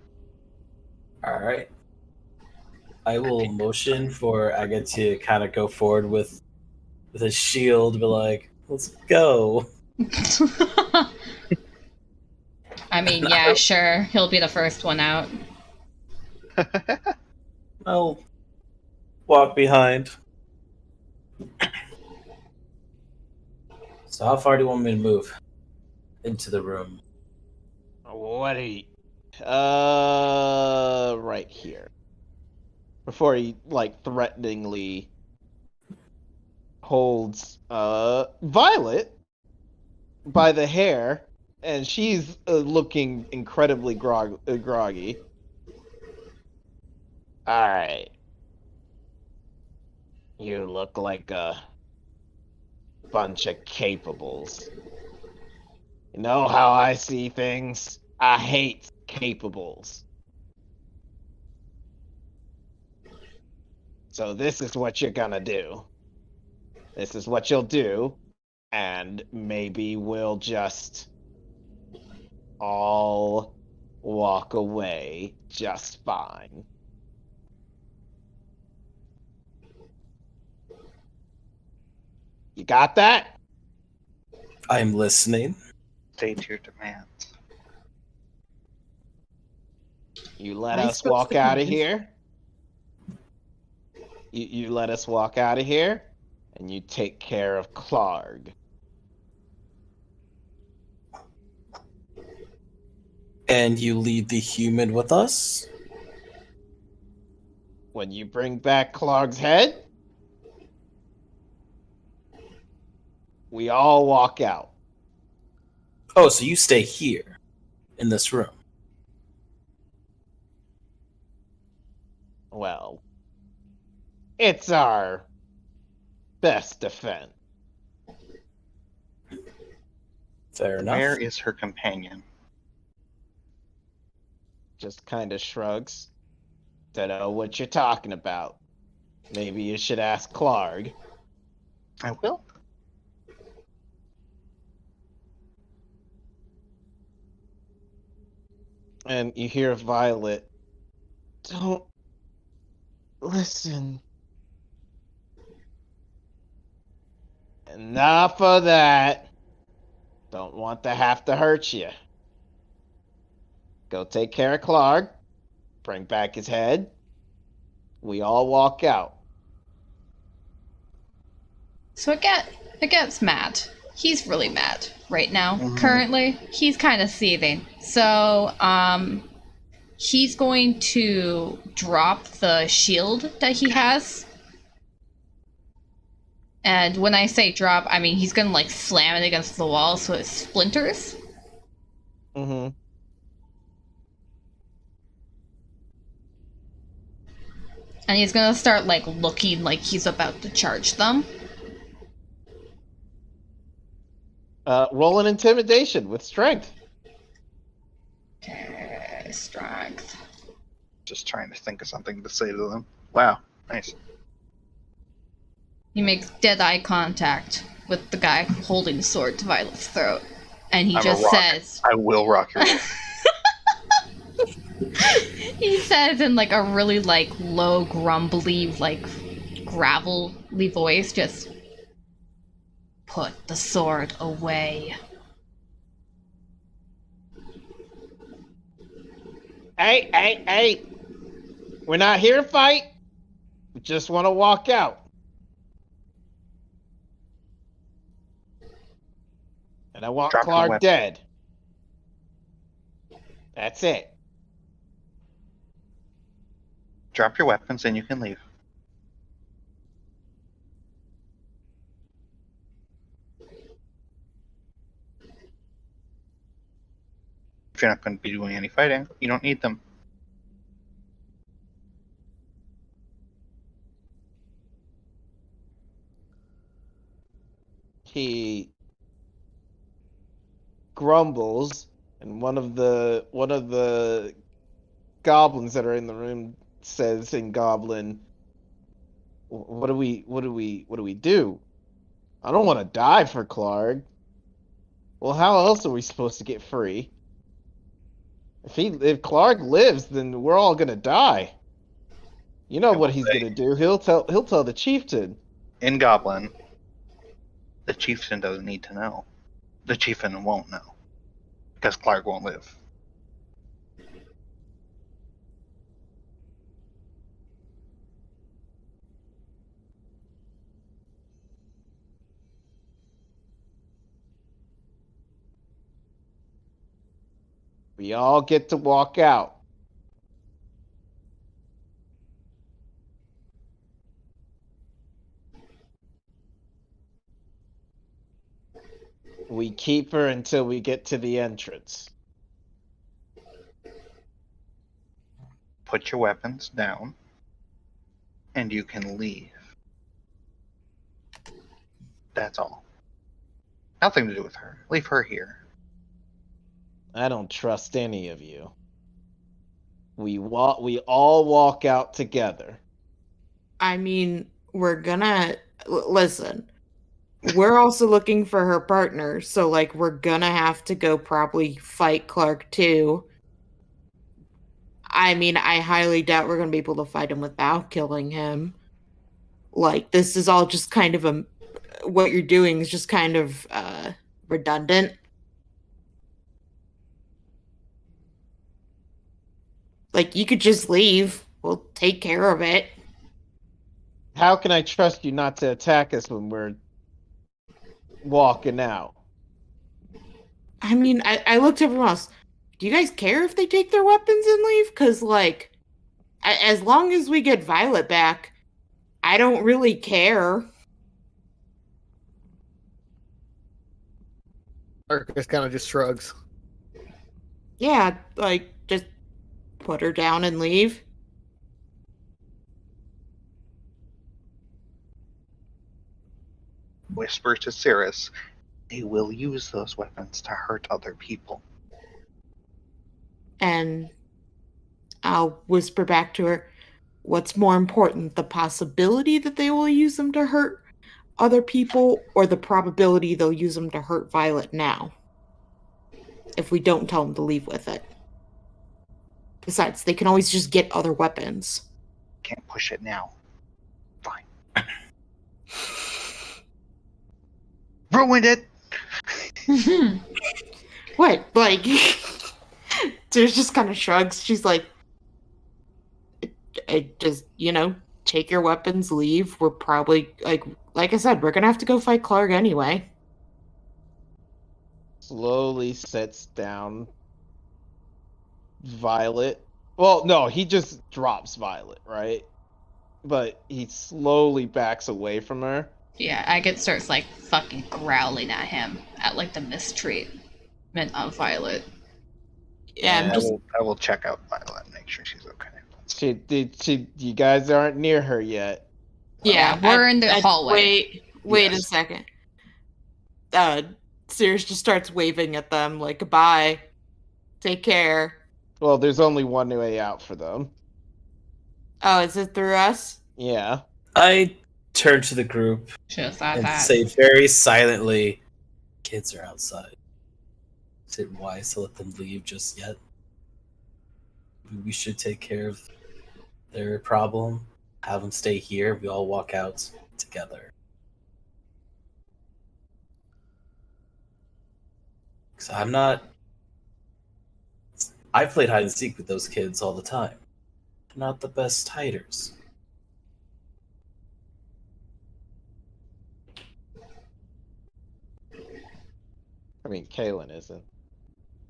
Alright. I will motion for Aga to kind of go forward with a shield, be like, let's go. I mean, yeah, sure. He'll be the first one out. I'll walk behind. So how far do you want me to move into the room? What are you... right here. Before he, like, threateningly holds, Violet by the hair, and she's looking incredibly groggy. Alright. You look like a bunch of capables. You know how I see things? I hate capables. So this is what you're gonna do. This is what you'll do, and maybe we'll just all walk away just fine. You got that? I'm listening. State your demands. You let I us suppose walk the out of comments- here. You let us walk out of here, and you take care of Clarg. And you leave the human with us? When you bring back Clarg's head, we all walk out. Oh, so you stay here in this room. Well, it's our best defense. Fair enough. Where is her companion? Just kind of shrugs. Don't know what you're talking about. Maybe you should ask Clarg. I will. And you hear Violet. Don't listen. Enough of that. Don't want to have to hurt you. Go take care of Clarg. Bring back his head. We all walk out. So it gets Matt. He's really mad right now. Mhm. Currently, he's kind of seething. So, he's going to drop the shield that he has. And when I say drop, I mean he's gonna like slam it against the wall so it splinters. And he's gonna start, like, looking like he's about to charge them. Roll an intimidation with strength. Okay, strength. Just trying to think of something to say to them. Wow, nice. He makes dead eye contact with the guy holding the sword to Violet's throat. And he I'm a just rock. says... I will rock your world. He says in, like, a really, like, low, grumbly, like, gravelly voice, just... Put the sword away. Hey! We're not here to fight. We just want to walk out. And I want Drop your Clark weapon. dead. That's it. Drop your weapons and you can leave. If you're not going to be doing any fighting, you don't need them. He grumbles, and one of the goblins that are in the room says in Goblin, "What do we do? I don't want to die for Clark. Well, how else are we supposed to get free? If Clark lives, then we're all gonna die. You know I what will he's say- gonna do? He'll tell the chieftain." In Goblin, the chieftain doesn't need to know. The chieftain won't know. Because Clark won't live. We all get to walk out. We keep her until we get to the entrance. Put your weapons down. And you can leave. That's all. Nothing to do with her. Leave her here. I don't trust any of you. We all walk out together. I mean, we're gonna listen. We're also looking for her partner, so like we're gonna have to go probably fight Clark too. I mean, I highly doubt we're gonna be able to fight him without killing him. Like this is all just kind of what you're doing is just kind of redundant. Like you could just leave. We'll take care of it. How can I trust you not to attack us when we're walking out? I mean, I looked at everyone else. Do you guys care if they take their weapons and leave? Because, like, as long as we get Violet back, I don't really care. Arcus kind of just shrugs. Yeah, like, just put her down and leave. Whisper to Cirrus. They will use those weapons to hurt other people. And I'll whisper back to her, what's more important, the possibility that they will use them to hurt other people, or the probability they'll use them to hurt Violet now? If we don't tell them to leave with it. Besides, they can always just get other weapons. Can't push it now. Fine. Ruined it! What? Like, There's just kind of shrugs. She's like, I just, take your weapons, leave. We're probably, like I said, we're gonna have to go fight Clark anyway. Slowly sets down Violet. Well, no, he just drops Violet, right? But he slowly backs away from her. Yeah, Agate starts, like, fucking growling at him at, like, the mistreatment of Violet. Yeah, I'm just I will check out Violet and make sure she's okay. You guys aren't near her yet. Yeah, we're in the hallway. Wait Yes. a second. Sears just starts waving at them like goodbye. Take care. Well, there's only one way out for them. Oh, is it through us? Yeah. I turn to the group Just thought and that. say very silently, "Kids are outside. Is it wise to let them leave just yet? We should take care of their problem. Have them stay here. We all walk out together." So I've played hide and seek with those kids all the time. They're not the best hiders. I mean, Kaylin isn't.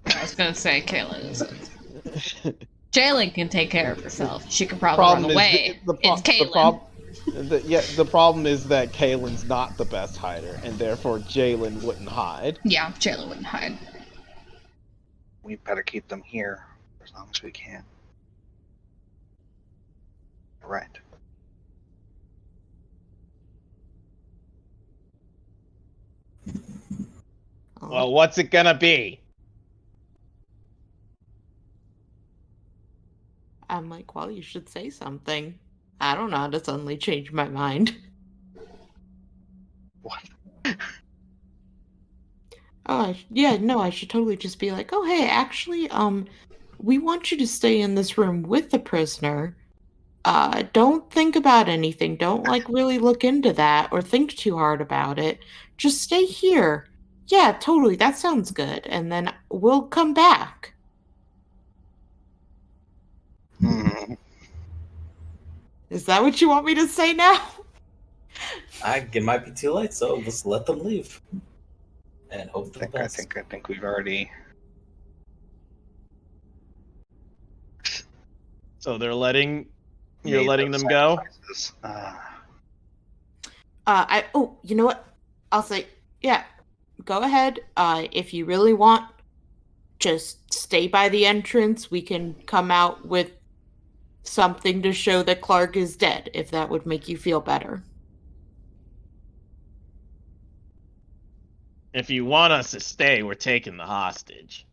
I was gonna say Kaylin isn't. Jalen can take care of herself. She could probably run away. It's Kaylin. The problem is that Kaylin's not the best hider, and therefore Jalen wouldn't hide. Yeah, Jalen wouldn't hide. We better keep them here for as long as we can. Right. Oh. Well, what's it gonna be? I'm like, well, you should say something. I don't know how to suddenly change my mind. What? Oh, I should totally just be like, oh, hey, actually, we want you to stay in this room with the prisoner. Don't think about anything. Don't, like, really look into that or think too hard about it. Just stay here. Yeah, totally, that sounds good. And then we'll come back. Hmm. Is that what you want me to say now? It might be too late, so let's let them leave. And hope for the I best. think we've already. So you're letting made them those go? sacrifices. You know what? I'll say, yeah, go ahead. If you really want, just stay by the entrance. We can come out with something to show that Clark is dead, if that would make you feel better. If you want us to stay, we're taking the hostage.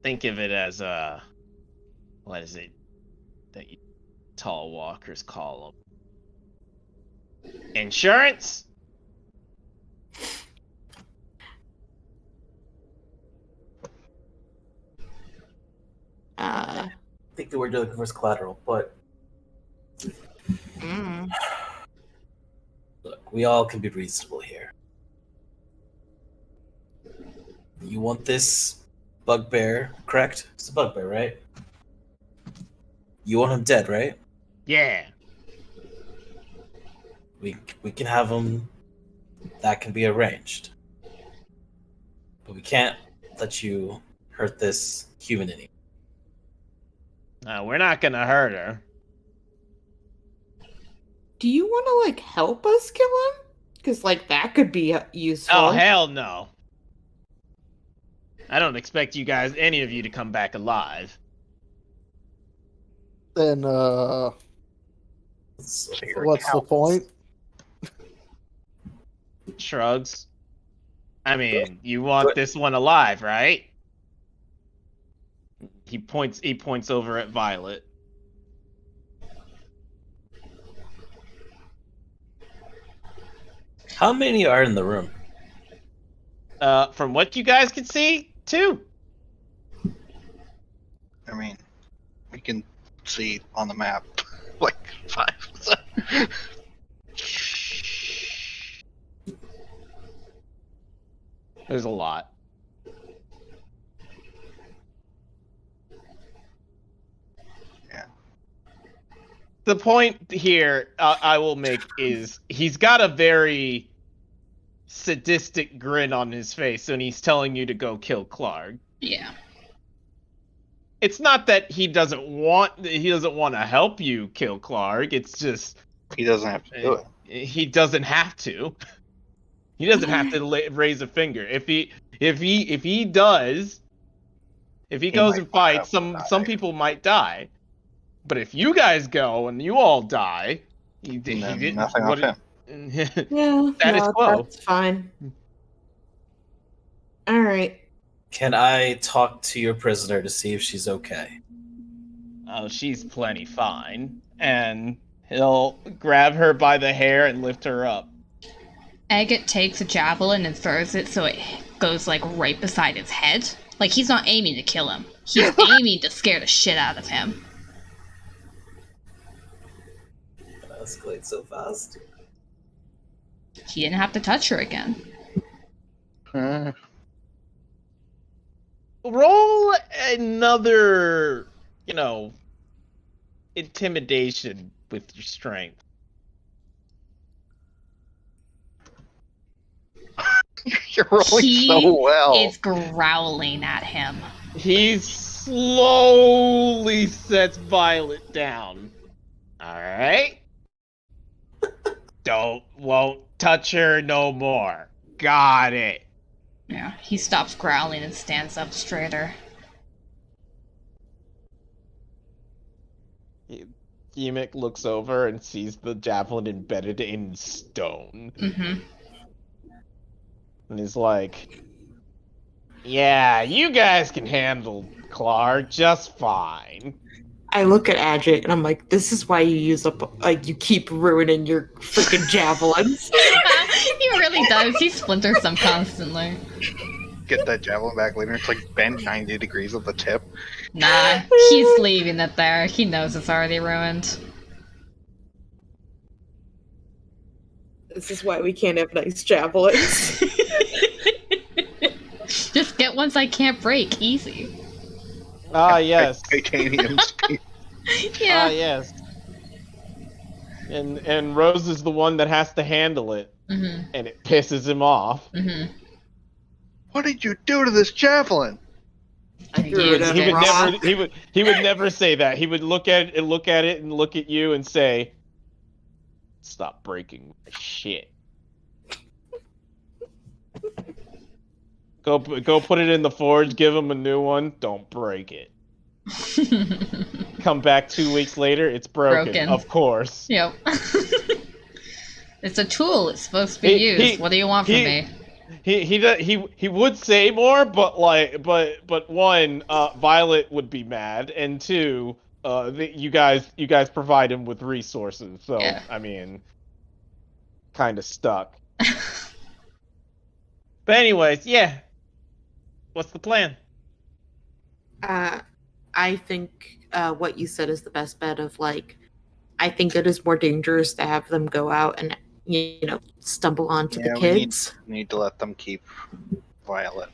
Think of it as what is it that you tall walkers call them? Insurance? I think the word you're looking for is collateral, but Mm. look, we all can be reasonable here. You want this bugbear, correct? It's a bugbear, right? You want him dead, right? Yeah. We can have him. That can be arranged. But we can't let you hurt this human anymore. No, we're not gonna hurt her. Do you want to, like, help us kill him? Because, like, that could be useful. Oh, hell no. I don't expect you guys, any of you, to come back alive. Then, So you're what's the cowards. point? Shrugs. I mean, you want this one alive, right? He points over at Violet. How many are in the room? From what you guys can see, 2. I mean, we can see on the map like 5. So. There's a lot. Yeah. The point here I will make is he's got a very sadistic grin on his face when he's telling you to go kill Clark. Yeah. It's not that he doesn't want to help you kill Clark. It's just He doesn't have to do it. he doesn't have to. He doesn't have to raise a finger. If he goes might and fights, die. some people might die. But if you guys go and you all die, he Then didn't. nothing What off him. Yeah, Status no, quo. that's fine. All right. Can I talk to your prisoner to see if she's okay? Oh, she's plenty fine. And he'll grab her by the hair and lift her up. Agate takes a javelin and throws it so it goes like right beside his head. Like he's not aiming to kill him. He's aiming to scare the shit out of him. That escalates so fast. He didn't have to touch her again. Roll another, intimidation with your strength. You're rolling He so well. is growling at him. He slowly sets Violet down. Alright? Won't touch her no more. Got it. Yeah, he stops growling and stands up straighter. Yemick looks over and sees the javelin embedded in stone. Mm-hmm. And he's like, yeah, you guys can handle Clark just fine. I look at Adjit and I'm like, this is why you use up, like, you keep ruining your freaking javelins. He really does. He splinters them constantly. Get that javelin back later. It's like bent 90 degrees at the tip. Nah, he's leaving it there. He knows it's already ruined. This is why we can't have nice javelins. Just get ones I can't break. Easy. Ah, yes. Titanium steel. Yeah. Ah, yes. And Rose is the one that has to handle it, Mm-hmm. and it pisses him off. Mm-hmm. What did you do to this javelin? I He threw it would at He a would rock. never say that. He would look at it and look at you and say, "Stop breaking my shit. Go put it in the forge. Give him a new one. Don't break it. Come back 2 weeks later. It's broken. Of course. Yep. It's a tool. It's supposed to be used. What do you want from me? He would say more, but one, Violet would be mad, and two, you guys provide him with resources, so Yeah. I mean, kind of stuck. But anyways, yeah. What's the plan? I think what you said is the best bet of, like, I think it is more dangerous to have them go out and, stumble onto the we kids. need to let them keep Violet.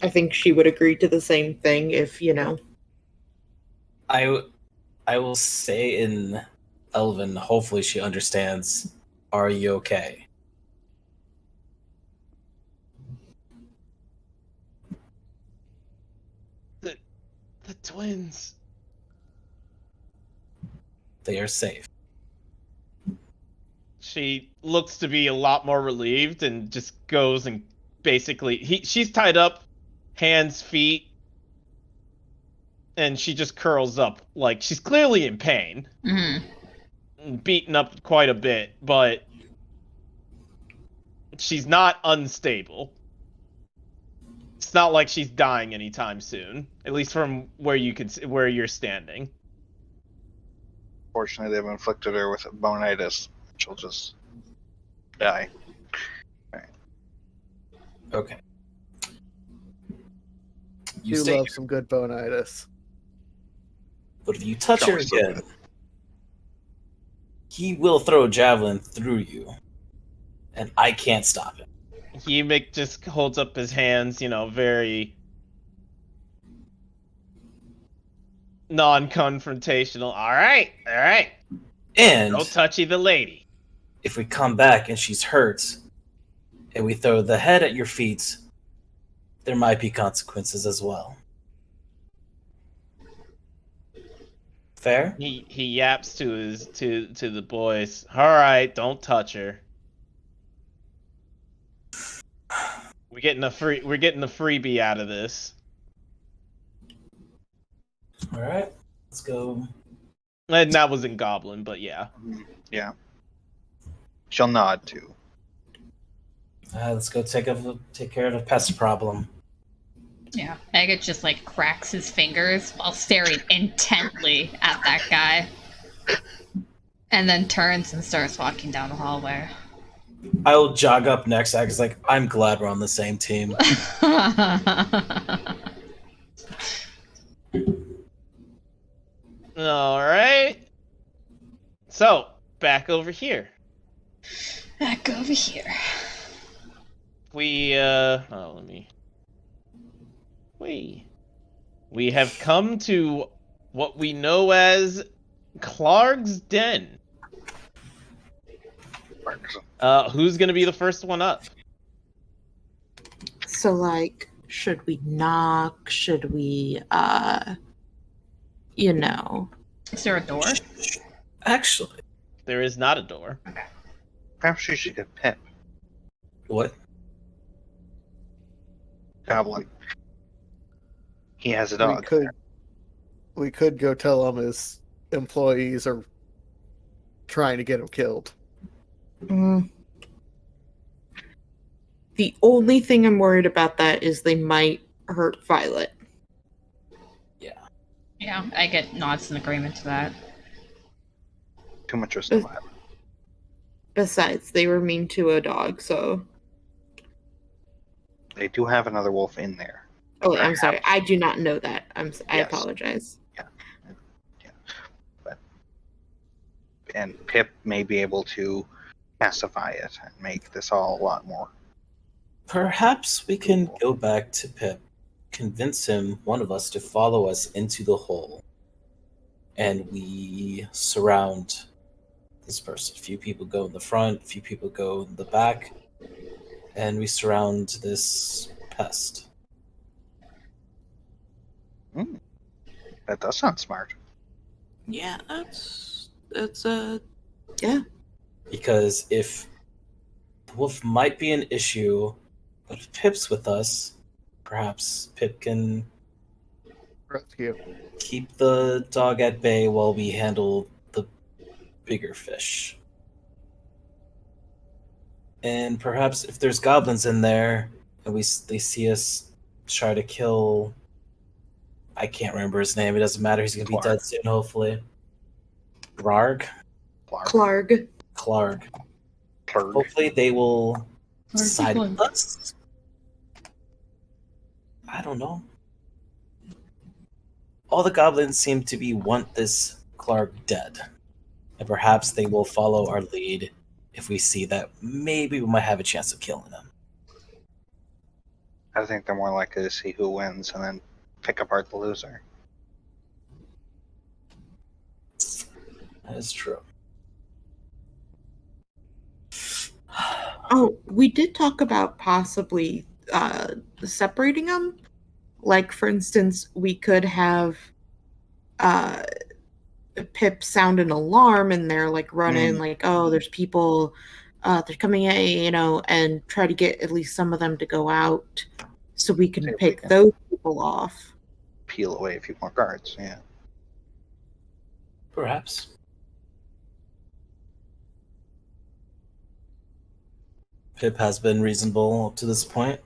I think she would agree to the same thing if, I will say in Elven, hopefully she understands, are you okay? The twins. They are safe. She looks to be a lot more relieved and just goes and basically she's tied up, hands, feet, and she just curls up like she's clearly in pain, beaten up quite a bit, but she's not unstable. It's not like she's dying anytime soon, at least from where you're standing. Fortunately, they've inflicted her with bonitis. She'll just die. Okay. You You stay love here, some good bonitis. but if you touch her Always so again, good. he will throw a javelin through you, and I can't stop it. Yemick just holds up his hands, very non-confrontational. All right. And Don't touchy the lady. if we come back and she's hurt, and we throw the head at your feet, there might be consequences as well. Fair? He yaps to the boys. All right, don't touch her. We're getting a freebie out of this. All right, let's go. And that wasn't Goblin, but yeah. Yeah. She'll nod too. Let's go take care of the pest problem. Yeah, Agate just like cracks his fingers while staring intently at that guy. And then turns and starts walking down the hallway. I'll jog up next. Agate's like, I'm glad we're on the same team. All right. So back over here. Back over here. We have come to what we know as Clark's Den. Who's gonna be the first one up? So, like, should we knock? Should we, you know? Is there a door? Actually, There is not a door. Perhaps you should get Pip. what? Goblin. He has a dog. We could go tell him his employees are trying to get him killed. Mm. The only thing I'm worried about that is they might hurt Violet. Yeah, I get nods in agreement to that. Too much risk of violence. Besides, they were mean to a dog, so... They do have another wolf in there. Oh, I'm sorry. I do not know that. I Yes. apologize. And Pip may be able to pacify it and make this all a lot more. Perhaps we can go back to Pip, convince him, one of us, to follow us into the hole. And we surround this person. A few people go in the front, a few people go in the back, and we surround this pest. That does sound smart. Yeah, yeah. Because if the wolf might be an issue, but if Pip's with us, perhaps Pip can Rescue. keep the dog at bay while we handle the bigger fish. And perhaps if there's goblins in there and they see us try to kill, I can't remember his name. It doesn't matter. He's gonna be dead soon, hopefully. Rarg? Clarg. Clarg. Plurg. Hopefully they will Or side people- with us. I don't know. All the goblins seem to want this Clark dead. And perhaps they will follow our lead if we see that maybe we might have a chance of killing them. I think they're more likely to see who wins and then pick apart the loser. That is true. Oh, we did talk about possibly separating them. Like, for instance, we could have Pip sound an alarm and they're like running, like, oh, there's people, they're coming in, you know, and try to get at least some of them to go out so we can See if we pick can- those people off. Peel away a few more guards, yeah. Perhaps. Pip has been reasonable up to this point.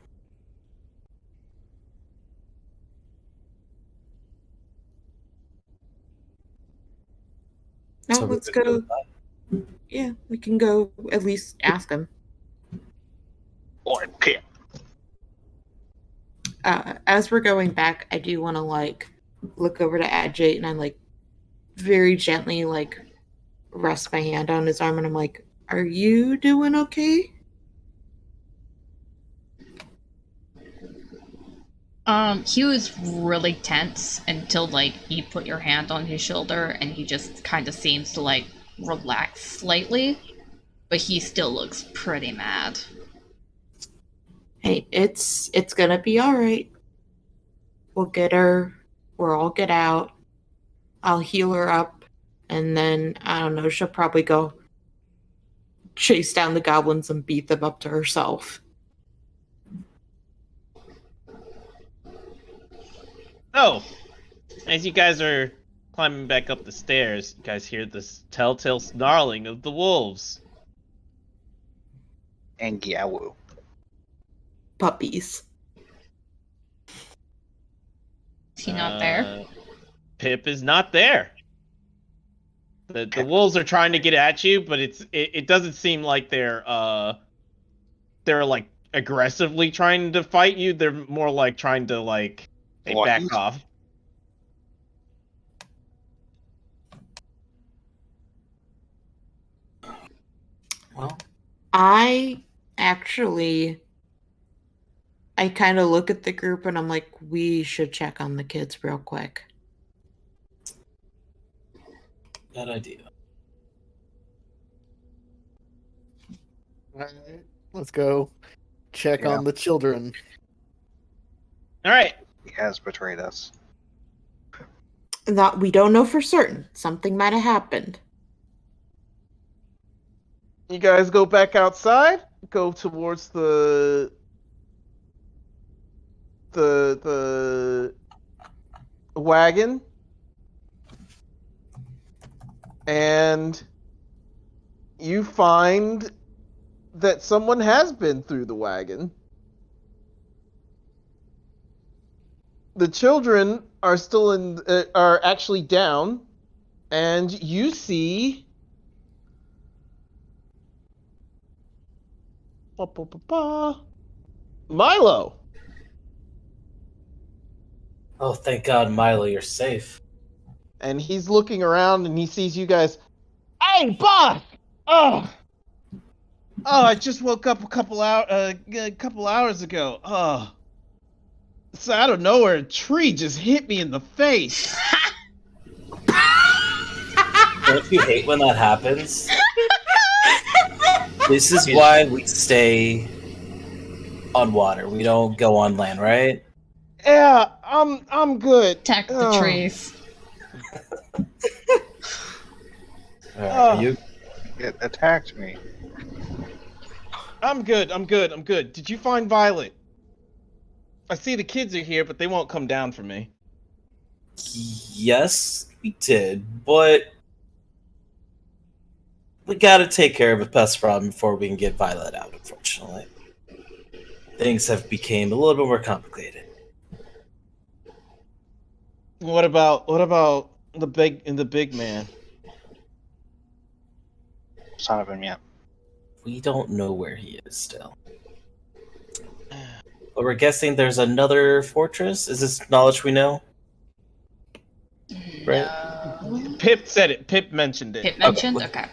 No, So we let's could go. with that. Yeah, we can go at least ask them. Lord Pip. As we're going back, I do want to like look over to Adjate and I like very gently like rest my hand on his arm and I'm like, "Are you doing okay?" He was really tense until like you put your hand on his shoulder and he just kind of seems to like relax slightly, but he still looks pretty mad. Hey, it's gonna be all right. We'll get her. We'll all get out. I'll heal her up, and then I don't know. She'll probably go chase down the goblins and beat them up to herself. Oh, as you guys are climbing back up the stairs, you guys hear this telltale snarling of the wolves. And Yawu. Puppies. Is he not there? Pip is not there. The wolves are trying to get at you, but it doesn't seem like they're like aggressively trying to fight you. They're more like trying to like back What? off. Well, I kind of look at the group and I'm like, we should check on the kids real quick. bad idea. All right, let's go check Yeah. on the children. All right. He has betrayed us. That we don't know for certain. Something might have happened. You guys go back outside. Go towards the wagon, and you find that someone has been through the wagon. The children are still are actually down, and you see Milo. Oh, thank God, Milo, you're safe. And he's looking around and he sees you guys. Hey, boss! Oh, I just woke up a couple hours ago. Oh, so out of nowhere, a tree just hit me in the face. Don't you hate when that happens? This is why we stay on water. We don't go on land, right? Yeah, I'm good. Attack the trees. Are you? It attacked me. I'm good. Did you find Violet? I see the kids are here, but they won't come down for me. Yes, we did, but we gotta take care of a pest problem before we can get Violet out, unfortunately. Things have become a little bit more complicated. What about the big man? Son of him yet. We don't know where he is still. But we're guessing there's another fortress? Is this knowledge we know? Right? Pip said it. Pip mentioned it. Pip mentioned? Okay. Okay.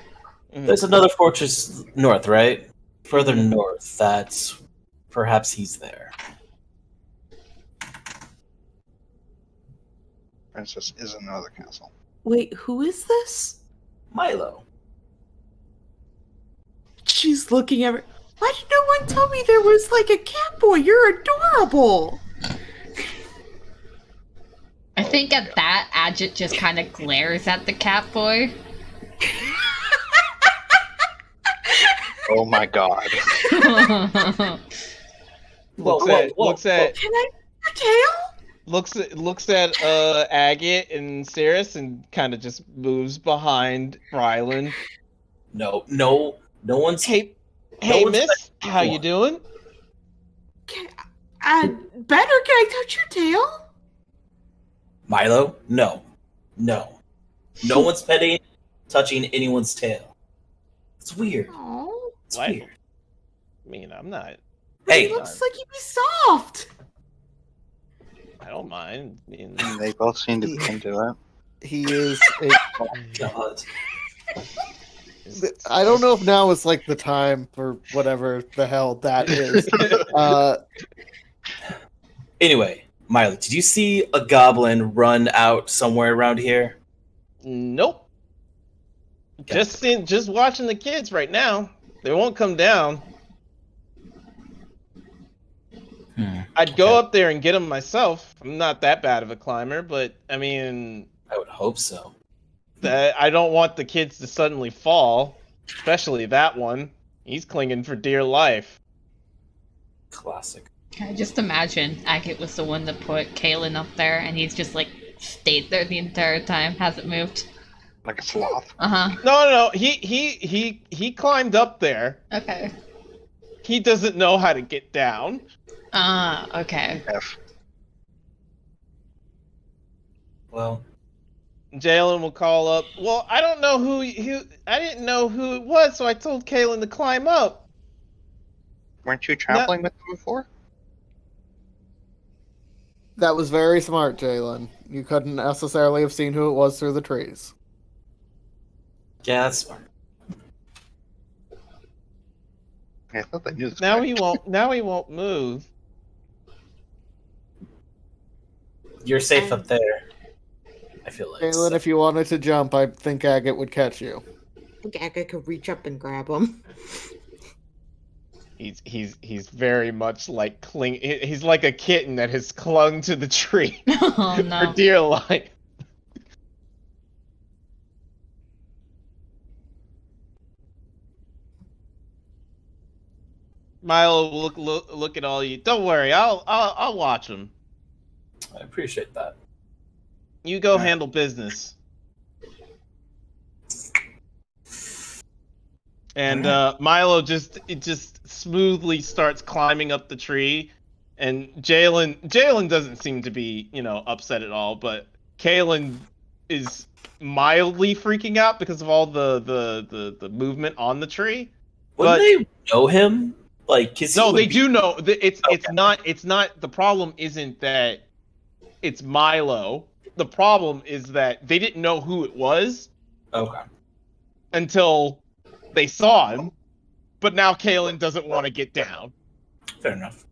Mhm. There's another fortress north, right? Further north, that's perhaps he's there. Princess is another castle. Wait, who is this? Milo. She's looking at her. Why did no one tell me there was like a cat boy? You're adorable. I think at that, Adjit just kind of glares at the cat boy. Oh my god. Looks at Can I your tail? looks at Agate and Cirrus and kind of just moves behind Rylan. No one's. Hey, No one's miss, how you doing? Better, can I touch your tail? Milo? No. No one's touching anyone's tail. It's weird. Oh, It's What? weird. I mean, I'm not. Hey, he looks like he'd be soft. I don't mind. I mean, They both seem to be into it. He is. God. I don't know if now is like the time for whatever the hell that is. Anyway, Milo, did you see a goblin run out somewhere around here? Nope. Just watching the kids right now. They won't come down. I'd go up there and get them myself. I'm not that bad of a climber, but I mean, I would hope so. I don't want the kids to suddenly fall, especially that one. He's clinging for dear life. Classic. I just imagine Agate was the one that put Kalen up there, and he's just like stayed there the entire time, hasn't moved. Like a sloth. No. He climbed up there. Okay. He doesn't know how to get down. Okay. F. Well, Jalen will call up. Well, I don't know who I didn't know who it was, so I told Kalen to climb up. Weren't you traveling with them before? That was very smart, Jalen. You couldn't necessarily have seen who it was through the trees. yeah, that's smart. I thought they knew this. Now guy. he won't. Now he won't move. You're safe up there. I feel like. Jalen, if you wanted to jump, I think Agate would catch you. I think Agate could reach up and grab him. He's very much like he's like a kitten that has clung to the tree Oh for no. dear life. Milo will look at all you. Don't worry, I'll watch him. I appreciate that. You go handle business. And Milo just smoothly starts climbing up the tree, and Jalen doesn't seem to be upset at all, but Kalen is mildly freaking out because of all the movement on the tree. Wouldn't they know him? Like, 'cause he No, would they be- do know. It's Okay. not. The problem isn't that it's Milo. The problem is that they didn't know who it was Okay. until they saw him. But now Kalen doesn't want to get down. Fair enough.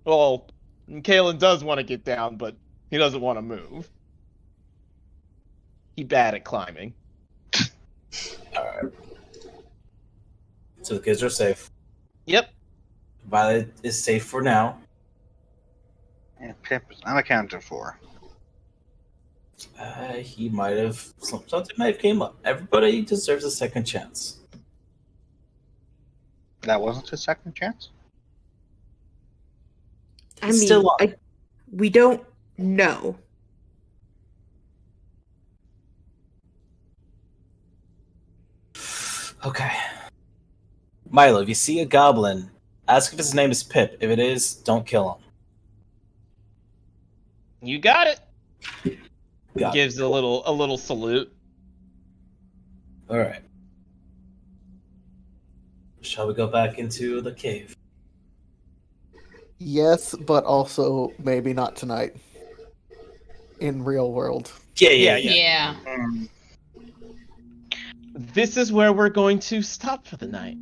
Well, Kalen does want to get down, but he doesn't want to move. He's bad at climbing. Alright. So the kids are safe. Yep. Violet is safe for now. And Pip is unaccounted for. He might have something might have came up. Everybody deserves a second chance. That wasn't his second chance? I It's mean, still on. we don't know. Okay. Milo, if you see a goblin, ask if his name is Pip. If it is, don't kill him. You got it. Got it. Gives a little salute. Alright. Shall we go back into the cave? Yes, but also maybe not tonight. In real world. Yeah. Yeah. This is where we're going to stop for the night.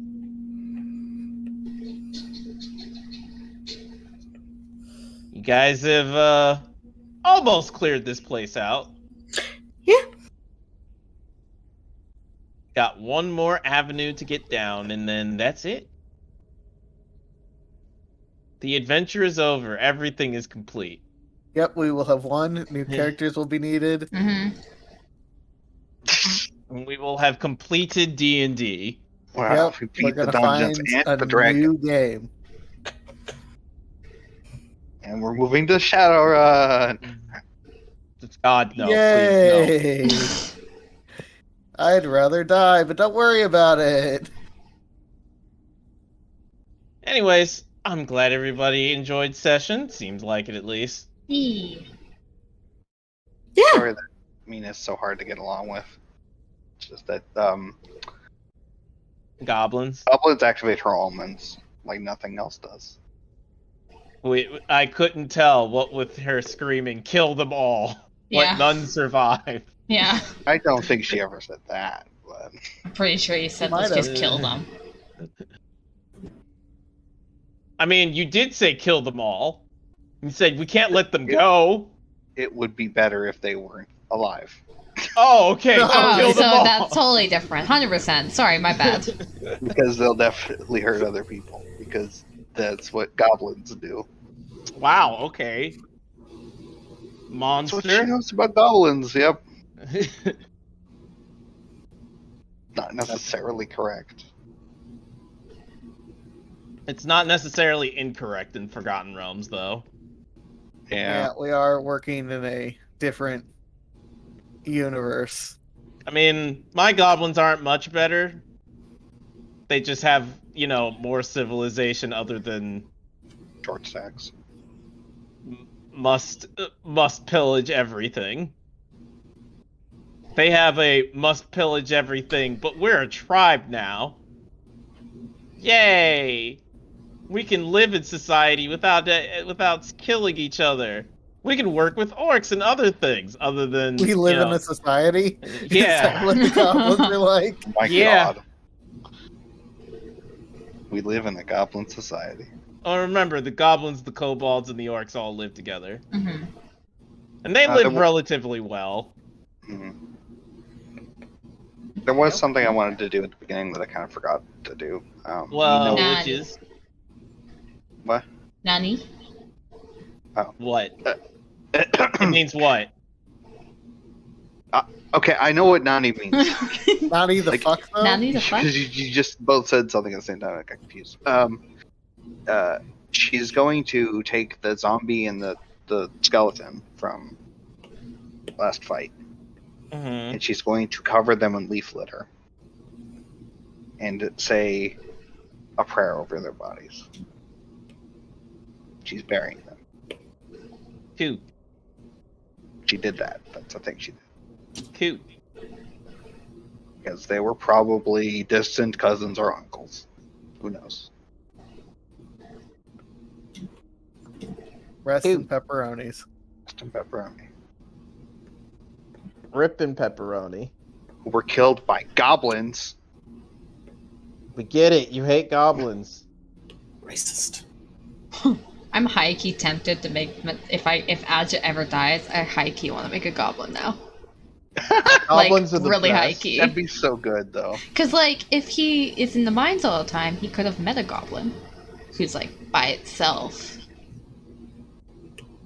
You guys have almost cleared this place out. Yeah. Got one more avenue to get down, and then that's it. The adventure is over. Everything is complete. Yep, we will have one. New characters will be needed. Mm-hmm. And we will have completed D&D. Wow, Yep, we we're beat the gonna dungeons find and a the dragon. new game. And we're moving to Shadowrun. God, no, please, Yay! I'd rather die, but don't worry about it. no. Anyways, I'm glad everybody enjoyed session. Seems like it, at least. Yeah. Sorry that Mina's so hard to get along with. It's just that Goblins. goblins activate her almonds like nothing else does. I couldn't tell what with her screaming, "Kill them all! Yeah. Let none survive." Yeah. I don't think she ever said that, but I'm pretty sure you said Might let's just have. kill them. I mean, you did say kill them all. You said we can't let them go. it would be better if they weren't alive. Oh, okay. So Oh, kill so them all. that's totally different. 100%. Sorry, my bad. Because they'll definitely hurt other people. Because that's what goblins do. Wow. Okay. That's what she Monster. knows about goblins, yep. Not necessarily correct. It's not necessarily incorrect in Forgotten Realms, though. Yeah. We are working in a different universe. I mean, my goblins aren't much better. They just have, more civilization other than Short stacks. must pillage everything. They have a must pillage everything, but we're a tribe now. Yay! We can live in society without killing each other. We can work with orcs and other things other than We live in a society. Yeah. Is that what the goblins are like? My Yeah. God. We live in a goblin society. Oh, remember, the goblins, the kobolds, and the orcs all live together. Mm-hmm. And they there live wa- relatively well. Mhm. There was something I wanted to do at the beginning that I kind of forgot to do. Well, Nah. which is What? Nani? what? It means what? Okay, I know what Nani means. Nani the Like- fuck though? Nani the fuck? Because you just both said something at the same time. I got confused. She's going to take the zombie and the skeleton from last fight, Mm-hmm. and she's going to cover them in leaf litter and say a prayer over their bodies. She's burying them. Cute. She did that. That's the thing she did. Cute. Because they were probably distant cousins or uncles. Who knows? Rest in pepperonis. Just in pepperoni. Ripped in pepperoni. Who were killed by goblins. We get it. You hate goblins. Racist. I'm high key tempted to make if Adja ever dies, I high key want to make a goblin now. Goblins Like are the really high best. key. That'd be so good, though. Cause like if he is in the mines all the time, he could have met a goblin who's like by itself.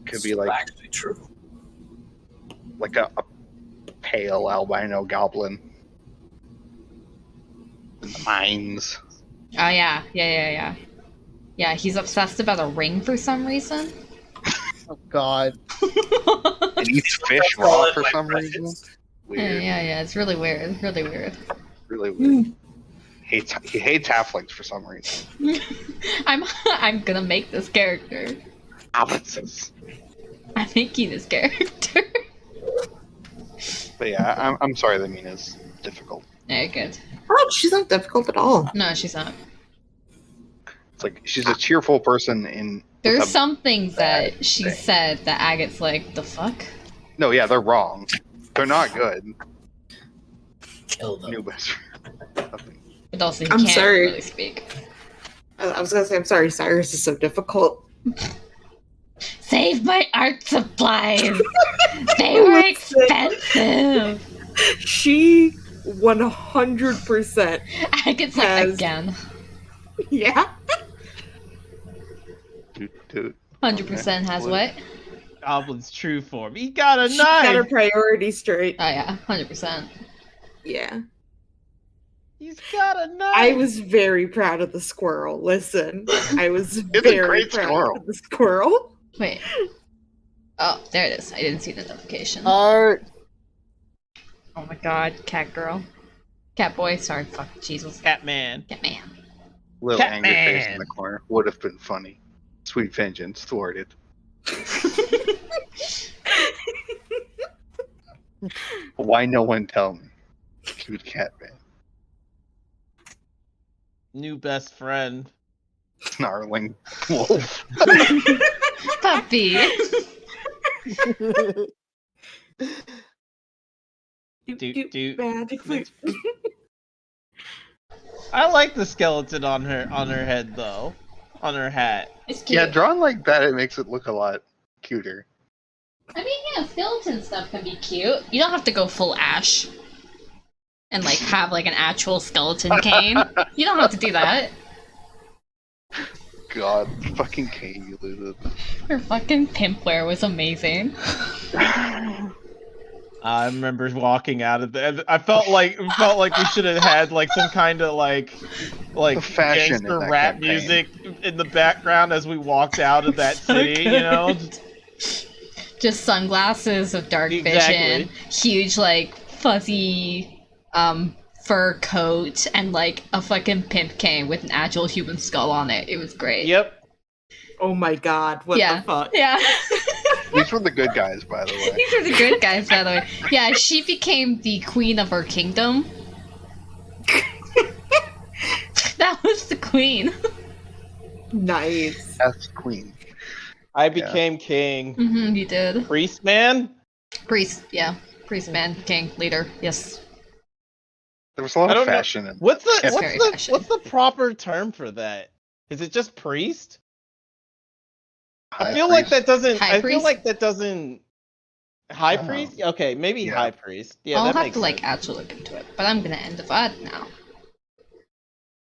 Could be like actually true. a pale albino goblin in the mines. Oh yeah. Yeah, he's obsessed about a ring for some reason. Oh god. And eats fish raw for some reason. Weird. Yeah, it's really weird. Really weird. Really weird. He hates halflings for some reason. I'm gonna make this character. Goblins. I'm making this character. But yeah, I'm sorry that Mina's difficult. Yeah, good. Oh, she's not difficult at all. No, she's not. It's like she's a cheerful person in. There's with a- some things that she thing. said that Agate's like, the fuck? No, yeah, they're wrong. They're not good. Kill them. New best friend. But also, he I'm can't sorry. really speak. I was gonna say, I'm sorry, Cyrus is so difficult. Save my art supplies! They were Listen. expensive! She 100%. Agate's like, Has- again. Yeah. Dude. 100% has what? Goblin's true form. He got a She got her knife. priorities straight. Oh yeah, 100%. Yeah. He's got a knife. I was very proud of the squirrel. Listen, I was a very great proud squirrel. of the squirrel. Wait. Oh, there it is. I didn't see the notification. Art. Oh my god, cat girl. Cat boy, sorry, fuck, Jesus. Catman. Cat man. Little angry face in Catman. the corner would have been funny. Sweet vengeance thwarted. Why no one tell me? Cute cat man. New best friend. Snarling wolf. Puppy. Doot. Magically. I like the skeleton on her head though. On her hat. It's cute. Yeah, drawn like that, it makes it look a lot cuter. I mean, yeah, skeleton stuff can be cute. You don't have to go full Ash. And, like, have, like, an actual skeleton cane. You don't have to do that. God, fucking Kane, you lose it. Her fucking pimpware was amazing. I remember walking out of there. I felt like we should have had like some kind of like The fashion in gangster that rap campaign. music in the background as we walked out of that So city. You know, Just sunglasses with dark Exactly. vision, huge like fuzzy fur coat, and like a fucking pimp cane with an actual human skull on it. It was great. Yep. Oh my god, what Yeah. the fuck? Yeah. These were the good guys, by the way. These are the good guys, by the way. Yeah, she became the queen of her kingdom. That was the queen. Nice. That's Queen. I became king. Mm-hmm, you did. Priest man. Priest, yeah. Priest, man, king, leader, yes. There was a lot I of don't know. fashion in What's the It's what's very the fashion. what's the proper term for that? Is it just priest? I feel like that doesn't. High I feel priest? like that doesn't. High Oh. priest? Okay, maybe Yeah. high priest. Yeah, I'll that have makes to sense. actually look into it, but I'm gonna end the VOD now.